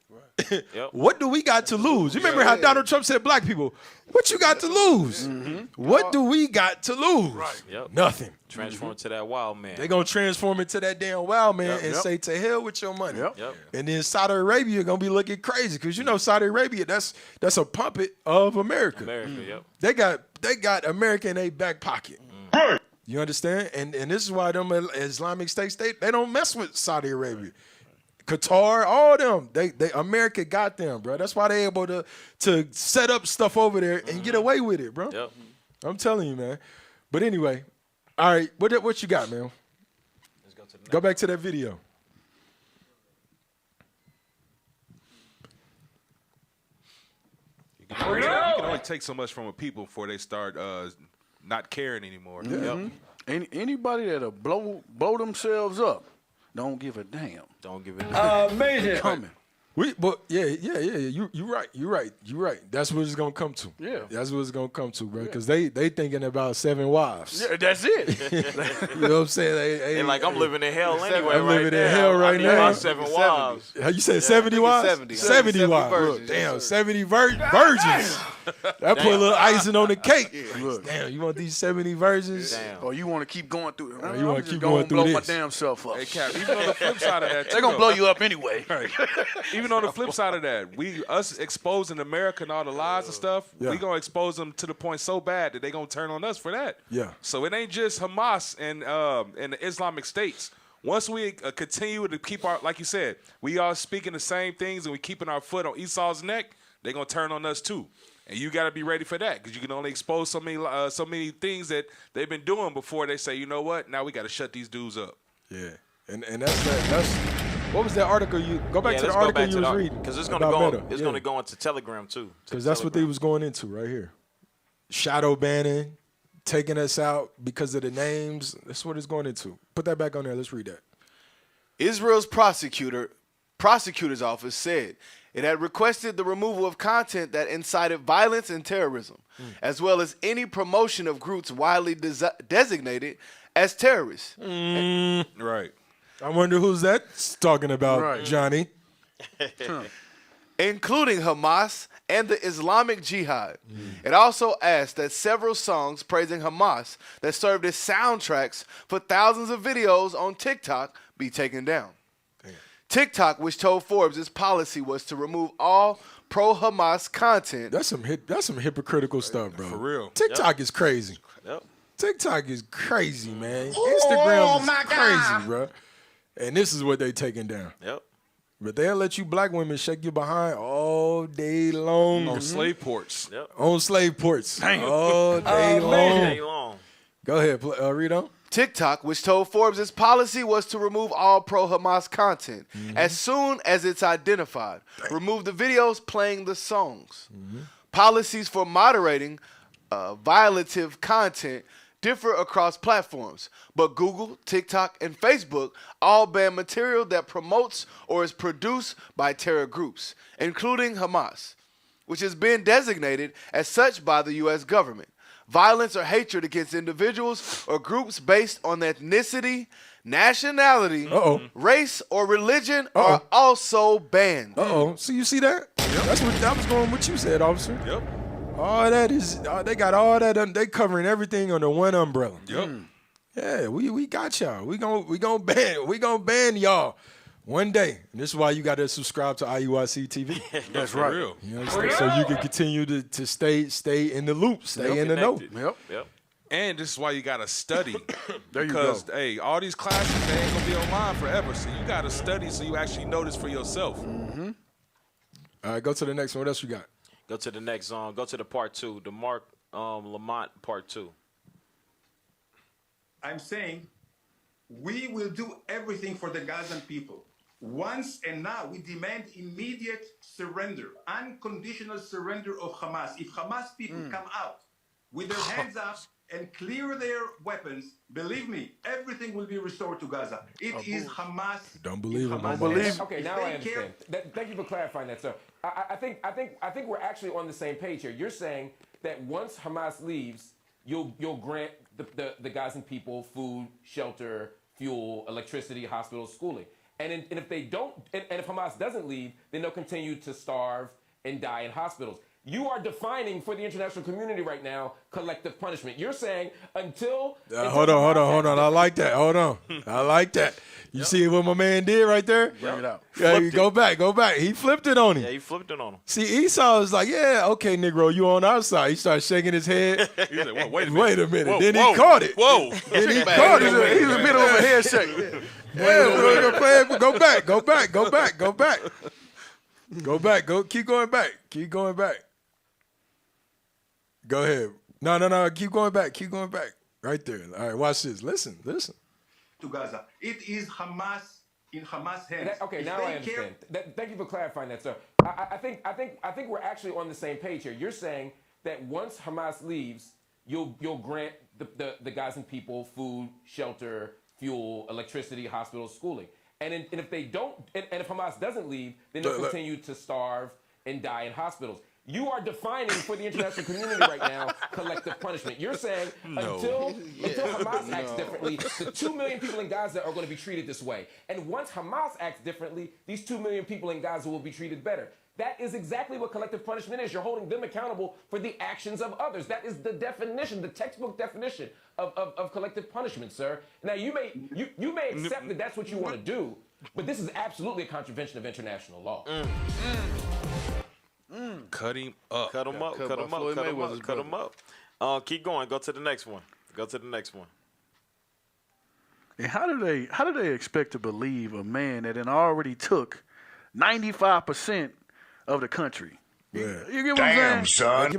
What do we got to lose? You remember how Donald Trump said, black people, what you got to lose? What do we got to lose? Yep. Nothing. Transform into that wild man. They're going to transform into that damn wild man and say, to hell with your money. Yep. And then Saudi Arabia going to be looking crazy because, you know, Saudi Arabia, that's a puppet of America. They got America in their back pocket. You understand? And this is why them Islamic State, they don't mess with Saudi Arabia. Qatar, all them, they America got them, bro. That's why they able to set up stuff over there and get away with it, bro. I'm telling you, man. But anyway, All right, what you got, man? Let's go to the next. Go back to that video. You can only take so much from a people before they start not caring anymore. Yeah. Anybody that'll blow themselves up, don't give a damn. Don't give a damn. Amazing. Coming. You're right. That's what it's gonna come to. Yeah. That's what it's gonna come to, bro. Because they thinking about 7 wives. Yeah, that's it. You know what I'm saying? They're like, I'm living in hell anyway. I'm living in hell right now. I need my 7 wives. How you said 70 wives? 70 wives. virgins. Damn, 70 virgins. That put a little icing on the cake. Look, damn, you want these 70 virgins? Damn. Or you want to keep going through it? You want to keep going through blow this? my damn self up. Hey, Cap, even on the flip side of that, They're gonna blow you up anyway. Right. Even on the flip side of that, us exposing America and all the lies and stuff, we gonna expose them to the point so bad that they gonna turn on us for that. Yeah. So it ain't just Hamas and the Islamic States. Once we continue to keep our, like you said, we all speaking the same things and we keeping our foot on Esau's neck, they gonna turn on us too. And you got to be ready for that because you can only expose so many things that they've been doing before they say, you know what, now we got to shut these dudes up. Yeah, and that's what was that article you go back to the article you was reading because it's gonna go into Telegram too. Because that's what they was going into right here. Shadow banning, taking us out because of the names. That's what it's going into. Put that back on there. Let's read that. Israel's prosecutor's office said it had requested the removal of content that incited violence and terrorism, as well as any promotion of groups widely designated as terrorists. Right. I wonder who's that talking about, Johnny. Including Hamas and the Islamic Jihad. It also asked that several songs praising Hamas that served as soundtracks for thousands of videos on TikTok be taken down. TikTok, which told Forbes its policy was to remove all pro-Hamas content. That's some hypocritical stuff, bro. For real. TikTok is crazy. Yep. TikTok is crazy, man. Instagram is crazy, bro. And this is what they taking down. Yep. But they'll let you black women shake you behind all day long. On slave ports. Yep. On slave ports. Dang. All day long. Go ahead, read on. TikTok, which told Forbes its policy was to remove all pro-Hamas content as soon as it's identified. Remove the videos playing the songs. Policies for moderating violative content differ across platforms, but Google, TikTok, and Facebook all ban material that promotes or is produced by terror groups, including Hamas, which has been designated as such by the U.S. government. Violence or hatred against individuals or groups based on ethnicity, nationality, race, or religion are also banned. So you see that? Yep. That was going what you said, officer. Yep. All that is, they got all that. They covering everything under one umbrella. Yep. Yeah, we got y'all. We gonna ban y'all one day. And this is why you got to subscribe to IUIC TV. That's right. Real. You know, so you can continue to stay in the loop, stay in the know. Yep. And this is why you got to study. Because, hey, all these classes, they ain't going to be online forever. So you got to study so you actually know this for yourself. All right, go to the next one. What else you got? Go to the next song. Go to the part 2, the Mark Lamont part 2. I'm saying we will do everything for the Gazan people. Once and now, we demand immediate surrender, unconditional surrender of Hamas. If Hamas people come out with their hands up and clear their weapons, believe me, everything will be restored to Gaza. It is Hamas. Don't believe it. Don't believe. Okay, now I understand. Thank you for clarifying that, sir. I think we're actually on the same page here. You're saying that once Hamas leaves, you'll grant the Gazan people food, shelter, fuel, electricity, hospitals, schooling. And if they don't, and if Hamas doesn't leave, then they'll continue to starve and die in hospitals. You are defining for the international community right now collective punishment. You're saying until hold on. I like that. Hold on. I like that. You see what my man did right there? Bring it out. Yeah, go back. He flipped it on him. Yeah, he flipped it on him. See, Esau was like, yeah, okay, Negro, you on our side. He started shaking his head. He said, well, wait a minute. Whoa, Then he caught it. Whoa. Then he caught it. He was a bit over head shake. Go back. Go back. Keep going back. Go ahead. No. Keep going back. Right there. All right, watch this. Listen. To Gaza. It is Hamas in Hamas hands. Okay, now I understand. Thank you for clarifying that, sir. I think we're actually on the same page here. You're saying that once Hamas leaves, you'll grant the Gazan people food, shelter, fuel, electricity, hospitals, schooling. And if they don't, and if Hamas doesn't leave, then they'll continue to starve and die in hospitals. You are defining for the international community right now collective punishment. You're saying until Hamas acts differently, the 2 million people in Gaza are going to be treated this way. And once Hamas acts differently, these 2 million people in Gaza will be treated better. That is exactly what collective punishment is. You're holding them accountable for the actions of others. That is the definition, the textbook definition of collective punishment, sir. Now, you may accept that that's what you want to do, but this is absolutely a contravention of international law. Cut him up. Cut him up. Keep going. Go to the next one. And how do they expect to believe a man that then already took 95% of the country? Yeah. You get what I'm saying? son.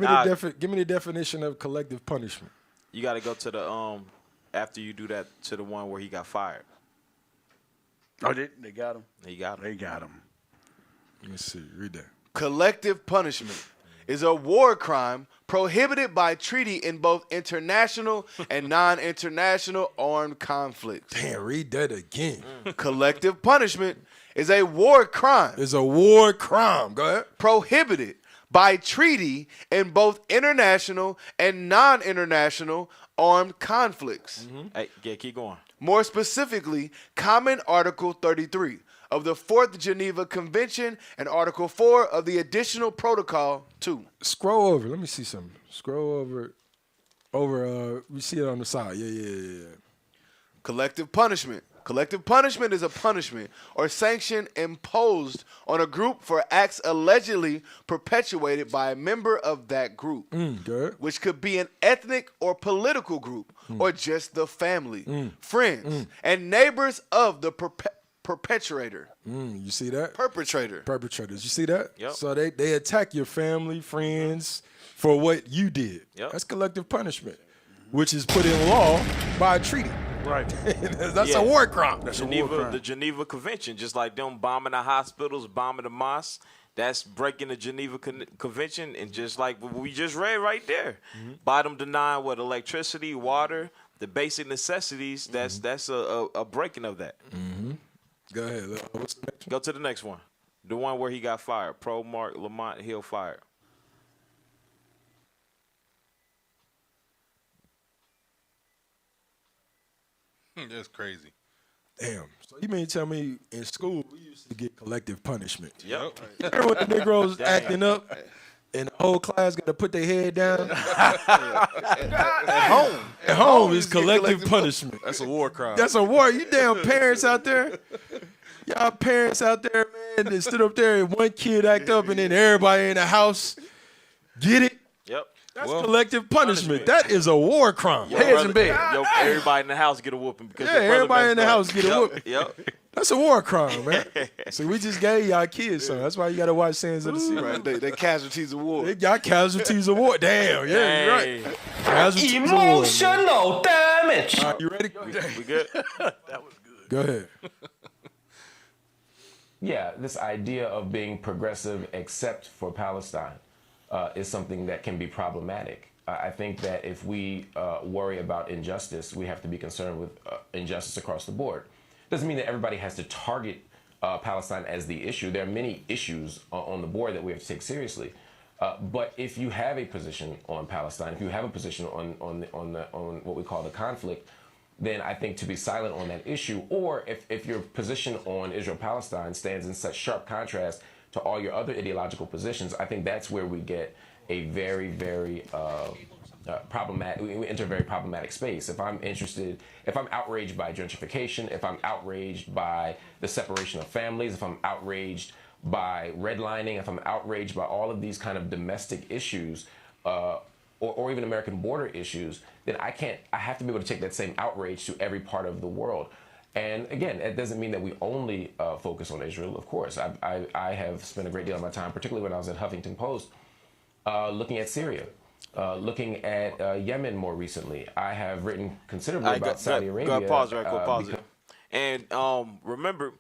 Give me the definition of collective punishment. You got to go to the after you do that to the one where he got fired. Oh, they got him. They got him. Let me see. Read that. Collective punishment is a war crime prohibited by treaty in both international and non-international armed conflicts. Damn, read that again. Collective punishment is a war crime. It's a war crime. Go ahead. Prohibited by treaty in both international and non-international armed conflicts. Hey, keep going. More specifically, Common Article 33 of the 4th Geneva Convention and Article 4 of the Additional Protocol 2. Scroll over. Let me see something. Scroll over. We see it on the side. Yeah. Collective punishment. Collective punishment is a punishment or sanction imposed on a group for acts allegedly perpetuated by a member of that group, which could be an ethnic or political group or just the family, friends, and neighbors of the perpetrator. You see that? Perpetrators. You see that? Yep. So they attack your family, friends for what you did. Yep. That's collective punishment, which is put in law by a treaty. Right. That's a war crime. The Geneva Convention, just like them bombing the hospitals, bombing the mosques, that's breaking the Geneva Convention. And just like what we just read right there, by them denying electricity, water, the basic necessities, that's a breaking of that. Go ahead. What's the next one? Go to the next one. The one where he got fired. Pro Mark Lamont Hill fired. That's crazy. Damn. So you mean tell me in school we used to get collective punishment? Yep. Remember when the Negroes acting up and the whole class got to put their head down? At home is collective punishment. That's a war crime. That's a war. You damn parents out there. Y'all parents out there, man, that stood up there and one kid act up and then everybody in the house get it? Yep. That's collective punishment. That is a war crime. Heads in bed. Everybody in the house get a whooping. Because everybody in the house get a whooping. Yep. That's a war crime, man. So we just gave y'all kids something. That's why you got to watch Sands of the Sea. Right. They casualties of war. They got casualties of war. Damn, yeah, you're right. Casualties Emotional damage. All right, you ready? We good? That was good. Go ahead. Yeah, this idea of being progressive except for Palestine is something that can be problematic. I think that if we worry about injustice, we have to be concerned with injustice across the board. Doesn't mean that everybody has to target Palestine as the issue. There are many issues on the board that we have to take seriously. But if you have a position on Palestine, if you have a position on what we call the conflict, then I think to be silent on that issue, or if your position on Israel-Palestine stands in such sharp contrast to all your other ideological positions, I think that's where we get a very, very problematic. We enter a very problematic space. If I'm outraged by gentrification, if I'm outraged by the separation of families, if I'm outraged by redlining, if I'm outraged by all of these kind of domestic issues, or even American border issues, then I have to be able to take that same outrage to every part of the world. And again, it doesn't mean that we only focus on Israel, of course. I have spent a great deal of my time, particularly when I was at Huffington Post, looking at Syria. looking at Yemen more recently. I have written considerably about Saudi Arabia. Go pause right quick, pause it. And remember,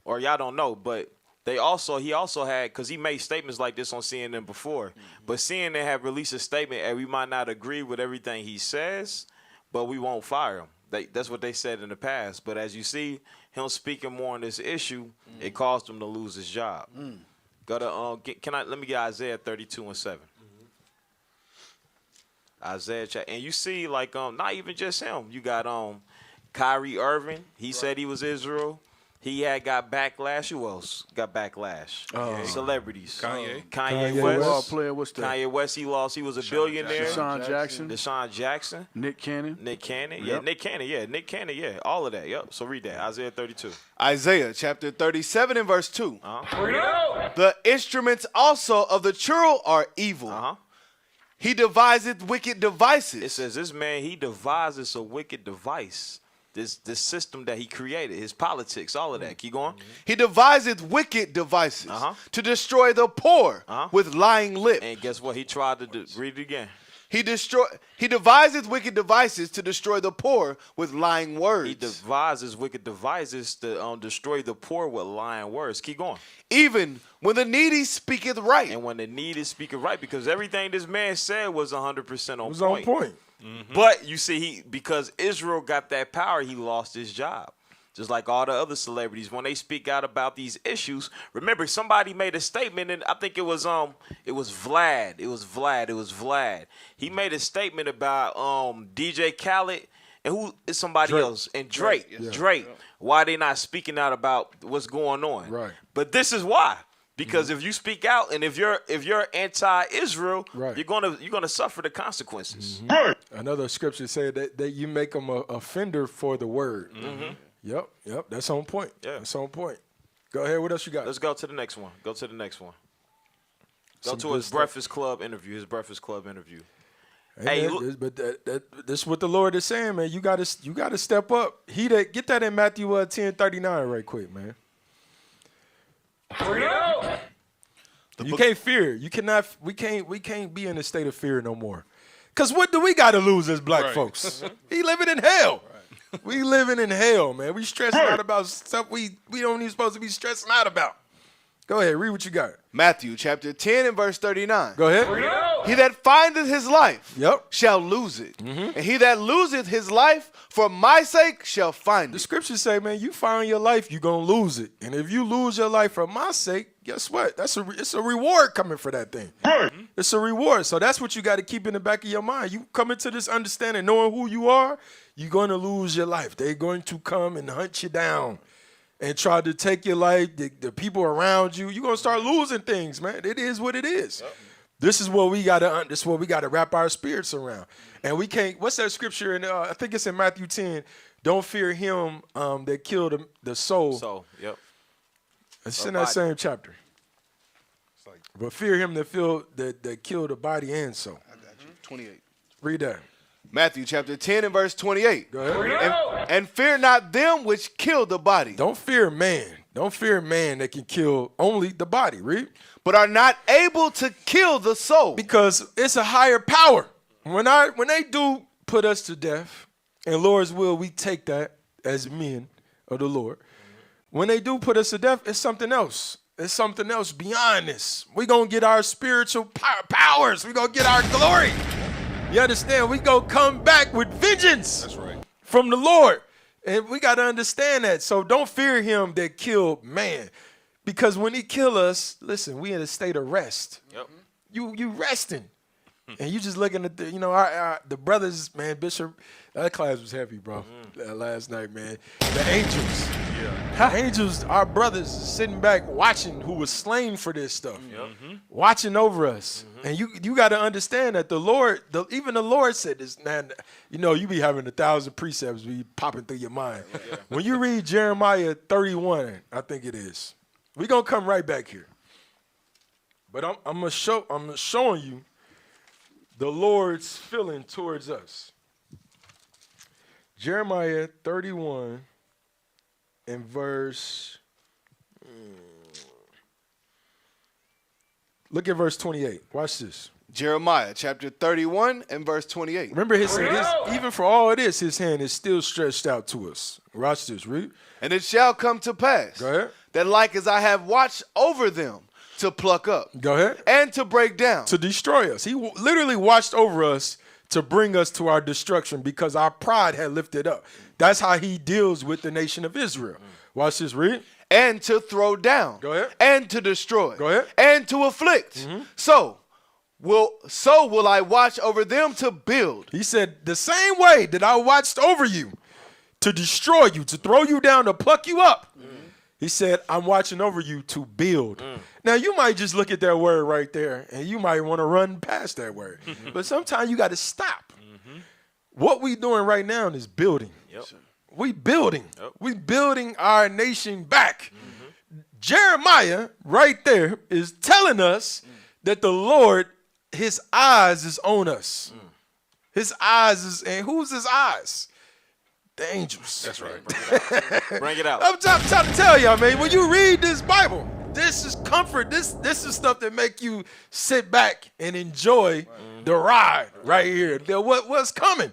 or y'all don't know, but he also had, because he made statements like this on CNN before, but CNN had released a statement, and we might not agree with everything he says, but we won't fire him. That's what they said in the past. But as you see, him speaking more on this issue, it caused him to lose his job. Go to let me get Isaiah 32:7. Isaiah, and you see, like, not even just him. You got Kyrie Irving. He said he was Israel. He got backlash. Who else got backlash? Celebrities. Kanye West. Kanye West, he lost. He was a billionaire. Deshaun Jackson. Nick Cannon. Yeah, Nick Cannon, yeah. All of that, yep. So read that, Isaiah 32. Isaiah chapter 37 and verse 2. The instruments also of the churl are evil. He deviseth wicked devices. It says this man, he devises a wicked device. This system that he created, his politics, all of that. Keep going. He deviseth wicked devices to destroy the poor with lying lips. And guess what? He tried to read it again. He deviseth wicked devices to destroy the poor with lying words. He devises wicked devices to destroy the poor with lying words. Keep going. Even when the needy speaketh right. And when the needy speaketh right, because everything this man said was 100% on point. It was on point. But you see, because Israel got that power, he lost his job. Just like all the other celebrities, when they speak out about these issues, remember somebody made a statement, and I think it was Vlad. He made a statement about DJ Khaled and who is somebody else, and Drake. Drake. Why they not speaking out about what's going on? Right. But this is why. Because if you speak out and if you're anti-Israel, you're gonna suffer the consequences. Another scripture said that you make them a offender for the word. Yep, that's on point. Yeah. That's on point. Go ahead. What else you got? Let's go to the next one. Go to his Breakfast Club interview. Hey, but this is what the Lord is saying, man. You gotta step up. Get that in Matthew 10:39 right quick, man. You can't fear. You cannot. We can't be in a state of fear no more. Cause what do we got to lose as black folks? We living in hell. We living in hell, man. We stressing out about stuff we don't even supposed to be stressing out about. Go ahead, read what you got. Matthew chapter 10 and verse 39. Go ahead. He that findeth his life shall lose it. And he that loseth his life for my sake shall find it. The scriptures say, man, you find your life, you're going to lose it. And if you lose your life for my sake, guess what? It's a reward coming for that thing. It's a reward. So that's what you got to keep in the back of your mind. You come into this understanding, knowing who you are, you're going to lose your life. They're going to come and hunt you down and try to take your life, the people around you. You're going to start losing things, man. It is what it is. This is what we got to wrap our spirits around. And we can't, what's that scripture? And I think it's in Matthew 10. Don't fear him that killed the soul. It's in that same chapter. But fear him that killed the body and soul. I got you. 28. Read that. Matthew chapter 10 and verse 28. Go ahead. And fear not them which kill the body. Don't fear man. Don't fear man that can kill only the body. Read. But are not able to kill the soul. Because it's a higher power. When they do put us to death, and Lord's will, we take that as men of the Lord. When they do put us to death, it's something else. It's something else beyond this. We're going to get our spiritual powers. We're going to get our glory. You understand? We going to come back with vengeance. That's right. From the Lord. And we got to understand that. So don't fear him that killed man. Because when he kill us, listen, we in a state of rest. Yep. You resting. And you just looking at the brothers, man, Bishop, that class was heavy, bro. Last night, man. The angels. The angels, our brothers, sitting back watching who was slain for this stuff. Watching over us. And you got to understand that the Lord, even the Lord said this, man, you be having 1,000 precepts be popping through your mind. When you read Jeremiah 31, I think it is, we're going to come right back here. But I'm showing you the Lord's feeling towards us. Jeremiah 31 and verse, look at verse 28. Watch this. Jeremiah chapter 31 and verse 28. Remember, even for all of this, his hand is still stretched out to us. Watch this, read. And it shall come to pass that like as I have watched over them to pluck up. Go ahead. And to break down. To destroy us. He literally watched over us to bring us to our destruction because our pride had lifted up. That's how he deals with the nation of Israel. Watch this, read. And to throw down. Go ahead. And to destroy. Go ahead. And to afflict. So will I watch over them to build. He said, the same way that I watched over you to destroy you, to throw you down, to pluck you up. He said, I'm watching over you to build. Now, you might just look at that word right there, and you might want to run past that word. But sometimes you got to stop. What we doing right now is building. We building. We building our nation back. Jeremiah right there is telling us that the Lord, his eyes is on us. His eyes is, and who's his eyes? The angels. That's right. Bring it out. I'm trying to tell y'all, man, when you read this Bible, this is comfort. This is stuff that make you sit back and enjoy the ride right here. What's coming?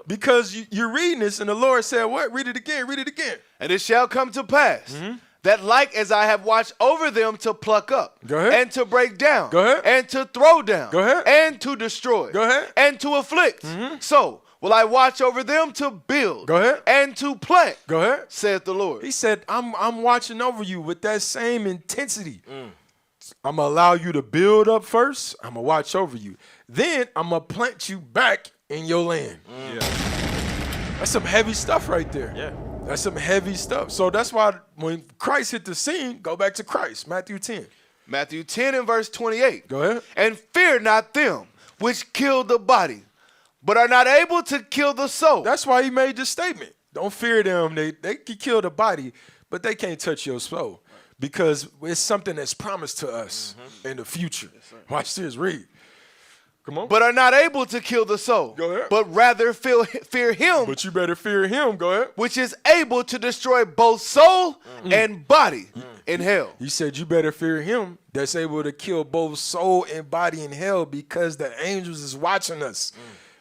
Because you're reading this and the Lord said, what? Read it again. Read it again. And it shall come to pass that like as I have watched over them to pluck up. Go ahead. And to break down. Go ahead. And to throw down. Go ahead. And to destroy. Go ahead. And to afflict. So will I watch over them to build. Go ahead. And to plant. Go ahead. Saith the Lord. He said, I'm watching over you with that same intensity. I'm going to allow you to build up first. I'm going to watch over you. Then I'm going to plant you back in your land. That's some heavy stuff right there. Yeah. That's some heavy stuff. So that's why when Christ hit the scene, go back to Christ. Matthew 10. Matthew 10 and verse 28. Go ahead. And fear not them which kill the body, but are not able to kill the soul. That's why he made this statement. Don't fear them. They can kill the body, but they can't touch your soul because it's something that's promised to us in the future. Watch this. Read. Come on. But are not able to kill the soul. Go ahead. But rather fear him. But you better fear him. Go ahead. Which is able to destroy both soul and body in hell. He said you better fear him that's able to kill both soul and body in hell because the angels is watching us.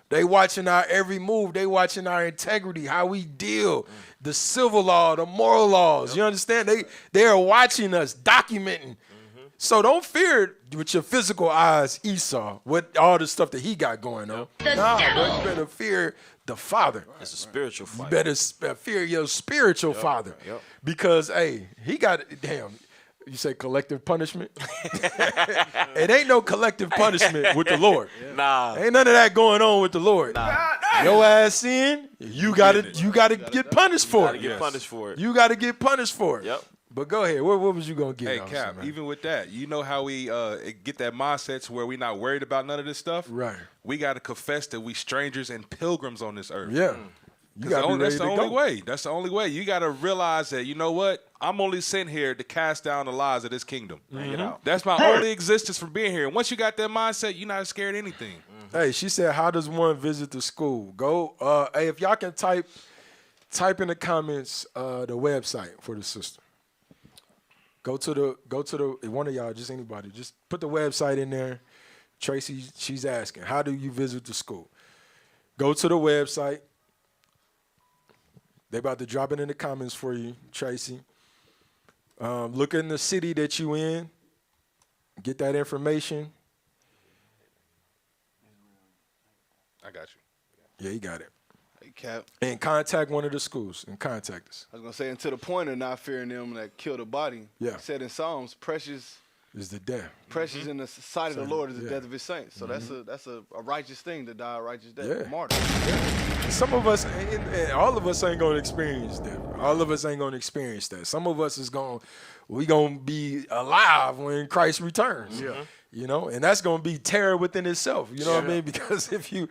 They watching our every move. They watching our integrity, how we deal, the civil law, the moral laws. You understand? They are watching us, documenting. So don't fear with your physical eyes Esau, with all the stuff that he got going on. Nah, bro, you better fear the Father. It's a spiritual fight. You better fear your spiritual father. Because, hey, he got, damn, you say collective punishment? It ain't no collective punishment with the Lord. Nah. Ain't none of that going on with the Lord. Your ass sin, you gotta get punished for it. You gotta get punished for it. You gotta get punished for it. Yep. But go ahead. What was you gonna get? Hey, Cap. Even with that, you know how we get that mindset to where we not worried about none of this stuff. Right. We got to confess that we strangers and pilgrims on this earth. Yeah. You gotta be ready that's the to only go. way. That's the only way. You got to realize that, you know what? I'm only sent here to cast down the lies of this kingdom. That's my only existence for being here. Once you got that mindset, you're not scared of anything. Hey, she said, how does one visit the school? Go. Hey, if y'all can type in the comments the website for the sister. Go to the one of y'all, just anybody, just put the website in there. Tracy, she's asking, how do you visit the school? Go to the website. They about to drop it in the comments for you, Tracy. Look in the city that you in. Get that information. I got you. Yeah, you got it. Hey, Cap. And contact one of the schools and contact us. I was going to say, and to the point of not fearing them that kill the body. Yeah. It said in Psalms, precious is the death. Precious in the sight of the Lord is the death of his saints. So that's a righteous thing to die a righteous death. Martyr. Some of us, and all of us ain't going to experience that. All of us ain't going to experience that. Some of us we going to be alive when Christ returns. Yeah. You know, and that's going to be terror within itself. You know what I mean? Because if you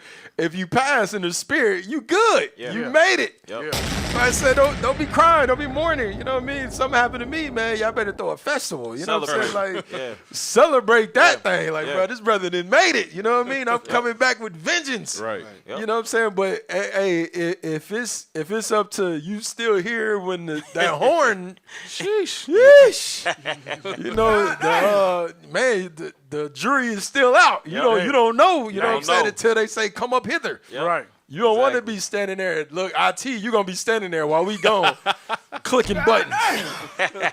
pass in the spirit, you good. Yeah. You made it. Yep. So I said, don't be crying. Don't be mourning. You know what I mean? Something happened to me, man. Y'all better throw a festival. You know what I'm saying? Like, celebrate that thing. Like, bro, this brother done made it. You know what I mean? I'm coming back with vengeance. Right. Yep. You know what I'm saying? But hey, if it's up to you still here when that horn, sheesh. You know, the jury is still out. You don't know. You know what I'm saying? Until they say, come up hither. Yep. Right. You don't want to be standing there. Look, IT, you're going to be standing there while we gone clicking buttons. Yeah,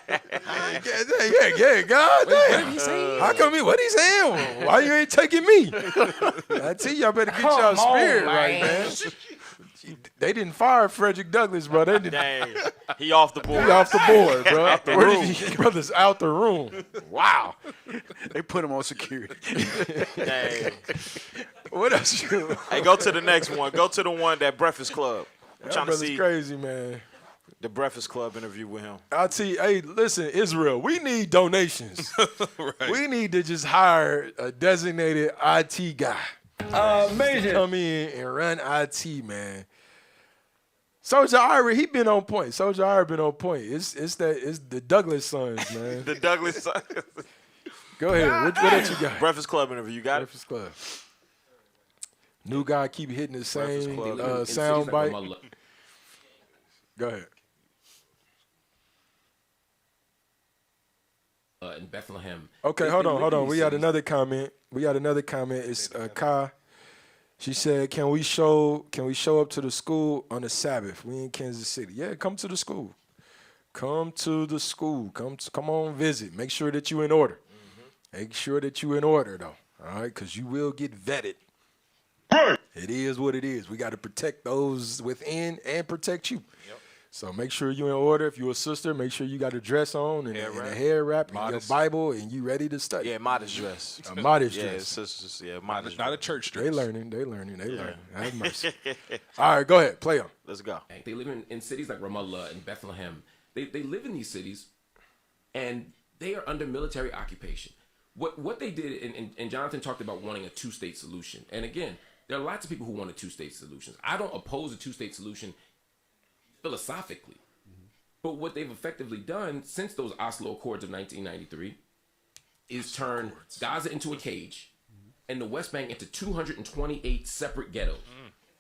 God damn. How come what he saying? Why you ain't taking me? IT, y'all better get y'all spirit right, man. They didn't fire Frederick Douglass, bro. They didn't. Dang. He off the board. He off the board, bro. Out the Where room. did he brothers out the room? Wow. They put him on security. Dang. What else? Hey, go to the next one. Go to the one, that Breakfast Club. I'm trying to see crazy, man. The Breakfast Club interview with him. I'll tell you, hey, listen, Israel, we need donations. Right. We need to just hire a designated IT guy. Amazing. Come in and run IT, man. Soldier Ira, he been on point. Soldier Ira been on point. It's the Douglas sons, man. The Douglas sons. Go ahead. What else you got? Breakfast Club interview. You got Breakfast Club. New guy keep hitting the same In sound cities bite. like Ramallah. Go ahead. In Bethlehem. Okay, They hold live on. in We these got cities. another comment. It's Kai. She said, "Can we show up to the school on the Sabbath? We in Kansas City. Yeah, come to the school. Come to the school. Come on, visit. Make sure that you in order. Make sure that you in order, though. All right, because you will get vetted. It is what it is. We got to protect those within and protect you. Yep. So make sure you're in order. If you're a sister, make sure you got a dress on and a hair wrap and your Bible and you ready to study. Yeah, modest dress. A modest yeah, dress. Sisters, yeah, modest. Not a church dress. They learning. Have mercy. All right, go ahead. Play on. Let's go. They live in cities like Ramallah and Bethlehem. They live in these cities, and they are under military occupation. What they did, and Jonathan talked about wanting a two-state solution. And again, there are lots of people who want a two-state solution. I don't oppose a two-state solution philosophically. But what they've effectively done since those Oslo Accords of 1993 is turn Gaza into a cage and the West Bank into 228 separate ghettos.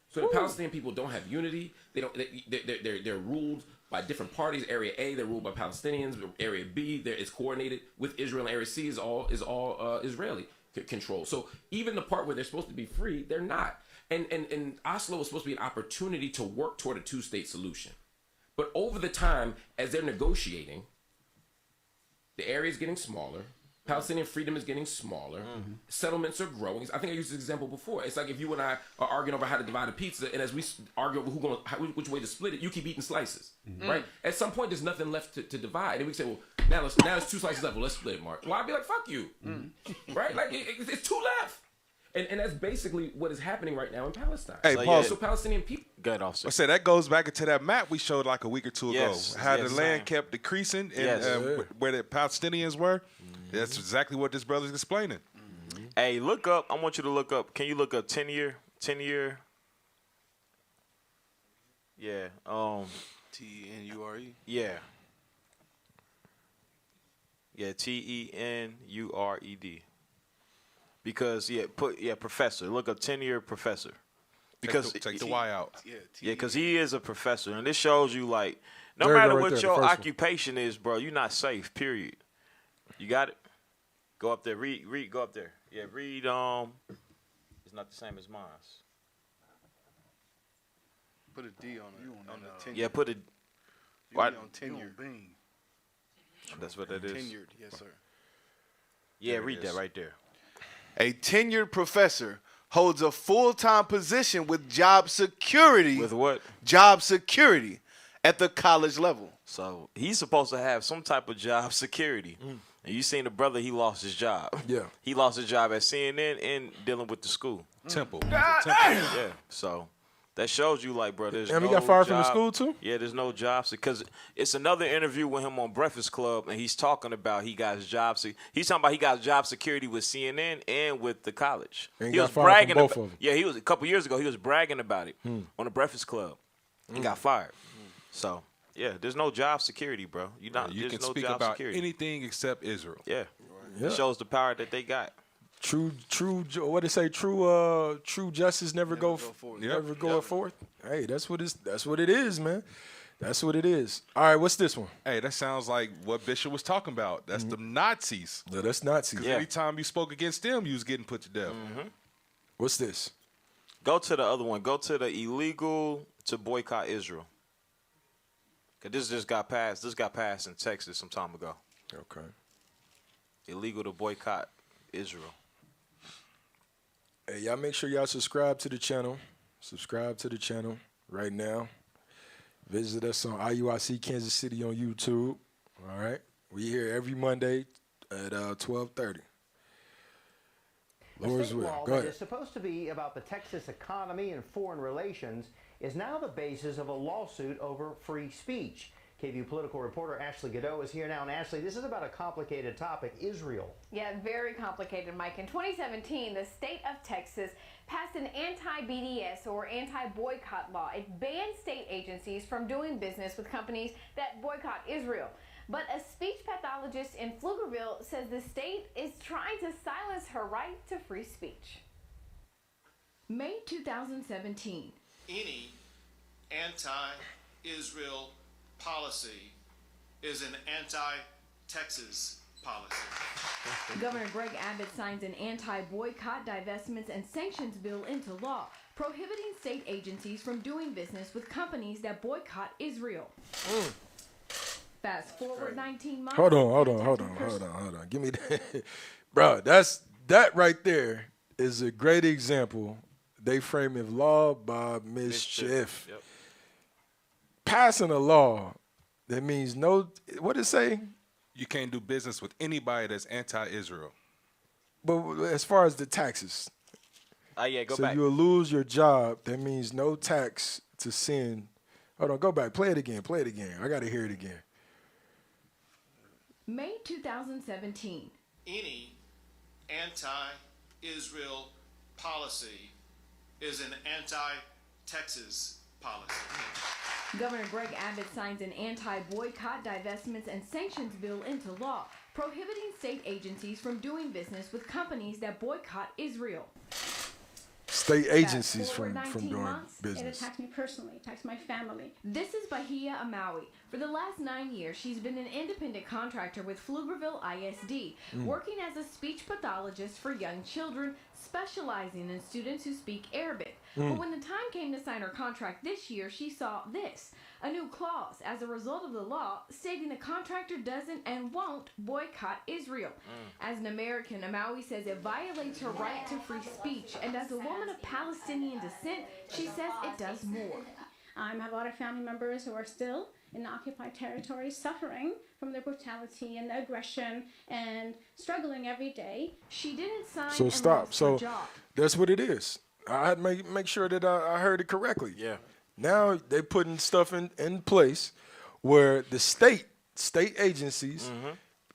So the Palestinian people don't have unity. They're ruled by different parties. Area A, they're ruled by Palestinians. Area B, it's coordinated with Israel. And Area C is all Israeli control. So even the part where they're supposed to be free, they're not. And Oslo was supposed to be an opportunity to work toward a two-state solution. But over the time, as they're negotiating, the area is getting smaller. Palestinian freedom is getting smaller. Settlements are growing. I think I used this example before. It's like if you and I are arguing over how to divide a pizza, and as we argue over which way to split it, you keep eating slices, right? At some point, there's nothing left to divide, and we say, well, now there's 2 slices left. Well, let's split it, Mark. Well, I'd be like, fuck you, right? Like it's 2 left. And that's basically what is happening right now in Palestine. Hey, Paul. So Palestinian people. Good, officer. I said that goes back into that map we showed like a week or two ago. How the land same. kept decreasing and where the Palestinians were. That's exactly what this brother's explaining. Hey, look up. I want you to look up. Can you look up 10-year? 10-year. Yeah. TENURE. Yeah. Yeah. TENURED. Because professor. Look up 10-year professor. Because take the Y out. Yeah, because he is a professor, and this shows you like no matter what your occupation is, bro, you're not safe. Period. You got it. Go up there. Read. Go up there. Yeah, read. It's not the same as mine. Put a D on it. On the tenure. Yeah, put a. Why on tenure? That's what that is. Tenured, yes, sir. Yeah, read that right there. A tenured professor holds a full-time position with job security. With what? Job security at the college level. So he's supposed to have some type of job security. And you seen the brother, he lost his job. Yeah. He lost his job at CNN and dealing with the school. Temple. Yeah. So that shows you like, bro, there's And no he got fired from job. the school too? Yeah, there's no jobs. Because it's another interview with him on Breakfast Club, and he's talking about he got his job. He's talking about he got job security with CNN and with the college. And he got was fired bragging from both about, of them. yeah, he was a couple years ago. He was bragging about it on the Breakfast Club. He got fired. So yeah, there's no job security, bro. You there's can no speak job about security. anything except Israel. Yeah. Yeah. It shows the power that they got. True. What they say? True justice never go forth. Hey, that's what it is, man. That's what it is. All right, what's this one? Hey, that sounds like what Bishop was talking about. That's the Nazis. No, that's Nazis. Because anytime you spoke against them, you was getting put to death. What's this? Go to the other one. Go to the illegal to boycott Israel. Cause this just got passed. This got passed in Texas some time ago. Okay. Illegal to boycott Israel. Hey, y'all make sure y'all subscribe to the channel. Subscribe to the channel right now. Visit us on IUIC Kansas City on YouTube. All right. We here every Monday at 12:30. Lord's will. Law Go that ahead. is supposed to be about the Texas economy and foreign relations is now the basis of a lawsuit over free speech. KVU political reporter Ashley Godot is here now. And Ashley, this is about a complicated topic, Israel. Yeah, very complicated, Mike. In 2017, the state of Texas passed an anti-BDS or anti-boycott law. It banned state agencies from doing business with companies that boycott Israel. But a speech pathologist in Pflugerville says the state is trying to silence her right to free speech. May 2017. Any anti-Israel policy is an anti-Texas policy. Governor Greg Abbott signs an anti-boycott, divestments, and sanctions bill into law, prohibiting state agencies from doing business with companies that boycott Israel. Fast forward 19 months. Hold on. Give me that. Bro, that right there is a great example. They frame it law by mischief. Yep. Passing a law that means no, what did it say? You can't do business with anybody that's anti-Israel. But as far as the taxes. Go so back. you'll lose your job. That means no tax to send. Hold on, go back. Play it again. I got to hear it again. May 2017. Any anti-Israel policy is an anti-Texas policy. Governor Greg Abbott signs an anti-boycott, divestments, and sanctions bill into law, prohibiting state agencies from doing business with companies that boycott Israel. State agencies from doing It business. attacks me personally, attacks my family. This is Bahia Amawi. For the last 9 years, she's been an independent contractor with Pflugerville ISD, working as a speech pathologist for young children, specializing in students who speak Arabic. But when the time came to sign her contract this year, she saw this, a new clause as a result of the law stating the contractor doesn't and won't boycott Israel. As an American, Amawi says it violates her right to free speech, and as a woman of Palestinian descent, she says it does more. I have a lot of family members who are still in occupied territories suffering from the brutality and the aggression and struggling every day. She didn't sign So and stop. lost her So job. that's what it is. I had to make sure that I heard it correctly. Yeah. Now they putting stuff in place where the state agencies,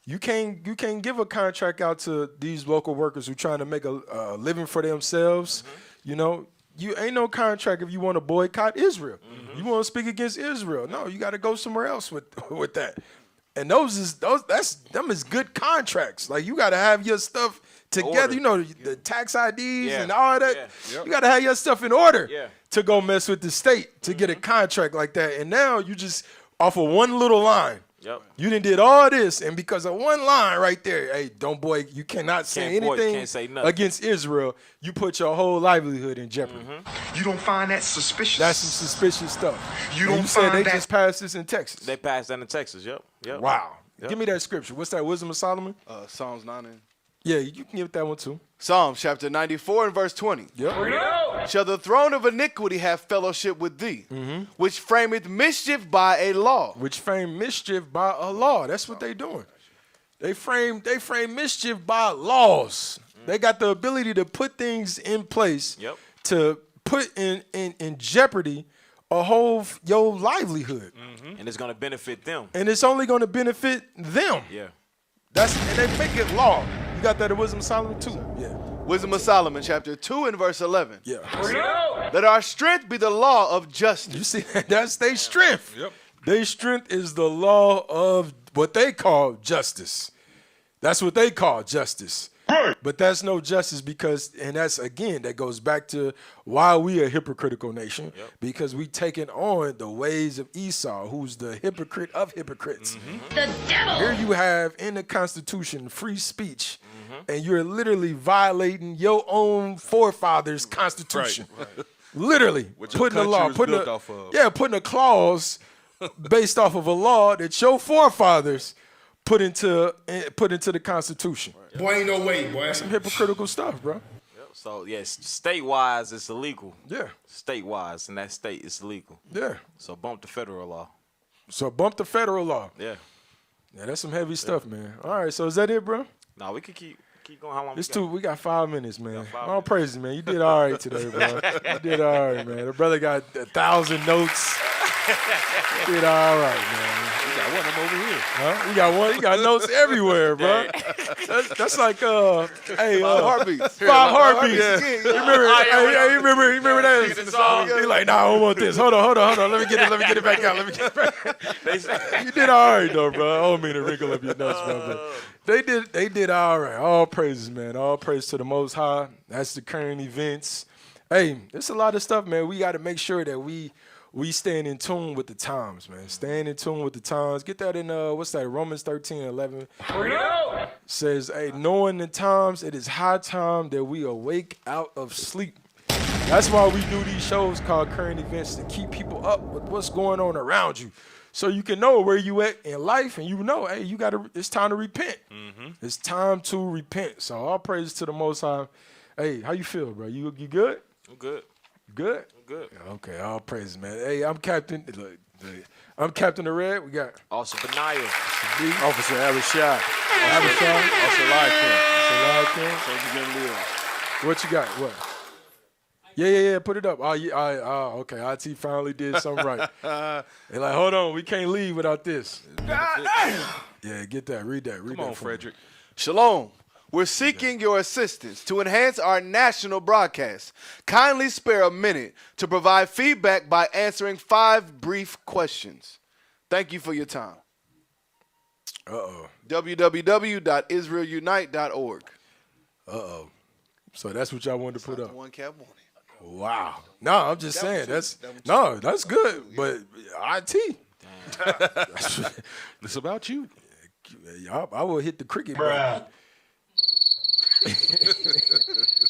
you can't give a contract out to these local workers who trying to make a living for themselves. You know, you ain't no contract if you want to boycott Israel. You want to speak against Israel. No, you got to go somewhere else with that. And them is good contracts. Like you got to have your stuff together. Order. You know, the tax IDs Yeah. and all that. Yeah. Yep. You got to have your stuff in order Yeah. to go mess with the state to get a contract like that. And now you just off of one little line. Yep. You done did all this, and because of one line right there, hey, you cannot say anything can't say nothing. against Israel. You put your whole livelihood in jeopardy. You don't find that suspicious? That's some suspicious stuff. You And don't said find they that- just passed this in Texas. They passed that in Texas. Yep. Wow. Yep. Give me that scripture. What's that? Wisdom of Solomon? Psalms 9. Yeah, you can give that one too. Psalms chapter 94 and verse 20. Yep. Shall the throne of iniquity have fellowship with thee, which frameth mischief by a law? Which frame mischief by a law. That's what they doing. They frame mischief by laws. They got the ability to put things in place to put in jeopardy your livelihood. And it's going to benefit them. And it's only going to benefit them. Yeah. And they make it law. You got that in Wisdom of Solomon too. Yeah. Wisdom of Solomon chapter 2 and verse 11. Yeah. Let our strength be the law of justice. You see, that's their strength. Yep. Their strength is the law of what they call justice. That's what they call justice. But that's no justice because, and that's, again, that goes back to why we a hypocritical nation, because we taking on the ways of Esau, who's the hypocrite of hypocrites. The devil! Here you have in the Constitution free speech, and you're literally violating your own forefathers' Constitution. Right. Literally Which your putting a law, country was built off of. putting a clause based off of a law that your forefathers put into the Constitution. Boy, ain't no way, boy. That's some hypocritical stuff, bro. So, yes, state-wise, it's illegal. Yeah. State-wise, in that state, it's illegal. Yeah. So bump the federal law. So bump the federal law. Yeah. Yeah, that's some heavy stuff, man. All right, so is that it, bro? No, we can keep going. How long It's we got? we got 5 minutes, man. All praises, man. You did all right today, bro. You did all right, man. The brother got 1,000 notes. You did all right, man. You got one of them over here. Huh? You got one. You got notes everywhere, bro. That's like hey, 5 heartbeats. 5 heartbeats. Yeah. You remember that? He's like, nah, I don't want this. Hold on. Let me get it back out. You did all right though, bro. I don't mean to wrinkle up your notes, bro. But they did all right. All praises, man. All praise to the Most High. That's the current events. Hey, there's a lot of stuff, man. We got to make sure that we staying in tune with the times, man. Staying in tune with the times. Get that in, what's that, Romans 13:11. Says, hey, knowing the times, it is high time that we awake out of sleep. That's why we do these shows called Current Events, to keep people up with what's going on around you. So you can know where you at in life, and you know, hey, it's time to repent. It's time to repent. So all praise to the Most High. Hey, how you feel, bro? You good? I'm good. Good? I'm good. Okay, all praises, man. Hey, I'm Captain. I'm Captain the Red. We got Officer Benaya. Officer Abishai. Officer Live King. What you got? What? Yeah. Put it up. Okay. IT finally did something right. They're like, hold on, we can't leave without this. Yeah, get that. Read that. Come on, Frederick. Shalom. We're seeking your assistance to enhance our national broadcast. Kindly spare a minute to provide feedback by answering 5 brief questions. Thank you for your time. www.israelunite.org. So that's what y'all wanted to put up. One cap on it. Wow. No, I'm just saying that's good. But IT. It's about you. I will hit the cricket button.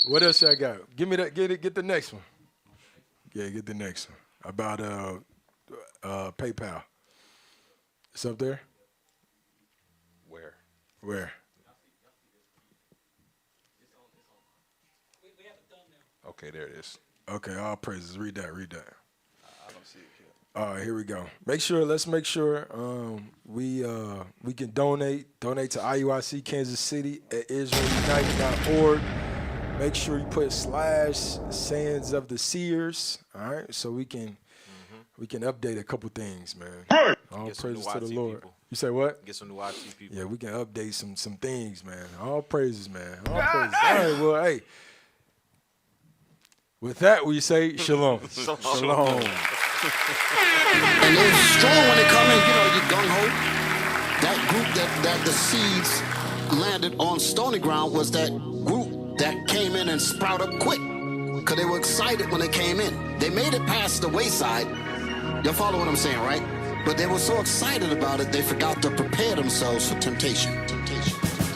What else I got? Give me that. Get the next one. Yeah, get the next one. About PayPal. It's up there. Where? Okay, there it is. Okay, all praises. Read that. I don't see it yet. All right, here we go. Let's make sure we can donate to IUIC Kansas City at IsraelUnite.org. Make sure you put /Sands of the Seers. All right, so we can update a couple things, man. All praises to the Lord. People. You say what? Get some new IT people. Yeah, we can update some things, man. All praises, man. All praises. All right, well, hey. With that, we say shalom. Shalom. And they're strong when they come in, you gung-ho. That group that the seeds landed on stony ground was that group that came in and sprouted up quick. Because they were excited when they came in. They made it past the wayside. Y'all follow what I'm saying, right? But they were so excited about it, they forgot to prepare themselves for temptation.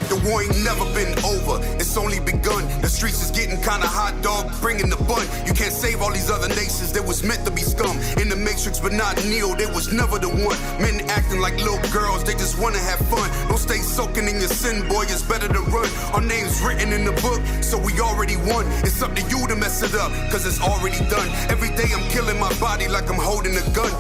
The war ain't never been over, it's only begun. The streets is getting kinda hot, dog, bringing the bun. You can't save all these other nations that was meant to be scum. In the Matrix, but not Neo, they was never the one. Men acting like little girls, they just wanna have fun. Don't stay soaking in your sin, boy, it's better to run. Our name's written in the book, so we already won. It's up to you to mess it up, cause it's already done. Every day I'm killing my body like I'm holding a gun.